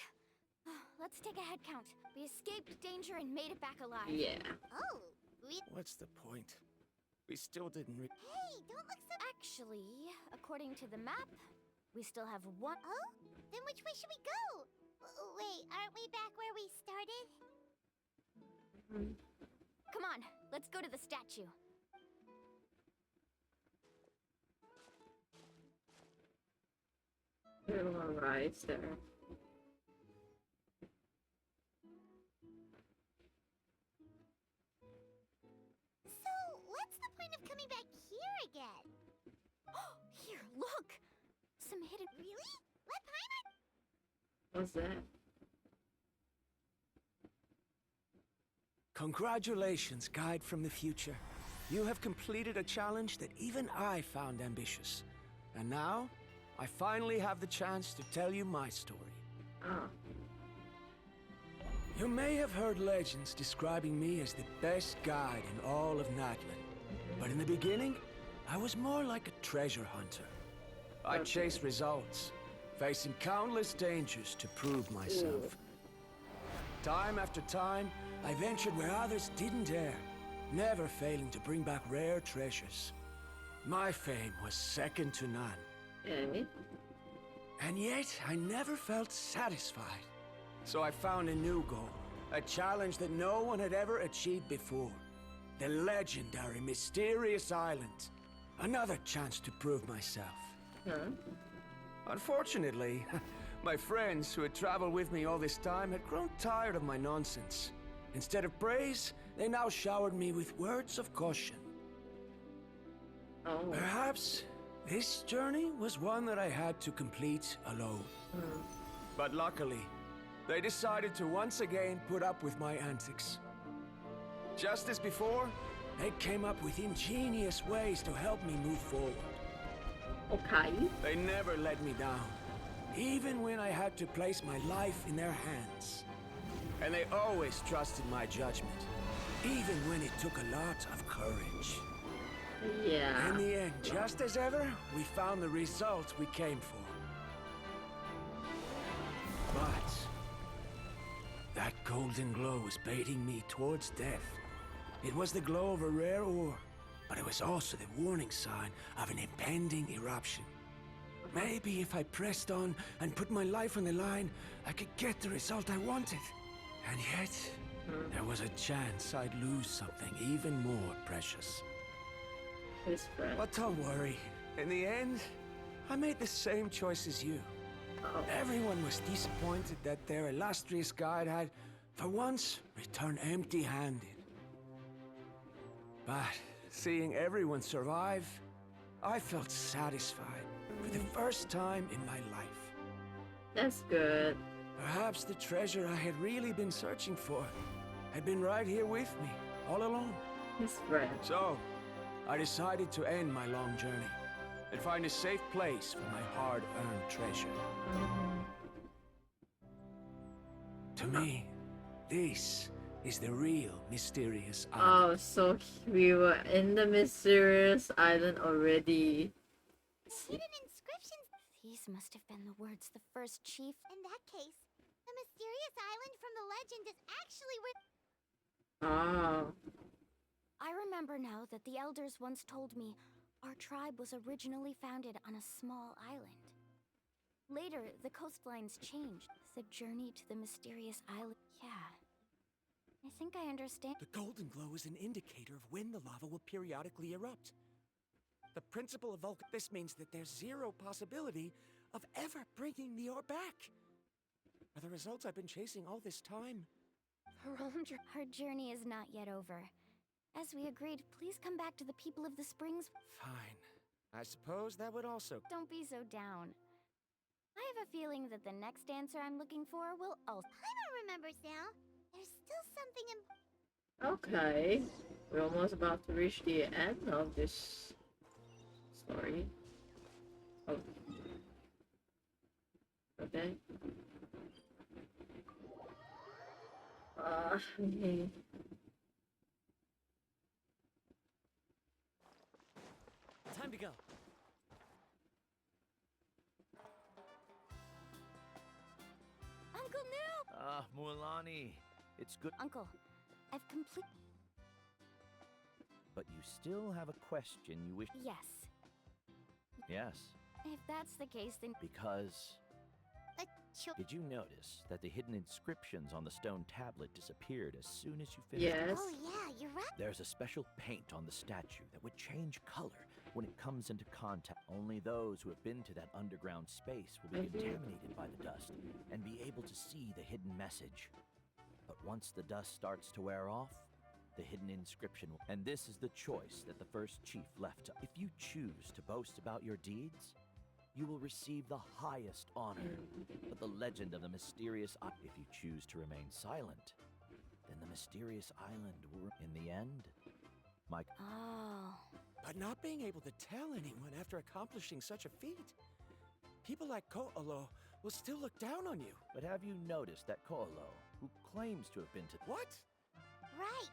Let's take a head count. We escaped danger and made it back alive. Yeah. Oh, What's the point? We still didn't Hey, don't look so. Actually, according to the map, we still have one. Oh? Then which way should we go? Wait, aren't we back where we started? Come on, let's go to the statue. There were rides there. So, what's the point of coming back here again? Here, look! Some hidden. Really? Let Paimon. What's that? Congratulations, guide from the future. You have completed a challenge that even I found ambitious. And now, I finally have the chance to tell you my story. Oh. You may have heard legends describing me as the best guide in all of Natlan. But in the beginning, I was more like a treasure hunter. I chased results, facing countless dangers to prove myself. Time after time, I ventured where others didn't dare, never failing to bring back rare treasures. My fame was second to none. Okay. And yet, I never felt satisfied. So I found a new goal, a challenge that no one had ever achieved before. The legendary Mysterious Island. Another chance to prove myself. Unfortunately, my friends who had traveled with me all this time had grown tired of my nonsense. Instead of praise, they now showered me with words of caution. Perhaps this journey was one that I had to complete alone. But luckily, they decided to once again put up with my antics. Just as before, they came up with ingenious ways to help me move forward. Okay. They never let me down, even when I had to place my life in their hands. And they always trusted my judgment, even when it took a lot of courage. Yeah. In the end, just as ever, we found the result we came for. But that golden glow was baiting me towards death. It was the glow of a rare ore, but it was also the warning sign of an impending eruption. Maybe if I pressed on and put my life on the line, I could get the result I wanted. And yet, there was a chance I'd lose something even more precious. His friend. But don't worry. In the end, I made the same choice as you. Everyone was disappointed that their illustrious guide had, for once, returned empty-handed. But seeing everyone survive, I felt satisfied for the first time in my life. That's good. Perhaps the treasure I had really been searching for had been right here with me, all along. His friend. So, I decided to end my long journey and find a safe place for my hard-earned treasure. To me, this is the real Mysterious Island. Oh, so we were in the Mysterious Island already. Hidden inscriptions. These must have been the words the first chief. In that case, the mysterious island from the legend is actually where. Oh. I remember now that the elders once told me our tribe was originally founded on a small island. Later, the coastlines changed. The journey to the mysterious island. Yeah. I think I understand. The golden glow is an indicator of when the lava will periodically erupt. The principle of Vulcan. This means that there's zero possibility of ever bringing the orb back. Are the results I've been chasing all this time? Verandra, our journey is not yet over. As we agreed, please come back to the people of the Springs. Fine. I suppose that would also. Don't be so down. I have a feeling that the next answer I'm looking for will also. Paimon remembers now. There's still something Okay, we're almost about to reach the end of this story. Oh. Okay. Okay. Time to go. Uncle Noob! Ah, Mualani. It's good. Uncle, I've complete. But you still have a question you wish. Yes. Yes. If that's the case, then. Because. Did you notice that the hidden inscriptions on the stone tablet disappeared as soon as you finished? Yes. Oh yeah, you're right. There's a special paint on the statue that would change color when it comes into contact. Only those who have been to that underground space will be contaminated by the dust and be able to see the hidden message. But once the dust starts to wear off, the hidden inscription will. And this is the choice that the first chief left. If you choose to boast about your deeds, you will receive the highest honor. But the legend of the mysterious. If you choose to remain silent, then the mysterious island will. In the end, my. Oh. But not being able to tell anyone after accomplishing such a feat. People like Ko'olo will still look down on you. But have you noticed that Ko'olo, who claims to have been to. What? Right.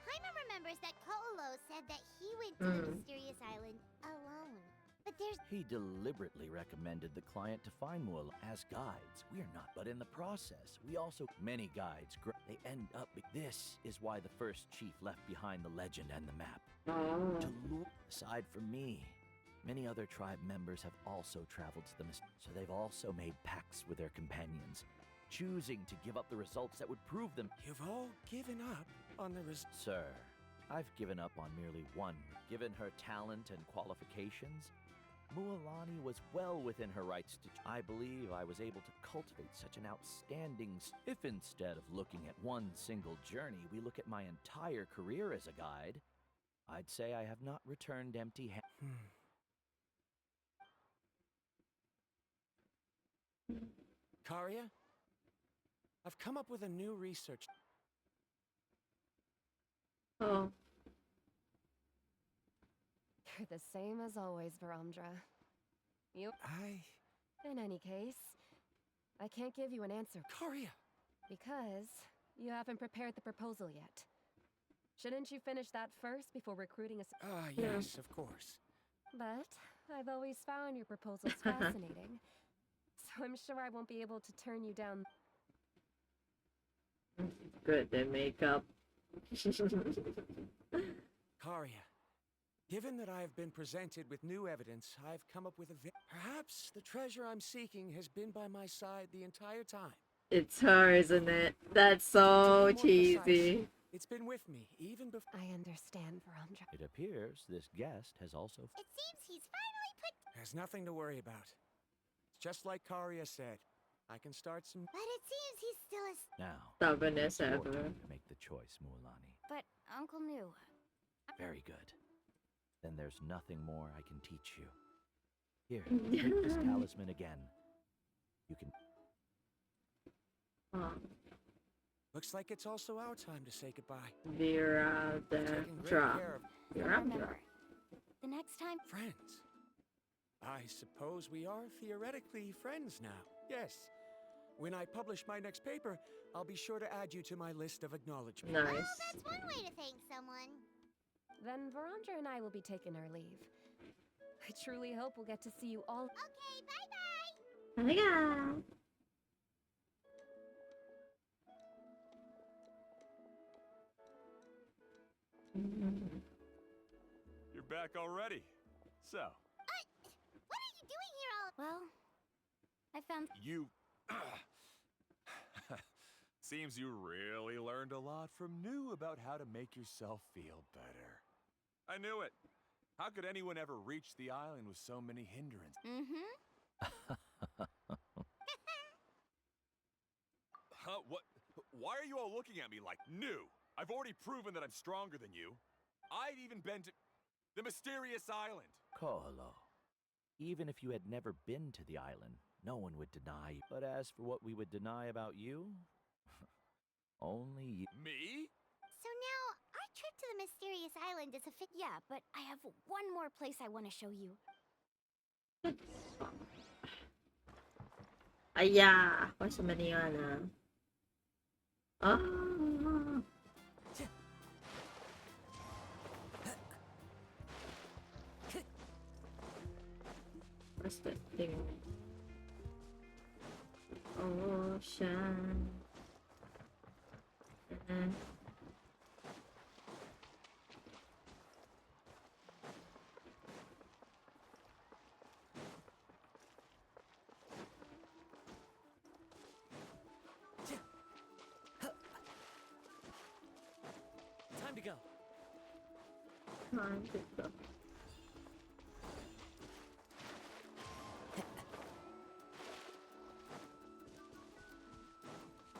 Paimon remembers that Ko'olo said that he went to the mysterious island alone. But there's. He deliberately recommended the client to find Mual as guides. We are not, but in the process, we also. Many guides, they end up. This is why the first chief left behind the legend and the map. To lure. Aside from me, many other tribe members have also traveled to the so they've also made pacts with their companions, choosing to give up the results that would prove them. You've all given up on the Sir, I've given up on merely one. Given her talent and qualifications, Mualani was well within her rights to. I believe I was able to cultivate such an outstanding. If instead of looking at one single journey, we look at my entire career as a guide, I'd say I have not returned empty-handed. Karia, I've come up with a new research. Oh. You're the same as always, Verandra. In any case, I can't give you an answer. Karia! Because you haven't prepared the proposal yet. Shouldn't you finish that first before recruiting a... Yes, of course. But I've always found your proposals fascinating. So I'm sure I won't be able to turn you down. Good, they make up. Karia, given that I have been presented with new evidence, I've come up with a perhaps the treasure I'm seeking has been by my side the entire time. It's her, isn't it? That's so cheesy. It's been with me, even before. I understand, Verandra. It appears this guest has also. It seems he's finally put. There's nothing to worry about. Just like Karia said, I can start some. But it seems he's still a. Now. Stubbornness it's your ever. turn to make the choice, Mualani. But Uncle knew. Very good. Then there's nothing more I can teach you. Here, take this talisman again. You can. Looks like it's also our time to say goodbye. Vera the drop. Remember, the next time. Friends. I suppose we are theoretically friends now. Yes. When I publish my next paper, I'll be sure to add you to my list of acknowledgments. Nice. Well, that's one way to thank someone. Then Verandra and I will be taking our leave. I truly hope we'll get to see you all. Okay, bye-bye. Oh my god. You're back already. So. What are you doing here all? Well, I found. You. Seems you really learned a lot from New about how to make yourself feel better. I knew it. How could anyone ever reach the island with so many hindrances? Huh? What? Why are you all looking at me like new? I've already proven that I'm stronger than you. I've even been to the mysterious island. Koholo. Even if you had never been to the island, no one would deny you. But as for what we would deny about you, only you. Me? So now, our trip to the mysterious island is a Yeah, but I have one more place I want to show you. Yeah, what's the menu on? Oh. What's that thing? Ocean. Time to go. Time to go.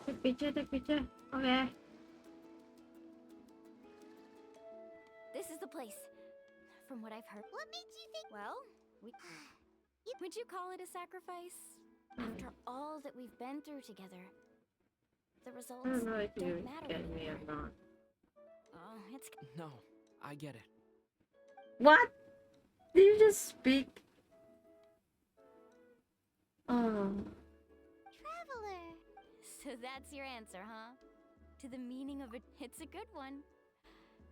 Take picture. Okay. This is the place. From what I've heard. What made you think? Well, would you call it a sacrifice? After all that we've been through together, the results I don't know if you don't matter get me anymore. or not. Oh, it's no. I get it. What? Did you just speak? Oh. Traveler. So that's your answer, huh? To the meaning of it. It's a good one.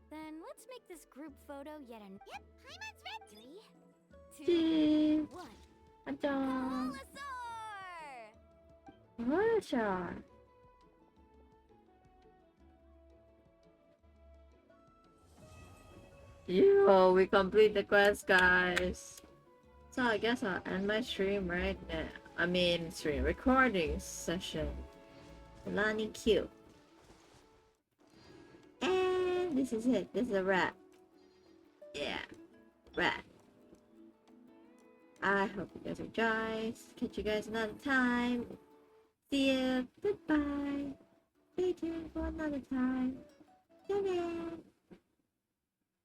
Then let's make this group photo yet an. Yep, Paimon's ready. 3, 2, 1. Adon. Colosaur! Russia. Yo, we complete the quest, guys. So I guess I'll end my stream right now. I mean, stream recording session. Lani Q. And this is it. This is a wrap. Yeah, wrap. I hope you guys enjoy. Catch you guys another time. See you. Goodbye. Stay tuned for another time.